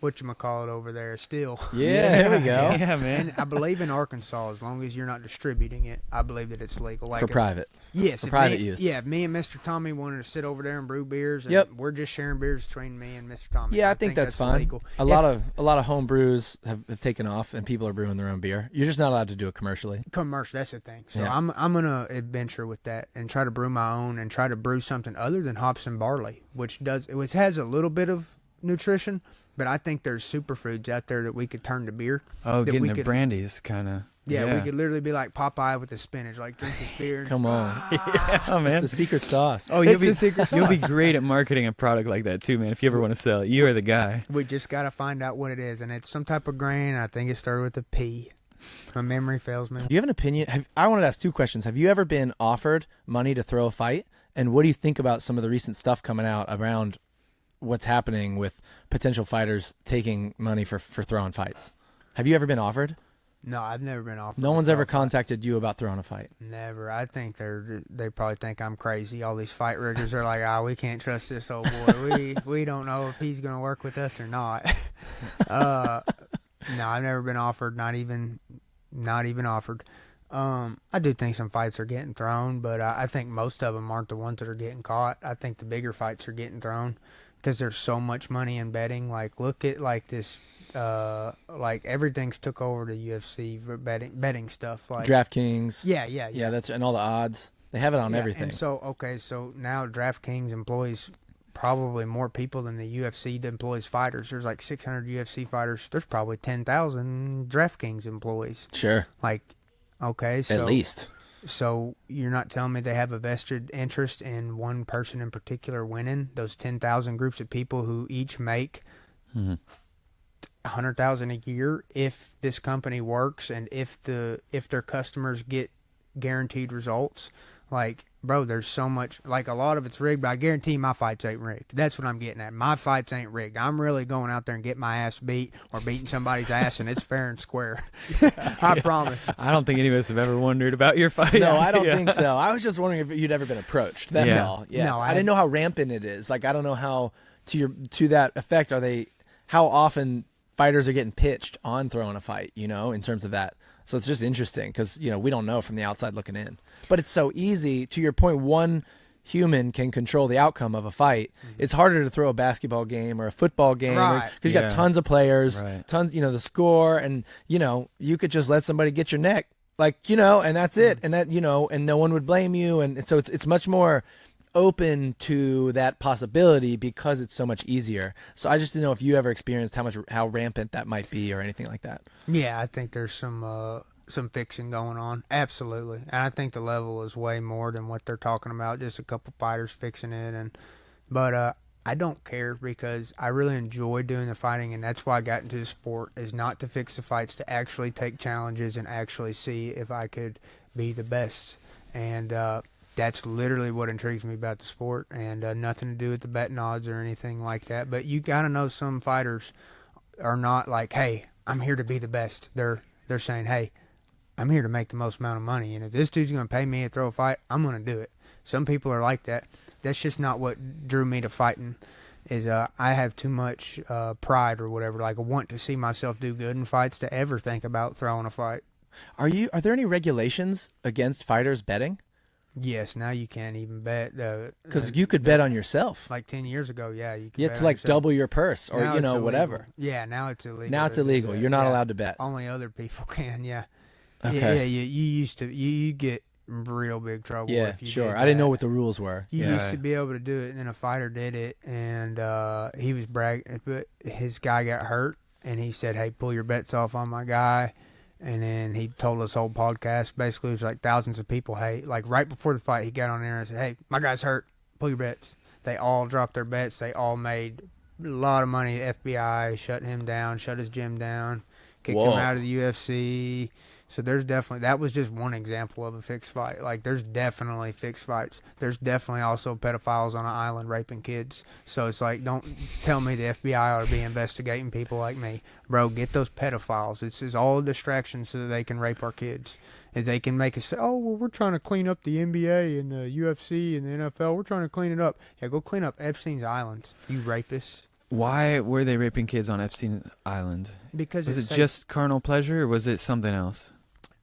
S1: whatchamacallit over there still.
S2: Yeah, there we go.
S4: Yeah, man.
S1: And I believe in Arkansas, as long as you're not distributing it, I believe that it's legal. Like
S2: For private.
S1: Yes,
S2: For
S1: if
S2: private
S1: me,
S2: use.
S1: Yeah, if me and Mr. Tommy wanted to sit over there and brew beers, and
S2: Yep.
S1: we're just sharing beers between me and Mr. Tommy.
S2: Yeah, I think that's fine.
S1: legal.
S2: A lot of home brews have taken off, and people are brewing their own beer. You're just not allowed to do it commercially.
S1: Commercial, that's the thing. So
S2: Yeah.
S1: I'm gonna adventure with that and try to brew my own and try to brew something other than hops and barley, which has a little bit of nutrition, but I think there's superfoods out there that we could turn to beer.
S4: Oh,
S1: that
S4: getting
S1: we
S4: the brandy's kind of.
S1: Yeah, we could literally be like Popeye with the spinach, like drink this beer. And,
S2: Come on.
S4: Oh, man.
S2: It's the secret sauce.
S4: Oh,
S1: It's a secret
S4: you'll be great at marketing a product like that too, man. If you ever want to sell it, you are the guy.
S1: We just got to find out what it is, and it's some type of grain. I think it started with a P. My memory fails me.
S2: Do you have an opinion? I wanted to ask two questions. Have you ever been offered money to throw a fight? And what do you think about some of the recent stuff coming out around what's happening with potential fighters taking money for throwing fights? Have you ever been offered?
S1: No, I've never been offered.
S2: No
S1: to
S2: one's
S1: throw
S2: ever
S1: a fight.
S2: contacted you about throwing a fight.
S1: Never. I think they probably think I'm crazy. All these fight riggers are like, we can't trust this old boy. We don't know if he's gonna work with us or not. No, I've never been offered. Not even offered. I do think some fights are getting thrown, but I think most of them aren't the ones that are getting caught. I think the bigger fights are getting thrown because there's so much money in betting. Like, look at like this. Like everything's took over to UFC for betting stuff, like
S2: DraftKings.
S1: Yeah.
S2: That's and all the odds. They have it on everything.
S1: And so now DraftKings employs probably more people than the UFC employs fighters. There's like 600 UFC fighters. There's probably 10,000 DraftKings employees.
S2: Sure.
S1: Like, okay, so
S2: At least.
S1: So you're not telling me they have a vested interest in one person in particular winning? Those 10,000 groups of people who each make 100,000 a year if this company works and if their customers get guaranteed results. Like, bro, there's so much, like a lot of it's rigged, but I guarantee my fights ain't rigged. That's what I'm getting at. My fights ain't rigged. I'm really going out there and getting my ass beat or beating somebody's ass, and it's fair and square. I promise.
S4: I don't think any of us have ever wondered about your fight.
S2: No, I don't think so. I was just wondering if you'd ever been approached. That's all. Yeah.
S1: No,
S2: I didn't know how rampant it is. Like, I don't know how to that effect how often fighters are getting pitched on throwing a fight, in terms of that. So it's just interesting because, we don't know from the outside looking in. But it's so easy. To your point, one human can control the outcome of a fight. It's harder to throw a basketball game or a football game
S1: Right.
S2: because you got tons of players,
S4: Right.
S2: tons, the score, and, you could just let somebody get your neck, like, and that's it. And that, and no one would blame you. And so it's much more open to that possibility because it's so much easier. So I just didn't know if you ever experienced how rampant that might be or anything like that.
S1: Yeah, I think there's some fiction going on. Absolutely. And I think the level is way more than what they're talking about. Just a couple fighters fixing it. But I don't care because I really enjoy doing the fighting, and that's why I got into the sport, is not to fix the fights, to actually take challenges and actually see if I could be the best. And that's literally what intrigues me about the sport, and nothing to do with the betting odds or anything like that. But you got to know some fighters are not like, hey, I'm here to be the best. They're saying, hey, I'm here to make the most amount of money, and if this dude's going to pay me to throw a fight, I'm going to do it. Some people are like that. That's just not what drew me to fighting. Is I have too much pride or whatever. Like, I want to see myself do good in fights to ever think about throwing a fight.
S2: Are there any regulations against fighters betting?
S1: Yes, now you can't even bet.
S2: Because you could bet on yourself.
S1: Like 10 years ago, yeah. You could
S2: You
S1: bet
S2: have
S1: on
S2: to like
S1: yourself.
S2: double your purse or,
S1: Now it's illegal.
S2: whatever.
S1: Yeah, now it's illegal.
S2: Now it's
S1: to
S2: illegal.
S1: bet.
S2: You're not
S1: Yeah.
S2: allowed to bet.
S1: Only other people can, yeah.
S2: Okay.
S1: Yeah, you used to, you get real big trouble
S2: Yeah,
S1: if you
S2: sure.
S1: did
S2: I didn't know
S1: that.
S2: what the rules were.
S1: You
S2: Yeah.
S1: used to be able to do it, and then a fighter did it, and he was bragging, but his guy got hurt, and he said, hey, pull your bets off on my guy. And then he told us whole podcast. Basically, it was like thousands of people. Hey, like right before the fight, he got on there and said, hey, my guy's hurt. Pull your bets. They all dropped their bets. They all made a lot of money. FBI shut him down, shut his gym down, kicked him
S2: Whoa.
S1: out of the UFC. So there's definitely, that was just one example of a fixed fight. Like, there's definitely fixed fights. There's definitely also pedophiles on an island raping kids. So it's like, don't tell me the FBI ought to be investigating people like me. Bro, get those pedophiles. It's all a distraction so that they can rape our kids. Is they can make us say, oh, well, we're trying to clean up the NBA and the UFC and the NFL. We're trying to clean it up. Yeah, go clean up Epstein's Islands, you rapists.
S4: Why were they raping kids on Epstein Island?
S1: Because
S4: was it just carnal pleasure, or was it something else?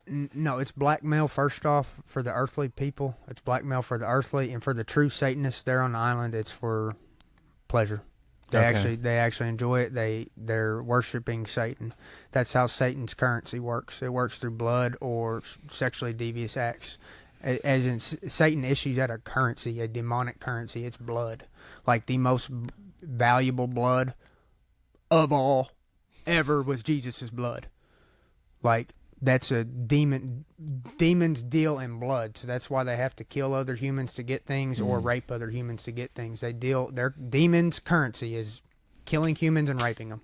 S1: No, it's blackmail first off for the earthly people. It's blackmail for the earthly, and for the true Satanists there on the island, it's for pleasure. They actually enjoy it. They're worshiping Satan. That's how Satan's currency works. It works through blood or sexually devious acts. As in, Satan issues out a currency, a demonic currency. It's blood, like the most valuable blood of all ever was Jesus's blood. Like, that's a demons deal in blood, so that's why they have to kill other humans to get things or rape other humans to get things. Their demons' currency is killing humans and raping them.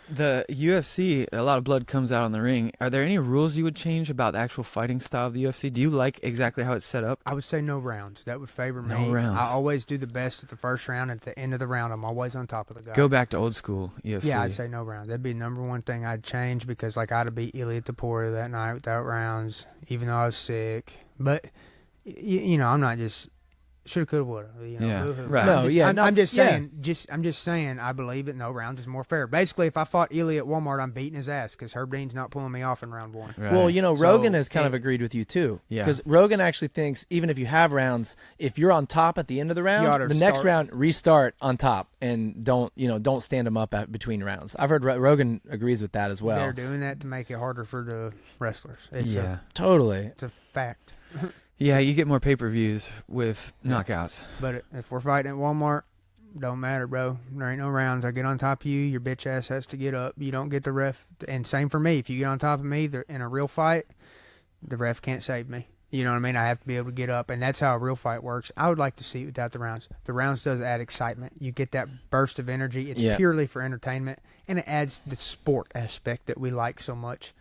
S4: The UFC, a lot of blood comes out on the ring. Are there any rules you would change about the actual fighting style of the UFC? Do you like exactly how it's set up?
S1: I would say no rounds. That would favor me.
S4: No rounds.
S1: I always do the best at the first round. At the end of the round, I'm always on top of the guy.
S4: Go back to old school UFC.
S1: Yeah, I'd say no rounds. That'd be the number one thing I'd change, because like I'd have beat Elliot Tapora that night without rounds, even though I was sick. But you know, I'm not just shoulda, coulda, woulda. You know,
S4: Yeah,
S1: boo-hoo.
S4: right.
S1: I'm just saying. I believe that no rounds is more fair. Basically, if I fought Ely at Walmart, I'm beating his ass because Herb Dean's not pulling me off in round one.
S4: Right.
S2: Well, you know,
S1: So,
S2: Rogan has kind of agreed with you too.
S4: Yeah.
S2: Because Rogan actually thinks even if you have rounds, if you're on top at the end of the
S1: You ought
S2: round,
S1: to
S2: the next
S1: start-
S2: round restart on top and don't stand them up between rounds. I've heard Rogan agrees with that as well.
S1: They're doing that to make it harder for the wrestlers. It's
S2: Totally.
S1: it's a fact.
S4: Yeah, you get more pay-per-views with knockouts.
S1: But if we're fighting at Walmart, don't matter, bro. There ain't no rounds. I get on top of you, your bitch ass has to get up. You don't get the ref. And same for me. If you get on top of me in a real fight, the ref can't save me. You know what I mean? I have to be able to get up, and that's how a real fight works. I would like to see it without the rounds. The rounds does add excitement. You get that burst of energy. It's purely for entertainment, and it adds the sport aspect that we like so much.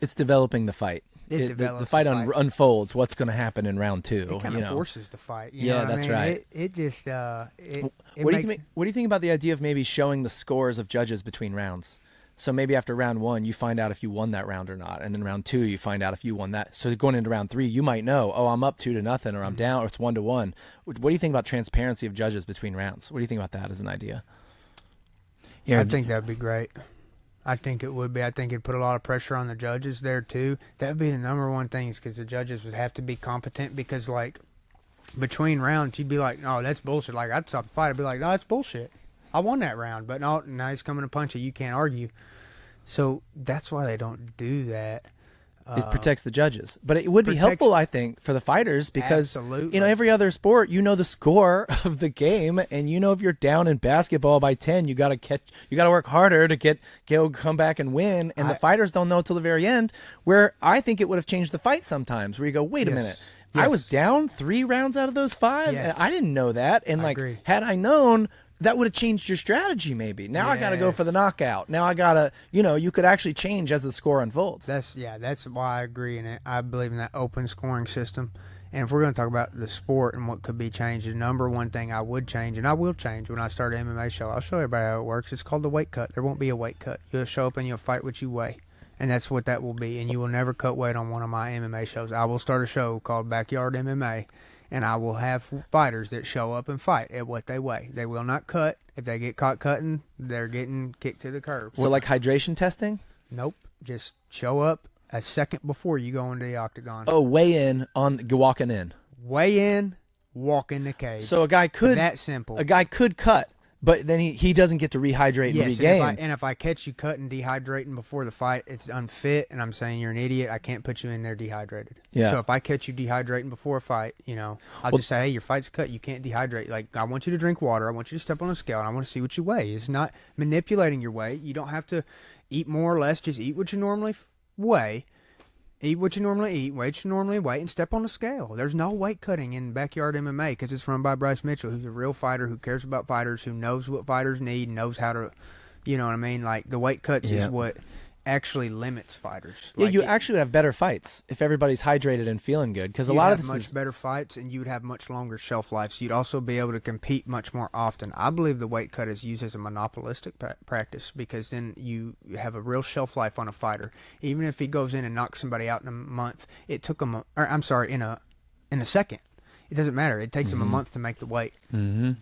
S2: It's developing the fight.
S1: Develops
S2: the fight
S1: the fight.
S2: unfolds. What's going to happen in round two?
S1: It kind of forces the fight. You
S2: Yeah,
S1: know what
S2: that's
S1: I mean?
S2: right.
S1: It just
S2: What do you think about the idea of maybe showing the scores of judges between rounds? So maybe after round one, you find out if you won that round or not, and then round two, you find out if you won that. So going into round three, you might know, oh, I'm up 2-0, or I'm down, or it's 1-1. What do you think about transparency of judges between rounds? What do you think about that as an idea?
S4: Yeah,
S1: I think that'd be great. I think it would be. I think it'd put a lot of pressure on the judges there too. That'd be the number one thing, because the judges would have to be competent. Because like between rounds, you'd be like, "No, that's bullshit." Like I'd stop the fight. I'd be like, "No, that's bullshit. I won that round." But no, now he's coming to punch you. You can't argue. So that's why they don't do that.
S2: It protects the judges, but it would be helpful, I think, for the fighters, because
S1: Absolutely.
S2: you know, every other sport, you know the score of the game, and you know if you're down in basketball by 10, you got to work harder to come back and win, and the fighters don't know till the very end. Where I think it would have changed the fight sometimes, where you go, wait a minute, I was down 3 rounds out of those 5, and I didn't know that, and
S1: agree.
S2: had I known, that would have changed your strategy maybe. Now I got to go for the knockout. Now I got to, you could actually change as the score unfolds.
S1: That's why I agree in it. I believe in that open scoring system. And if we're going to talk about the sport and what could be changed, the number one thing I would change, and I will change when I start an MMA show, I'll show everybody how it works. It's called the weight cut. There won't be a weight cut. You'll show up and you'll fight what you weigh. And that's what that will be. And you will never cut weight on one of my MMA shows. I will start a show called Backyard MMA. And I will have fighters that show up and fight at what they weigh. They will not cut. If they get caught cutting, they're getting kicked to the curb.
S2: So like hydration testing?
S1: Nope. Just show up a second before you go into the octagon.
S2: Oh, weigh in on walking in.
S1: Weigh in, walk in the cage.
S2: So a guy could
S1: that simple.
S2: A guy could cut, but then he doesn't get to rehydrate and regain.
S1: And if I catch you cutting, dehydrating before the fight, it's unfit, and I'm saying you're an idiot. I can't put you in there dehydrated.
S2: Yeah.
S1: So if I catch you dehydrating before a fight, I'll just say, hey, your fight's cut. You can't dehydrate. Like, I want you to drink water. I want you to step on a scale, and I want to see what you weigh. It's not manipulating your weight. You don't have to eat more or less. Just eat what you normally weigh. Eat what you normally eat, weight what you normally weigh, and step on the scale. There's no weight cutting in Backyard MMA because it's run by Bryce Mitchell, who's a real fighter, who cares about fighters, who knows what fighters need, knows how to, you know what I mean? Like, the weight cuts is what actually limits fighters.
S2: Yeah,
S1: Like,
S2: you actually would have better fights if everybody's hydrated and feeling good. Because a lot of this
S1: much
S2: is
S1: better fights, and you would have much longer shelf lives. You'd also be able to compete much more often. I believe the weight cut is used as a monopolistic practice, because then you have a real shelf life on a fighter. Even if he goes in and knocks somebody out in a month, it took him, in a second. It doesn't matter. It takes him a month to make the weight.
S4: Mm-hmm.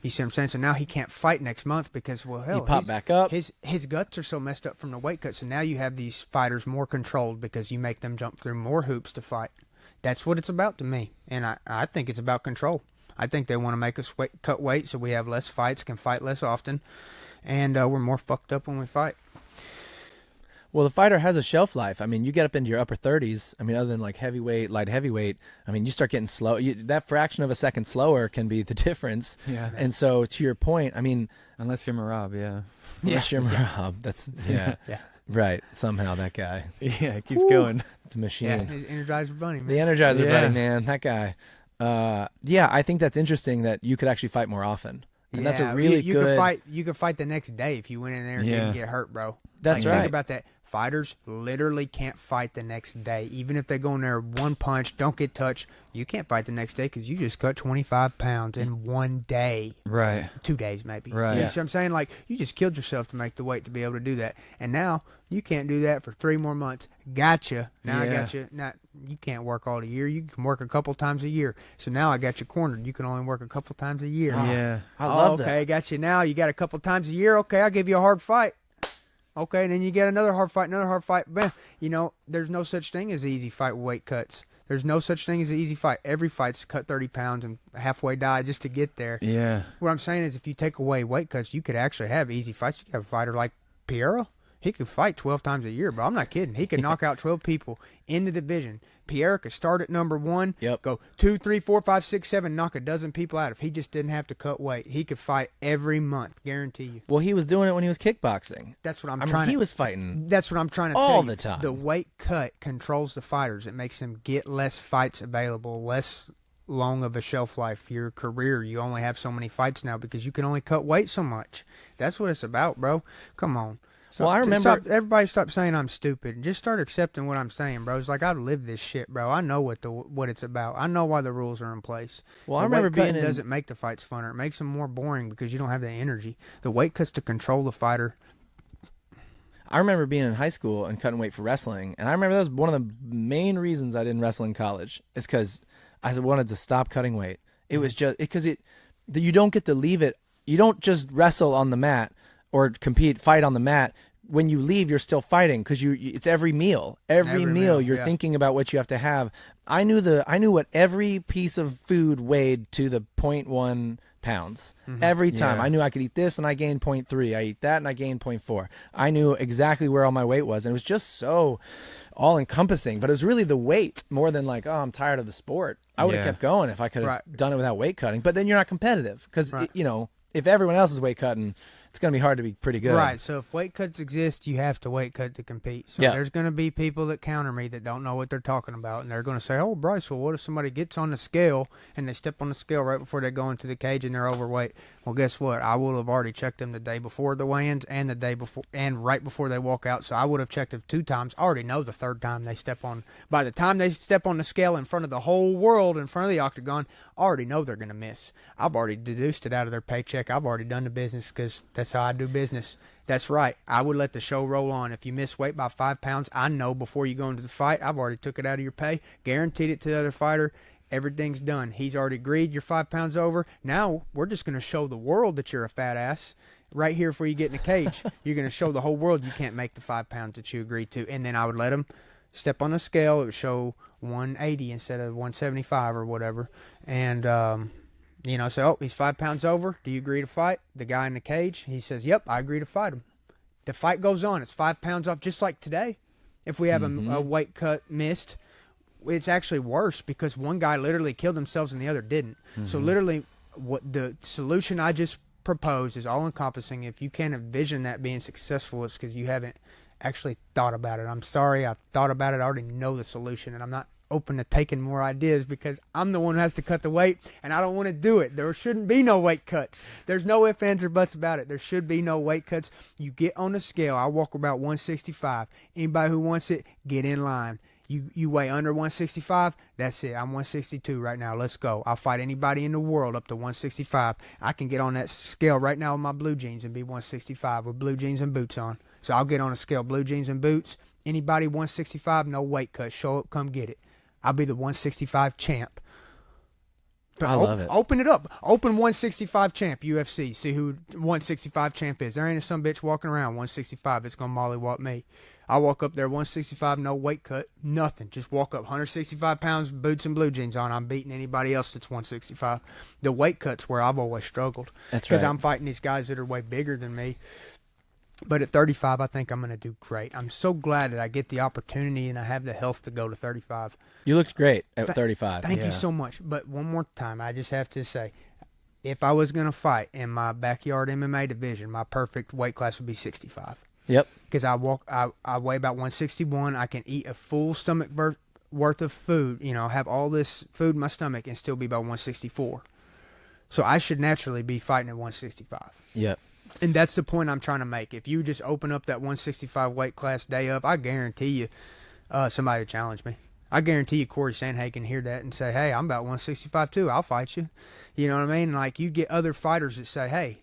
S1: You see what I'm saying? So now he can't fight next month because, well, hell,
S2: he popped back up.
S1: His guts are so messed up from the weight cut. So now you have these fighters more controlled because you make them jump through more hoops to fight. That's what it's about to me. And I think it's about control. I think they want to make us cut weight so we have less fights, can fight less often, and we're more fucked up when we fight.
S2: Well, the fighter has a shelf life. I mean, you get up into your upper 30s. I mean, other than like heavyweight, light heavyweight, I mean, you start getting slow. That fraction of a second slower can be the difference.
S4: Yeah.
S2: And so, to your point, I mean,
S4: Unless you're Marab, yeah.
S2: unless you're Rob, that's yeah,
S1: Yeah.
S2: right. Somehow that guy,
S4: Yeah, it keeps going.
S2: the machine,
S1: Yeah, his Energizer Bunny, man.
S2: the Energizer
S4: Yeah.
S2: Bunny, man, that guy. Yeah, I think that's interesting that you could actually fight more often. And that's a really
S1: you
S2: good.
S1: You could fight the next day if you went in there and
S4: Yeah.
S1: didn't get hurt, bro.
S2: That's
S1: Like,
S2: right.
S1: Think about that. Fighters literally can't fight the next day. Even if they go in there one punch, don't get touched, you can't fight the next day because you just cut 25 pounds in one day.
S4: Right.
S1: 2 days maybe.
S4: Right.
S1: You
S2: Yeah.
S1: see what I'm saying? Like, you just killed yourself to make the weight to be able to do that. And now you can't do that for 3 more months. Gotcha. Now I
S4: Yeah.
S1: got you. Now you can't work all the year. You can work a couple times a year. So now I got you cornered. You can only work a couple times a year.
S4: Yeah.
S2: I love
S1: okay,
S2: that.
S1: got you now. You got a couple times a year. Okay, I'll give you a hard fight. Okay, and then you get another hard fight, Bam. You know, there's no such thing as an easy fight with weight cuts. There's no such thing as an easy fight. Every fight's cut 30 pounds and halfway die just to get there.
S4: Yeah.
S1: What I'm saying is if you take away weight cuts, you could actually have easy fights. You could have a fighter like Piero. He could fight 12 times a year, bro. I'm not kidding. He could knock out 12 people in the division. Pierre could start at number 1,
S2: Yep.
S1: go 2, 3, 4, 5, 6, 7, knock a dozen people out. If he just didn't have to cut weight, he could fight every month, guarantee you.
S2: Well, he was doing it when he was kickboxing.
S1: That's what I'm
S2: I mean,
S1: trying
S2: he
S1: to.
S2: was fighting.
S1: That's what I'm trying to
S2: all
S1: tell you.
S2: the time.
S1: The weight cut controls the fighters. It makes them get less fights available, less long of a shelf life. Your career, you only have so many fights now because you can only cut weight so much. That's what it's about, bro. Come on.
S2: Well, I remember-
S1: Everybody stop saying I'm stupid and just start accepting what I'm saying, bro. It's like I've lived this shit, bro. I know what it's about. I know why the rules are in place.
S2: Well, I
S1: The
S2: remember
S1: weight cutting
S2: being in-
S1: doesn't make the fights funner. It makes them more boring because you don't have the energy. The weight cuts to control the fighter.
S2: I remember being in high school and cutting weight for wrestling, and I remember that was one of the main reasons I didn't wrestle in college. Is because I wanted to stop cutting weight. It was just because you don't get to leave it. You don't just wrestle on the mat or fight on the mat. When you leave, you're still fighting because it's every meal. Every meal you're
S1: yeah.
S2: thinking about what you have to have. I knew what every piece of food weighed to the 0.1 pounds every time.
S4: Yeah.
S2: I knew I could eat this and I gained 0.3. I eat that and I gained 0.4. I knew exactly where all my weight was, and it was just so all encompassing. But it was really the weight more than like, oh, I'm tired of the sport. I would have
S4: Yeah.
S2: kept going if I could have
S1: Right.
S2: done it without weight cutting. But then you're not competitive because
S1: Right.
S2: if everyone else is weight cutting, it's going to be hard to be pretty good.
S1: Right, so if weight cuts exist, you have to weight cut to compete. So
S2: Yeah.
S1: there's going to be people that counter me that don't know what they're talking about, and they're going to say, oh, Bryce, well, what if somebody gets on the scale and they step on the scale right before they go into the cage and they're overweight? Well, guess what? I will have already checked them the day before the weigh-ins and the day before and right before they walk out, so I would have checked them 2 times. I already know the third time they step on. By the time they step on the scale in front of the whole world, in front of the octagon, I already know they're going to miss. I've already deduced it out of their paycheck. I've already done the business because that's how I do business. That's right. I would let the show roll on. If you miss weight by 5 pounds, I know before you go into the fight, I've already took it out of your pay, guaranteed it to the other fighter. Everything's done. He's already agreed you're 5 pounds over. Now we're just going to show the world that you're a fat ass. Right here before you get in the cage, you're going to show the whole world you can't make the 5 pounds that you agreed to. And then I would let him step on the scale. It would show 180 instead of 175 or whatever. And, say, oh, he's 5 pounds over. Do you agree to fight? The guy in the cage, he says, yep, I agree to fight him. The fight goes on. It's 5 pounds off, just like today. If we have a weight cut missed, it's actually worse because one guy literally killed himself and the other didn't. So literally, what the solution I just proposed is all encompassing. If you can't envision that being successful, it's because you haven't actually thought about it. I'm sorry, I've thought about it. I already know the solution, and I'm not open to taking more ideas because I'm the one who has to cut the weight, and I don't want to do it. There shouldn't be no weight cuts. There's no ifs, ands, or buts about it. There should be no weight cuts. You get on the scale. I walk about 165. Anybody who wants it, get in line. You weigh under 165, that's it. I'm 162 right now. Let's go. I'll fight anybody in the world up to 165. I can get on that scale right now with my blue jeans and be 165 with blue jeans and boots on. So I'll get on a scale, blue jeans and boots. Anybody 165, no weight cut. Show up, come get it. I'll be the 165 champ.
S2: I love it.
S1: Open it up. Open 165 champ, UFC. See who 165 champ is. There ain't some bitch walking around 165 that's going to mollywop me. I walk up there 165, no weight cut, nothing. Just walk up 165 pounds, boots and blue jeans on. I'm beating anybody else that's 165. The weight cut's where I've always struggled.
S2: That's right.
S1: Because I'm fighting these guys that are way bigger than me. But at 35, I think I'm going to do great. I'm so glad that I get the opportunity and I have the health to go to 35.
S2: You looked great at 35.
S1: Thank you so much. But one more time, I just have to say, if I was going to fight in my backyard MMA division, my perfect weight class would be 65.
S2: Yep.
S1: Because I weigh about 161. I can eat a full stomach worth of food, have all this food in my stomach and still be about 164. So I should naturally be fighting at 165.
S2: Yep.
S1: And that's the point I'm trying to make. If you just open up that 165 weight class day of, I guarantee you somebody will challenge me. I guarantee you Corey Sandhagen can hear that and say, hey, I'm about 165 too. I'll fight you. You know what I mean? Like, you get other fighters that say, hey,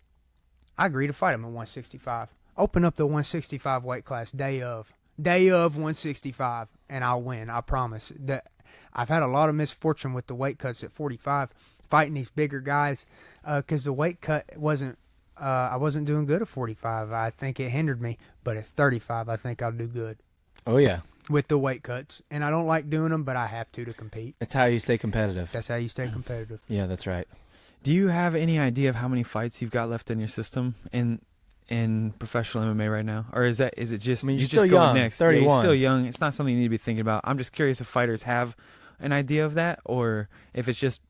S1: I agree to fight him at 165. Open up the 165 weight class day of 165, and I'll win. I promise. That I've had a lot of misfortune with the weight cuts at 45, fighting these bigger guys, because the weight cut wasn't. I wasn't doing good at 45. I think it hindered me, but at 35, I think I'll do good.
S2: Oh yeah.
S1: With the weight cuts, and I don't like doing them, but I have to compete.
S2: It's how you stay competitive.
S1: That's how you stay competitive.
S2: Yeah, that's right.
S4: Do you have any idea of how many fights you've got left in your system in professional MMA right now, or is it just?
S2: I mean, you're
S4: you
S2: still
S4: just go
S2: young.
S4: next?
S2: 31.
S4: Yeah, you're still young. It's not something you need to be thinking about. I'm just curious if fighters have an idea of that, or if it's just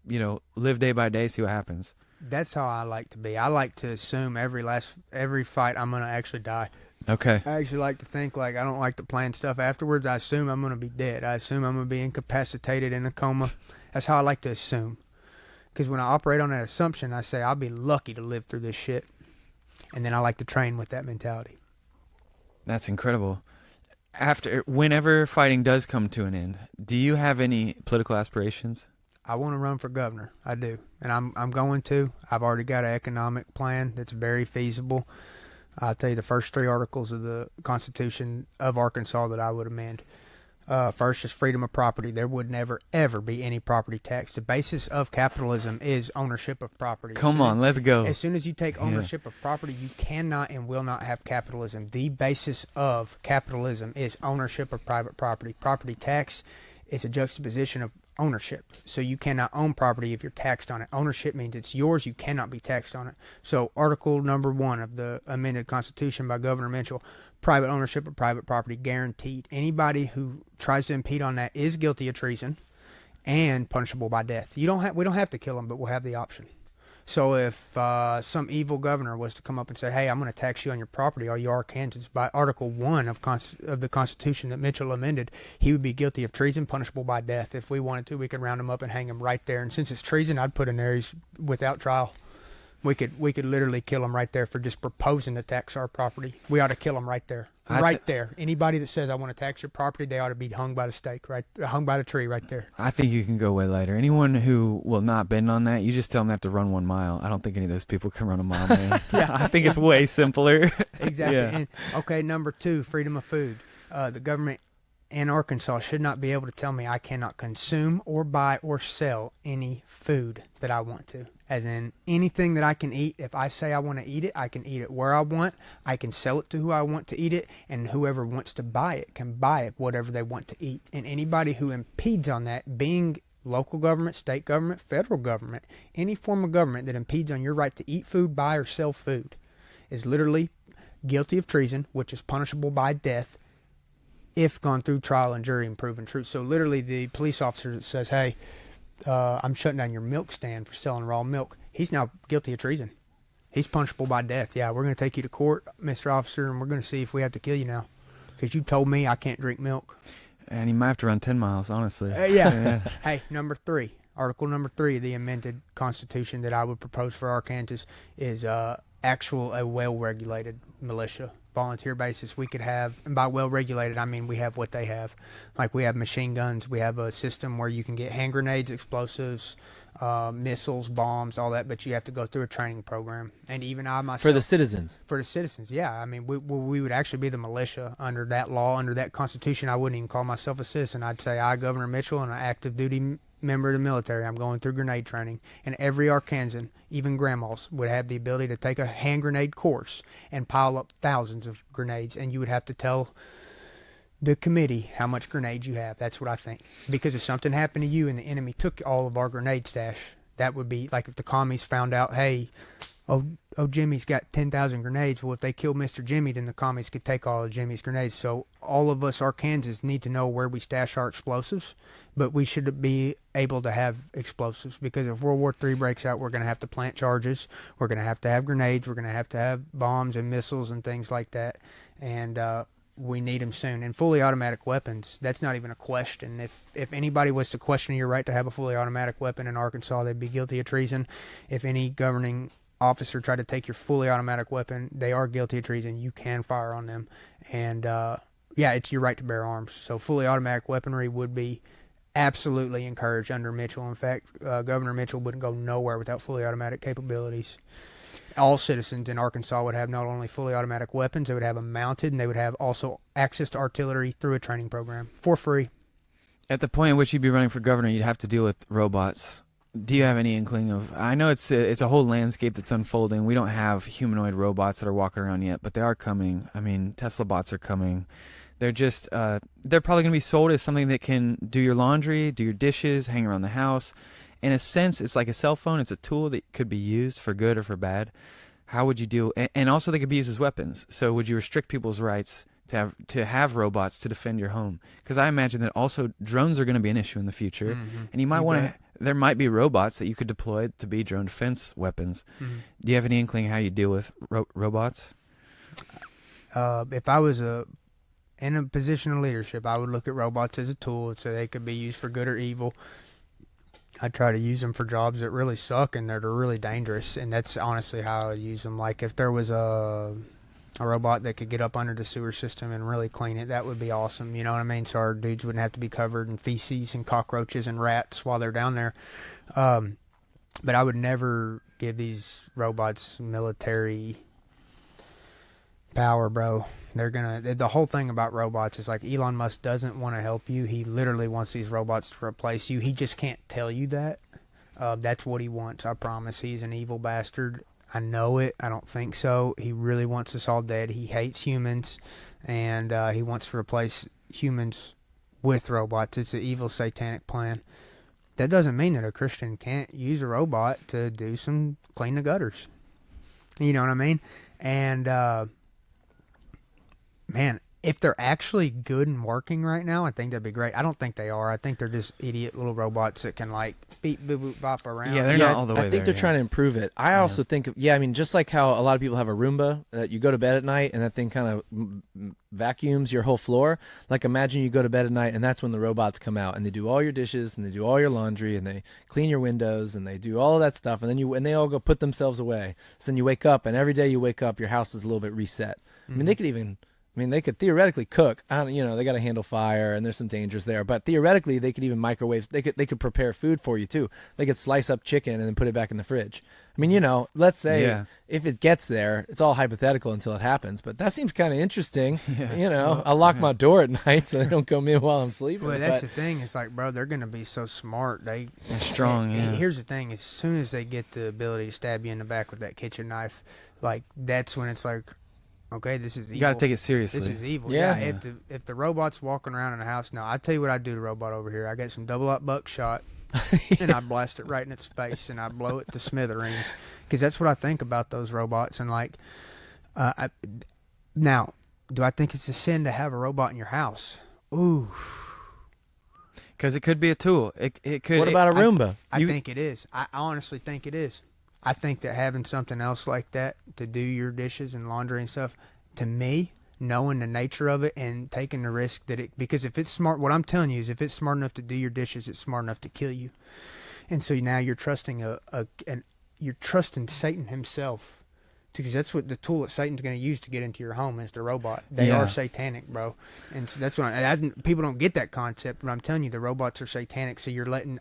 S4: live day by day, see what happens.
S1: That's how I like to be. I like to assume every fight I'm gonna actually die.
S4: Okay.
S1: I actually like to think, like, I don't like to plan stuff afterwards. I assume I'm going to be dead. I assume I'm going to be incapacitated in a coma. That's how I like to assume. Because when I operate on that assumption, I say I'll be lucky to live through this shit. And then I like to train with that mentality.
S4: That's incredible. Whenever fighting does come to an end, do you have any political aspirations?
S1: I want to run for governor. I do. And I'm going to. I've already got an economic plan that's very feasible. I'll tell you the first 3 articles of the Constitution of Arkansas that I would amend. First is freedom of property. There would never, ever be any property tax. The basis of capitalism is ownership of property.
S4: Come on, let's go.
S1: As soon as you take ownership of property, you cannot and will not have capitalism. The basis of capitalism is ownership of private property. Property tax is a juxtaposition of ownership. So you cannot own property if you're taxed on it. Ownership means it's yours. You cannot be taxed on it. So Article number 1 of the amended Constitution by Governor Mitchell, private ownership of private property guaranteed. Anybody who tries to impede on that is guilty of treason and punishable by death. We don't have to kill them, but we'll have the option. So if some evil governor was to come up and say, hey, I'm going to tax you on your property, all you Arkansans, by Article 1 of the Constitution that Mitchell amended, he would be guilty of treason, punishable by death. If we wanted to, we could round him up and hang him right there. And since it's treason, I'd put in there he's without trial. We could literally kill him right there for just proposing to tax our property. We ought to kill him right there. Right there. Anybody that says I want to tax your property, they ought to be hung by the stake, hung by the tree right there.
S4: I think you can go way lighter. Anyone who will not bend on that, you just tell them they have to run 1 mile. I don't think any of those people can run a mile, man.
S1: Yeah.
S4: I think it's way simpler.
S1: Exactly.
S4: Yeah.
S1: And, okay, number 2, freedom of food. The government in Arkansas should not be able to tell me I cannot consume or buy or sell any food that I want to. As in, anything that I can eat, if I say I want to eat it, I can eat it where I want. I can sell it to who I want to eat it, and whoever wants to buy it can buy it, whatever they want to eat. And anybody who impedes on that, being local government, state government, federal government, any form of government that impedes on your right to eat food, buy, or sell food, is literally guilty of treason, which is punishable by death if gone through trial and jury and proven true. So literally the police officer that says, hey, I'm shutting down your milk stand for selling raw milk, he's now guilty of treason. He's punishable by death. Yeah, we're going to take you to court, Mr. Officer, and we're going to see if we have to kill you now because you told me I can't drink milk.
S4: And you might have to run 10 miles, honestly.
S1: Yeah. Hey, Article number 3 of the amended Constitution that I would propose for Arkansas is a well-regulated militia. Volunteer basis we could have, and by well-regulated I mean we have what they have. Like we have machine guns, we have a system where you can get hand grenades, explosives, missiles, bombs, all that, but you have to go through a training program. And even I myself...
S2: For the citizens.
S1: For the citizens, yeah. I mean, we would actually be the militia under that law, under that Constitution. I wouldn't even call myself a citizen. I'd say I, Governor Mitchell, and an active duty member of the military. I'm going through grenade training. And every Arkansan, even grandmas, would have the ability to take a hand grenade course and pile up thousands of grenades. And you would have to tell the committee how much grenades you have. That's what I think. Because if something happened to you and the enemy took all of our grenade stash, that would be like if the commies found out, hey, oh, Jimmy's got 10,000 grenades. Well, if they kill Mr. Jimmy, then the commies could take all of Jimmy's grenades. So all of us Arkansans need to know where we stash our explosives, but we should be able to have explosives because if World War III breaks out, we're going to have to plant charges. We're going to have grenades. We're going to have bombs and missiles and things like that. And we need them soon. And fully automatic weapons, that's not even a question. If anybody was to question your right to have a fully automatic weapon in Arkansas, they'd be guilty of treason. If any governing officer tried to take your fully automatic weapon, they are guilty of treason. You can fire on them. And yeah, it's your right to bear arms. So fully automatic weaponry would be absolutely encouraged under Mitchell. In fact, Governor Mitchell wouldn't go nowhere without fully automatic capabilities. All citizens in Arkansas would have not only fully automatic weapons, they would have them mounted, and they would have also access to artillery through a training program for free.
S4: At the point at which you'd be running for governor, you'd have to deal with robots. Do you have any inkling of... I know it's a whole landscape that's unfolding. We don't have humanoid robots that are walking around yet, but they are coming. I mean, Tesla bots are coming. They're just... they're probably going to be sold as something that can do your laundry, do your dishes, hang around the house. In a sense, it's like a cell phone. It's a tool that could be used for good or for bad. How would you deal... And also they could be used as weapons. So would you restrict people's rights to have robots to defend your home? Because I imagine that also drones are going to be an issue in the future. Mm-hmm. And you might want to... There might be robots that you could deploy to be drone defense weapons. Mm-hmm. Do you have any inkling how you deal with robots?
S1: If I was in a position of leadership, I would look at robots as a tool so they could be used for good or evil. I try to use them for jobs that really suck and that are really dangerous, and that's honestly how I use them. Like if there was a robot that could get up under the sewer system and really clean it, that would be awesome. You know what I mean? So our dudes wouldn't have to be covered in feces and cockroaches and rats while they're down there. But I would never give these robots military power, bro. The whole thing about robots is like Elon Musk doesn't want to help you. He literally wants these robots to replace you. He just can't tell you that. That's what he wants, I promise. He's an evil bastard. I know it. I don't think so. He really wants us all dead. He hates humans, and he wants to replace humans with robots. It's an evil satanic plan. That doesn't mean that a Christian can't use a robot to do some clean the gutters. You know what I mean? And man, if they're actually good and working right now, I think that'd be great. I don't think they are. I think they're just idiot little robots that can like beep, boop, boop, bop around.
S4: Yeah, they're not all the way there.
S2: I think they're trying to improve it. I also think, I mean, just like how a lot of people have a Roomba that you go to bed at night and that thing kind of vacuums your whole floor. Like imagine you go to bed at night and that's when the robots come out and they do all your dishes and they do all your laundry and they clean your windows and they do all of that stuff and then they all go put themselves away. So then you wake up and every day you wake up, your house is a little bit reset. Mm-hmm. I mean, they could theoretically cook. They got to handle fire, and there's some dangers there. But theoretically, they could even microwave. They could prepare food for you too. They could slice up chicken and then put it back in the fridge. I mean, let's say if it gets there, it's all hypothetical until it happens. But that seems kind of interesting. Yeah. I'll lock my door at night so they don't come in while I'm sleeping.
S1: Well, that's the thing. It's like, bro, they're going to be so smart. They're
S4: strong.
S1: Here's the thing: as soon as they get the ability to stab you in the back with that kitchen knife, like that's when it's like. Okay, this is evil.
S4: You got to take it seriously.
S1: This is evil. Yeah. If the robot's walking around in the house, now I tell you what I do to robot over here. I get some double up buckshot, and I blast it right in its face, and I blow it to smithereens. Because that's what I think about those robots. And like, now, do I think it's a sin to have a robot in your house? Ooh.
S4: Because it could be a tool. It could.
S2: What about a Roomba?
S1: I think it is. I honestly think it is. I think that having something else like that to do your dishes and laundry and stuff, to me, knowing the nature of it and taking the risk that it, because if it's smart, what I'm telling you is if it's smart enough to do your dishes, it's smart enough to kill you. And so now you're trusting you're trusting Satan himself, because that's what the tool that Satan's going to use to get into your home is the robot. They are satanic, bro. And so that's what people don't get that concept, but I'm telling you, the robots are satanic. So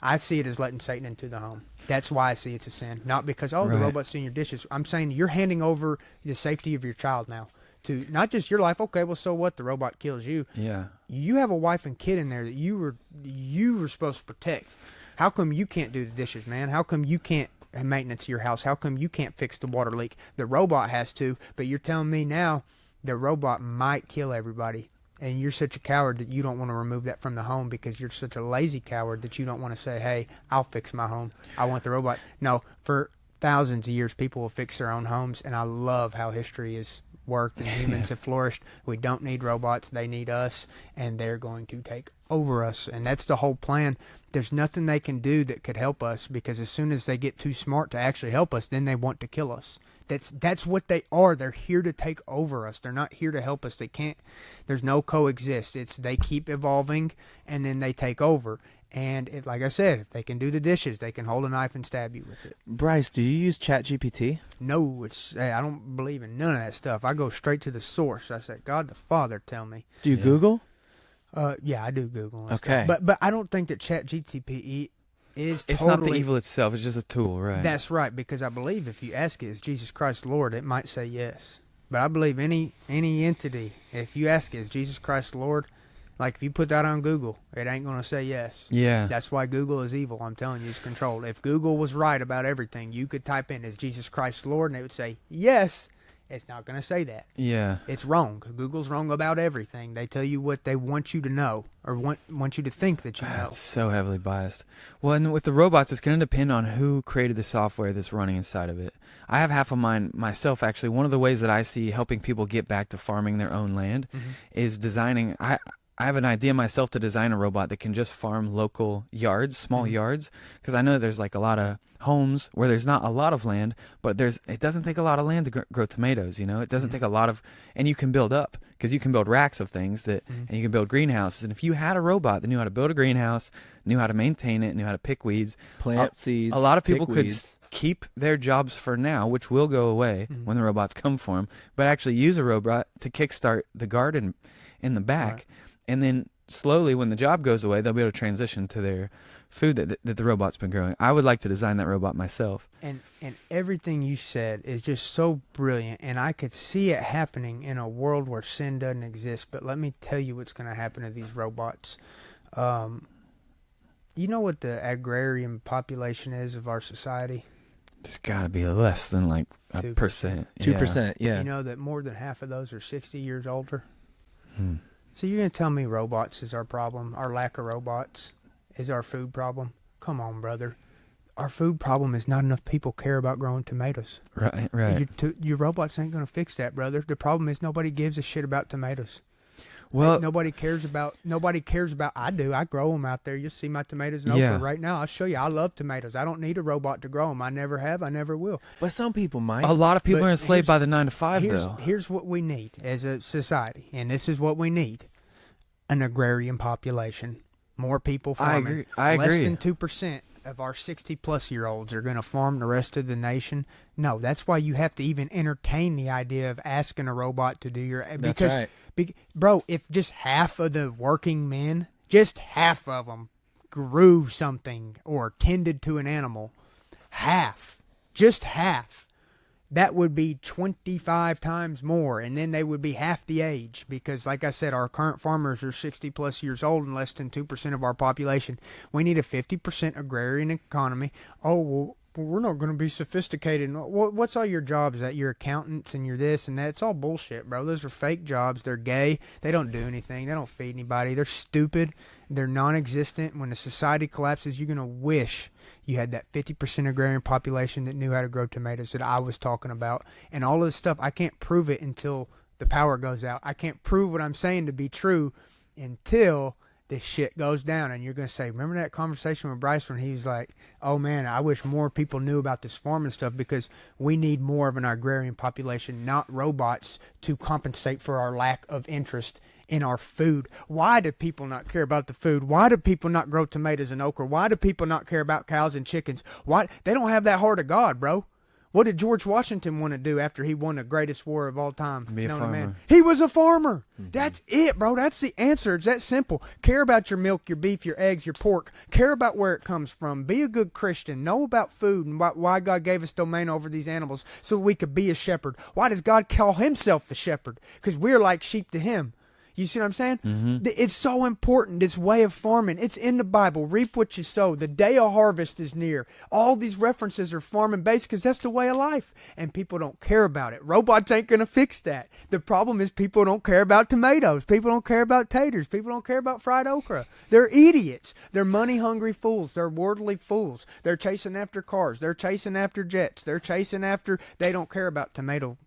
S1: I see it as letting Satan into the home. That's why I see it's a sin. Not because, the robot's doing your dishes. I'm saying you're handing over the safety of your child now to not just your life. Okay, well, so what? The robot kills you.
S4: Yeah.
S1: You have a wife and kid in there that you were supposed to protect. How come you can't do the dishes, man? How come you can't maintenance your house? How come you can't fix the water leak? The robot has to, but you're telling me now the robot might kill everybody, and you're such a coward that you don't want to remove that from the home because you're such a lazy coward that you don't want to say, hey, I'll fix my home. I want the robot. No, for thousands of years people will fix their own homes, and I love how history has worked and humans have flourished. We don't need robots. They need us, and they're going to take over us, and that's the whole plan. There's nothing they can do that could help us, because as soon as they get too smart to actually help us, then they want to kill us. That's what they are. They're here to take over us. They're not here to help us. They can't. There's no coexist. It's they keep evolving, and then they take over. And like I said, if they can do the dishes, they can hold a knife and stab you with it.
S2: Bryce, do you use ChatGPT?
S1: No, I don't believe in none of that stuff. I go straight to the source. I say, God the Father, tell me.
S2: Do you Google?
S1: Yeah, I do Google and
S2: okay.
S1: stuff. But I don't think that ChatGPT is
S4: It's
S1: totally,
S4: not the evil itself. It's just a tool, right?
S1: That's right, because I believe if you ask it, is Jesus Christ Lord, it might say yes. But I believe any entity, if you ask it, is Jesus Christ Lord, like if you put that on Google, it ain't going to say yes.
S4: Yeah.
S1: That's why Google is evil. I'm telling you, it's controlled. If Google was right about everything, you could type in, is Jesus Christ Lord, and it would say yes. It's not going to say that.
S4: Yeah.
S1: It's wrong. Google's wrong about everything. They tell you what they want you to know, or want you to think that you know.
S4: That's so heavily biased. Well, and with the robots, it's going to depend on who created the software that's running inside of it. I have half of mine myself, actually. One of the ways that I see helping people get back to farming their own land is designing. I have an idea myself to design a robot that can just farm local yards, small yards, because I know there's like a lot of homes where there's not a lot of land, but it doesn't take a lot of land to grow tomatoes, it doesn't take a lot of, and you can build up, because you can build racks of things and you can build greenhouses. And if you had a robot that knew how to build a greenhouse, knew how to maintain it, knew how to pick weeds,
S2: plant seeds,
S4: a lot of people could
S2: weeds.
S4: Keep their jobs for now, which will go away when the robots come for them, but actually use a robot to kickstart the garden in the back. Right. And then slowly, when the job goes away, they'll be able to transition to their food that the robot's been growing. I would like to design that robot myself.
S1: And everything you said is just so brilliant, and I could see it happening in a world where sin doesn't exist. But let me tell you what's going to happen to these robots. You know what the agrarian population is of our society?
S4: It's got to be less than like
S1: 2%.
S2: 2%, yeah.
S1: You know that more than half of those are 60 years older? So you're going to tell me robots is our problem, our lack of robots is our food problem? Come on, brother. Our food problem is not enough people care about growing tomatoes.
S4: Right.
S1: Your robots ain't going to fix that, brother. The problem is nobody gives a shit about tomatoes.
S4: Well,
S1: nobody cares about. I do. I grow them out there. You'll see my tomatoes in Oakland right now. I'll show you. I love tomatoes. I don't need a robot to grow them. I never have. I never will.
S2: But some people might.
S4: A lot of people are enslaved by the 9 to 5, though.
S1: Here's what we need as a society, and this is what we need: an agrarian population. More people farming.
S4: I agree.
S1: Less than 2% of our 60-plus-year-olds are going to farm the rest of the nation. No, that's why you have to even entertain the idea of asking a robot to do your...
S2: That's right.
S1: Bro, if just half of the working men, just half of them grew something or tended to an animal, just half, that would be 25 times more, and then they would be half the age, because like I said, our current farmers are 60 plus years old and less than 2% of our population. We need a 50% agrarian economy. Oh, well, we're not going to be sophisticated. What's all your jobs at? Your accountants and your this and that. It's all bullshit, bro. Those are fake jobs. They're gay. They don't do anything. They don't feed anybody. They're stupid. They're non-existent. When the society collapses, you're going to wish you had that 50% agrarian population that knew how to grow tomatoes that I was talking about. And all of this stuff, I can't prove it until the power goes out. I can't prove what I'm saying to be true until this shit goes down, and you're going to say, remember that conversation with Bryce when he was like, oh man, I wish more people knew about this farming stuff, because we need more of an agrarian population, not robots, to compensate for our lack of interest in our food. Why do people not care about the food? Why do people not grow tomatoes and okra? Why do people not care about cows and chickens? Why? They don't have that heart of God, bro. What did George Washington want to do after he won the greatest war of all time?
S4: Be a farmer. Man.
S1: He was a farmer. That's it, bro. That's the answer. It's that simple. Care about your milk, your beef, your eggs, your pork. Care about where it comes from. Be a good Christian. Know about food and why God gave us domain over these animals so we could be a shepherd. Why does God call himself the shepherd? Because we're like sheep to him. You see what I'm saying? It's so important, this way of farming. It's in the Bible. Reap what you sow. The day of harvest is near. All these references are farming based because that's the way of life. And people don't care about it. Robots ain't going to fix that. The problem is people don't care about tomatoes. People don't care about taters. People don't care about fried okra. They're idiots. They're money-hungry fools. They're worldly fools. They're chasing after cars. They're chasing after jets. They're chasing after... They don't care about tomato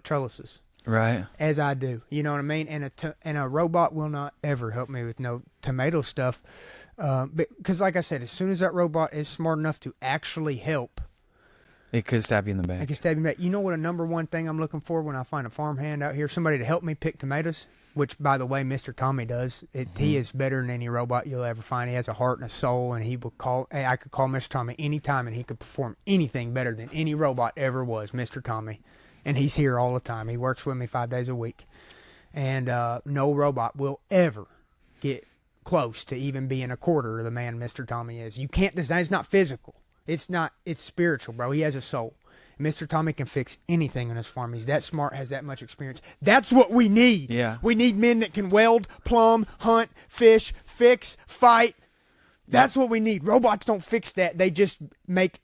S1: trellises.
S4: Right.
S1: As I do. You know what I mean? And a robot will not ever help me with no tomato stuff. Because like I said, as soon as that robot is smart enough to actually help,
S4: it could stab you in the back.
S1: it can stab you in the back. You know what a number one thing I'm looking for when I find a farmhand out here? Somebody to help me pick tomatoes, which, by the way, Mr. Tommy does. He is better than any robot you'll ever find. He has a heart and a soul, and he will call... Hey, I could call Mr. Tommy anytime, and he could perform anything better than any robot ever was, Mr. Tommy. And he's here all the time. He works with me 5 days a week. And no robot will ever get close to even being a quarter of the man Mr. Tommy is. You can't design. It's not physical. It's spiritual, bro. He has a soul. Mr. Tommy can fix anything on his farm. He's that smart, has that much experience. That's what we need.
S4: Yeah.
S1: We need men that can weld, plumb, hunt, fish, fix, fight. That's what we need. Robots don't fix that. They just make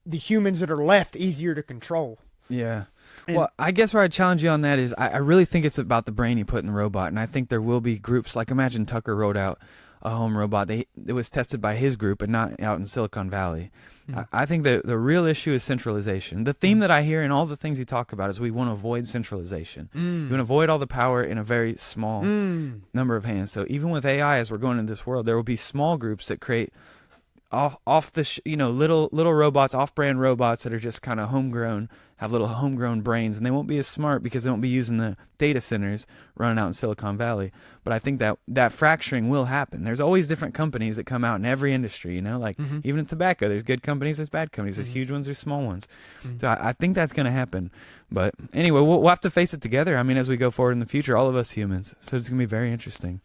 S1: the humans that are left easier to control.
S4: Yeah. Well, I guess where I challenge you on that is I really think it's about the brain you put in the robot, and I think there will be groups, like imagine Tucker wrote out a home robot. It was tested by his group and not out in Silicon Valley. I think the real issue is centralization. The theme that I hear in all the things you talk about is we want to avoid centralization. You want to avoid all the power in a very small number of hands. So even with AI, as we're going into this world, there will be small groups that create little robots, off-brand robots that are just kind of homegrown, have little homegrown brains, and they won't be as smart because they won't be using the data centers running out in Silicon Valley. But I think that fracturing will happen. There's always different companies that come out in every industry, like even in tobacco, there's good companies, there's bad companies, there's huge ones, there's small ones. So I think that's going to happen. But anyway, we'll have to face it together. I mean, as we go forward in the future, all of us humans. So it's going to be very interesting.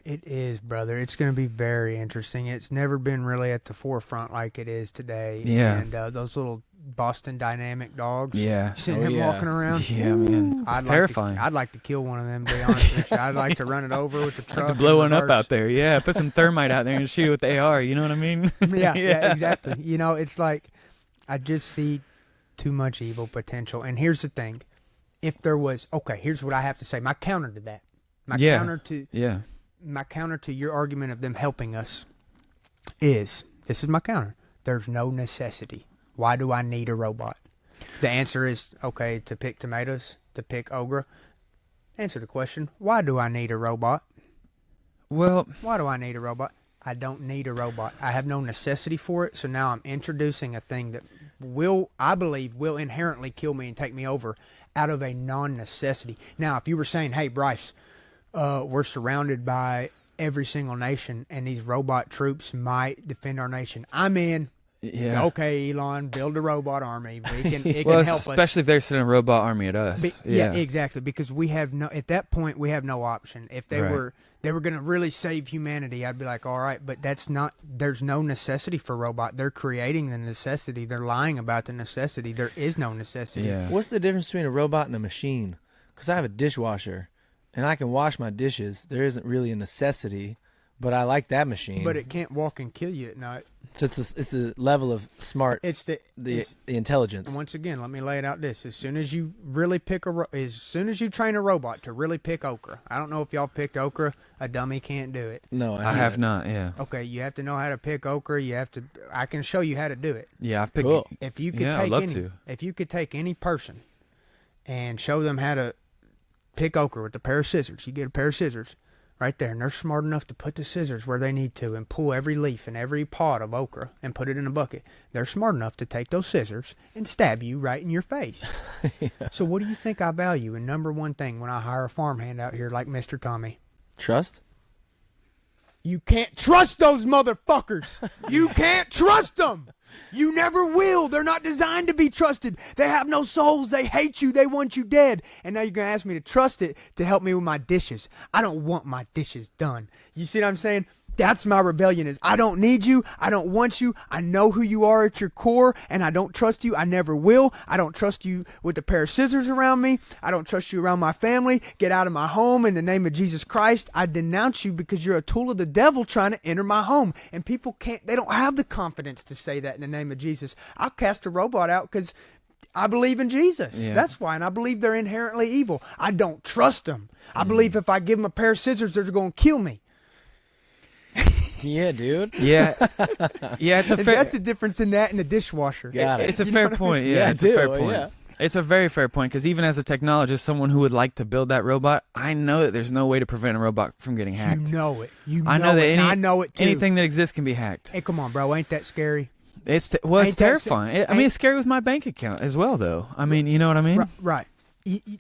S1: It is, brother. It's going to be very interesting. It's never been really at the forefront like it is today.
S4: Yeah.
S1: And those little Boston Dynamic dogs.
S4: Yeah.
S1: Seeing him walking around.
S4: Yeah, man. It's terrifying.
S1: I'd like to kill one of them, to be honest with you. I'd like to run it over with the truck.
S4: Like to blow one up out there. Yeah. Put some thermite out there and shoot it with AR. You know what I mean?
S1: Yeah, exactly. It's like I just see too much evil potential. And here's the thing. If there was... Okay, here's what I have to say. My counter to that. My counter to your argument of them helping us is, this is my counter, there's no necessity. Why do I need a robot? The answer is, okay, to pick tomatoes, to pick okra. Answer the question, why do I need a robot?
S4: Well,
S1: why do I need a robot? I don't need a robot. I have no necessity for it, so now I'm introducing a thing that I believe will inherently kill me and take me over out of a non-necessity. Now, if you were saying, hey, Bryce, we're surrounded by every single nation, and these robot troops might defend our nation. I'm in.
S4: Yeah.
S1: Okay, Elon, build a robot army. It
S4: well,
S1: can help us.
S4: Especially if they're sending a robot army at us.
S1: Yeah, exactly. Because at that point, we have no option. If they were going to really save humanity, I'd be like, all right, but there's no necessity for robot. They're creating the necessity. They're lying about the necessity. There is no necessity.
S4: Yeah.
S2: What's the difference between a robot and a machine? Because I have a dishwasher. And I can wash my dishes. There isn't really a necessity, but I like that machine.
S1: But it can't walk and kill you at night.
S2: So it's the level of smart.
S1: It's the
S2: intelligence.
S1: And once again, let me lay it out this: as soon as you really as soon as you train a robot to really pick okra, I don't know if y'all picked okra. A dummy can't do it.
S2: No,
S4: I have not. Yeah.
S1: Okay, you have to know how to pick okra. I can show you how to do it.
S4: Yeah, I've picked.
S2: Cool.
S1: If you could if you could take any person and show them how to pick okra with a pair of scissors. You get a pair of scissors, right there, and they're smart enough to put the scissors where they need to and pull every leaf and every pod of okra and put it in a bucket. They're smart enough to take those scissors and stab you right in your face. Yeah. So what do you think I value in number one thing when I hire a farmhand out here like Mr. Tommy?
S2: Trust?
S1: You can't trust those motherfuckers. You can't trust them. You never will. They're not designed to be trusted. They have no souls. They hate you. They want you dead. And now you're going to ask me to trust it to help me with my dishes. I don't want my dishes done. You see what I'm saying? That's my rebellion is I don't need you. I don't want you. I know who you are at your core, and I don't trust you. I never will. I don't trust you with a pair of scissors around me. I don't trust you around my family. Get out of my home in the name of Jesus Christ. I denounce you because you're a tool of the devil trying to enter my home. And people they don't have the confidence to say that in the name of Jesus. I'll cast a robot out because I believe in Jesus. Yeah. That's why. And I believe they're inherently evil. I don't trust them. I believe if I give them a pair of scissors, they're going to kill me.
S2: Yeah, dude.
S4: Yeah. Yeah, it's a fair...
S1: That's the difference in that and the dishwasher.
S4: It's a fair point. Yeah, it's a fair point. Yeah. It's a very fair point because even as a technologist, someone who would like to build that robot, I know that there's no way to prevent a robot from getting hacked.
S1: You know it.
S4: I know that
S1: I know it too.
S4: Anything that exists can be hacked.
S1: Hey, come on, bro. Ain't that scary?
S4: It's terrifying. I mean, it's scary with my bank account as well, though. I mean, you know what I mean?
S1: Right.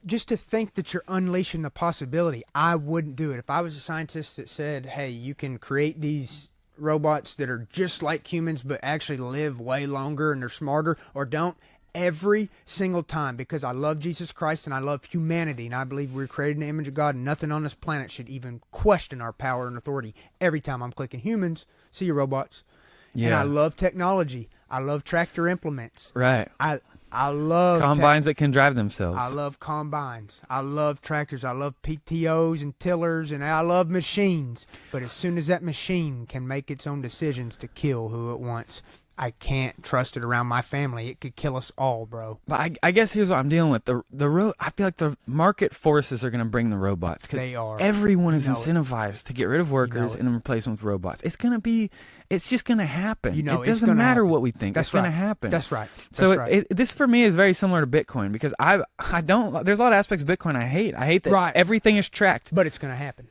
S1: Just to think that you're unleashing the possibility, I wouldn't do it. If I was a scientist that said, hey, you can create these robots that are just like humans but actually live way longer and they're smarter, or don't, every single time, because I love Jesus Christ and I love humanity and I believe we're created in the image of God and nothing on this planet should even question our power and authority. Every time I'm clicking humans, see your robots. Yeah. And I love technology. I love tractor implements.
S4: Right.
S1: I love
S4: combines that can drive themselves.
S1: I love combines. I love tractors. I love PTOs and tillers, and I love machines. But as soon as that machine can make its own decisions to kill who it wants, I can't trust it around my family. It could kill us all, bro.
S4: But I guess here's what I'm dealing with. I feel like the market forces are going to bring the robots.
S1: They are.
S4: Everyone is incentivized to get rid of workers and replace them with robots. It's just going to happen. It doesn't matter what we think. It's going to happen.
S1: That's right.
S4: This for me is very similar to Bitcoin because there's a lot of aspects of Bitcoin I hate. I hate that everything is tracked.
S1: But it's going to happen.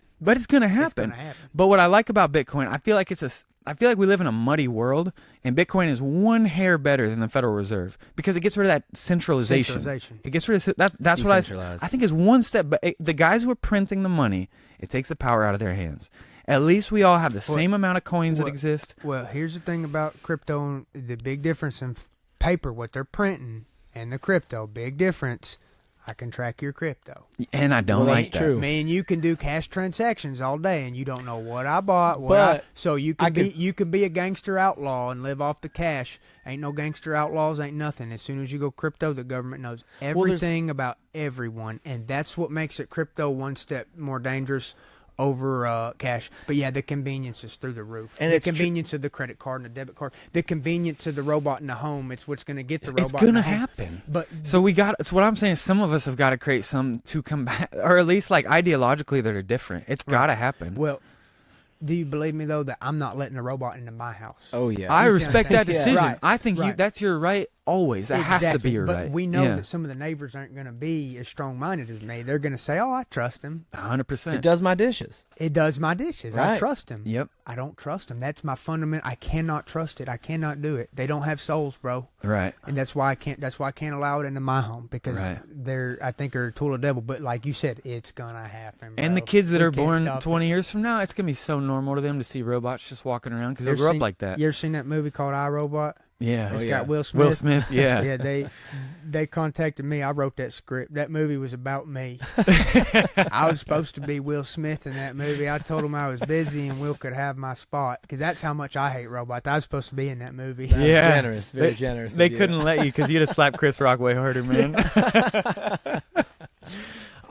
S4: But what I like about Bitcoin, I feel like we live in a muddy world, and Bitcoin is one hair better than the Federal Reserve because it gets rid of that centralization. It gets rid of that's what I think is one step. But the guys who are printing the money, it takes the power out of their hands. At least we all have the same amount of coins that exist.
S1: Well, here's the thing about crypto: the big difference in paper, what they're printing, and the crypto. Big difference. I can track your crypto.
S4: And I don't like that.
S2: True.
S1: Man, you can do cash transactions all day, and you don't know what I bought. So you can be a gangster outlaw and live off the cash. Ain't no gangster outlaws, ain't nothing. As soon as you go crypto, the government knows everything about everyone, and that's what makes it crypto one step more dangerous over cash. But yeah, the convenience is through the roof. And the convenience of the credit card and the debit card, the convenience of the robot in the home, it's what's going to get the robot.
S4: It's going to happen. So what I'm saying is some of us have got to create some to combat, or at least like ideologically that are different. It's got to happen.
S1: Well, do you believe me though that I'm not letting a robot into my house?
S2: Oh yeah.
S4: I respect that decision.
S1: Right.
S4: I think that's your right always. That has to be your right.
S1: But we know that some of the neighbors aren't going to be as strong-minded as me. They're going to say, "Oh, I trust him.
S4: 100%.
S2: It does my dishes.
S1: It does my dishes.
S2: Right.
S1: I trust him."
S4: Yep.
S1: I don't trust him. That's my fundamental. I cannot trust it. I cannot do it. They don't have souls, bro.
S4: Right.
S1: And that's why I can't. That's why I can't allow it into my home because I think they're a tool of the devil. But like you said, it's gonna happen. Bro.
S4: And the kids that are born 20 years from now, it's gonna be so normal to them to see robots just walking around because they grew up like that.
S1: You ever seen that movie called iRobot?
S4: Yeah.
S1: It's got Will Smith.
S4: Will Smith, yeah.
S1: Yeah, they contacted me. I wrote that script. That movie was about me. I was supposed to be Will Smith in that movie. I told them I was busy and Will could have my spot because that's how much I hate robots. I was supposed to be in that movie.
S2: Generous, very generous.
S4: They couldn't let you because you'd have slapped Chris Rock way harder, man.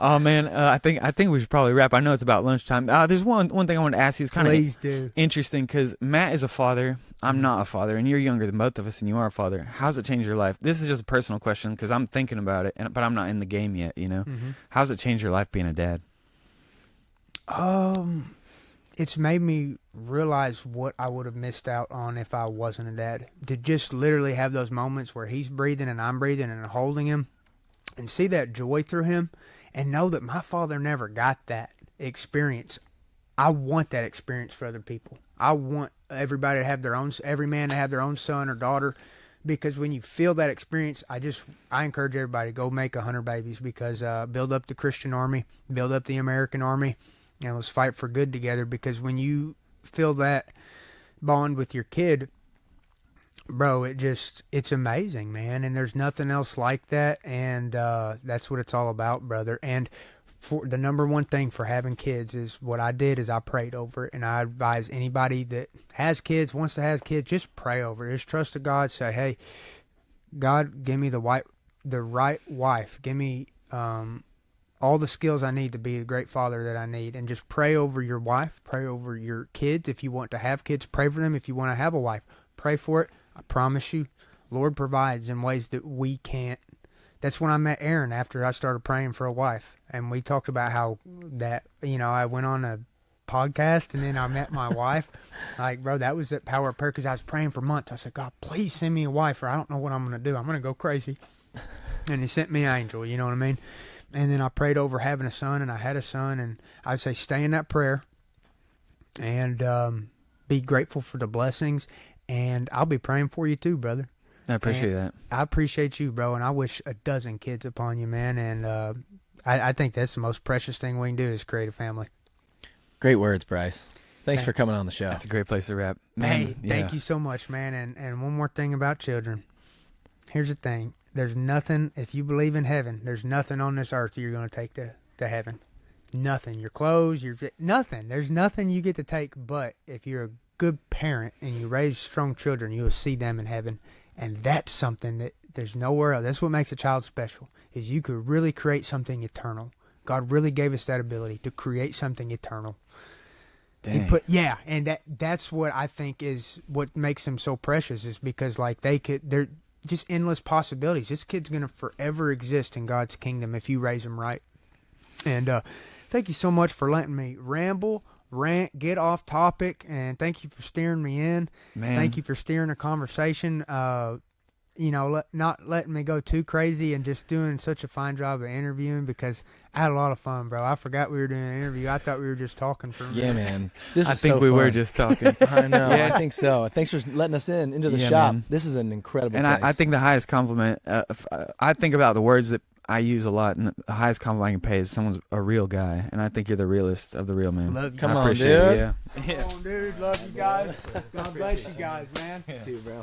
S4: Oh man, I think we should probably wrap. I know it's about lunchtime. There's one thing I want to ask you. It's kind of interesting because Matt is a father. I'm not a father, and you're younger than both of us, and you are a father. How's it changed your life? This is just a personal question because I'm thinking about it, but I'm not in the game yet. You know, how's it changed your life being a dad?
S1: It's made me realize what I would have missed out on if I wasn't a dad. To just literally have those moments where he's breathing and I'm breathing and holding him, and see that joy through him. And know that my father never got that experience. I want that experience for other people. I want everybody to have every man to have their own son or daughter, because when you feel that experience, I encourage everybody to go make 100 babies, because build up the Christian army, build up the American army, and let's fight for good together. Because when you feel that bond with your kid, bro, it's amazing, man. And there's nothing else like that. And that's what it's all about, brother. And for the number one thing for having kids is what I did is I prayed over it. And I advise anybody that has kids, wants to have kids, just pray over it. Just trust to God. Say, hey, God, give me the right wife. Give me all the skills I need to be the great father that I need. And just pray over your wife. Pray over your kids. If you want to have kids, pray for them. If you want to have a wife, pray for it. I promise you, Lord provides in ways that we can't. That's when I met Aaron, after I started praying for a wife. And we talked about how that, I went on a podcast and then I met my wife. Like, bro, that was the power of prayer, because I was praying for months. I said, God, please send me a wife, or I don't know what I'm going to do. I'm going to go crazy. And he sent me an angel, you know what I mean? And then I prayed over having a son, and I had a son. And I would say stay in that prayer and be grateful for the blessings. And I'll be praying for you too, brother.
S4: I appreciate that.
S1: I appreciate you, bro, and I wish a dozen kids upon you, man. And I think that's the most precious thing we can do is create a family.
S2: Great words, Bryce. Thanks for coming on the show.
S4: That's a great place to wrap.
S1: Man, thank you so much, man. And one more thing about children. Here's the thing. There's nothing, if you believe in heaven, there's nothing on this earth you're going to take to heaven. Nothing. Your clothes, nothing. There's nothing you get to take, but if you're a good parent and you raise strong children, you will see them in heaven. And that's something that there's nowhere else. That's what makes a child special, is you could really create something eternal. God really gave us that ability to create something eternal.
S4: Dang.
S1: And that's what I think is what makes them so precious, is because they're just endless possibilities. This kid's going to forever exist in God's kingdom if you raise them right. And thank you so much for letting me rant, get off topic, and thank you for steering me in.
S4: Man.
S1: Thank you for steering a conversation. Not letting me go too crazy, and just doing such a fine job of interviewing, because I had a lot of fun, bro. I forgot we were doing an interview. I thought we were just talking for a minute.
S2: Yeah, man. This
S4: I
S2: is
S4: think
S2: so
S4: we
S2: fun.
S4: were just talking.
S2: I know.
S4: Yeah.
S2: I think so. Thanks for letting us into the
S4: Yeah,
S2: shop.
S4: man.
S2: This is an incredible
S4: And
S2: place.
S4: I think the highest compliment, I think about the words that I use a lot, and the highest compliment I can pay is someone's a real guy, and I think you're the realest of the real, man.
S1: Love you.
S2: Come
S4: I
S2: on,
S4: appreciate
S2: dude.
S4: it, yeah.
S1: Come on, dude. Love you guys. God bless you guys, man.
S2: Too, bro.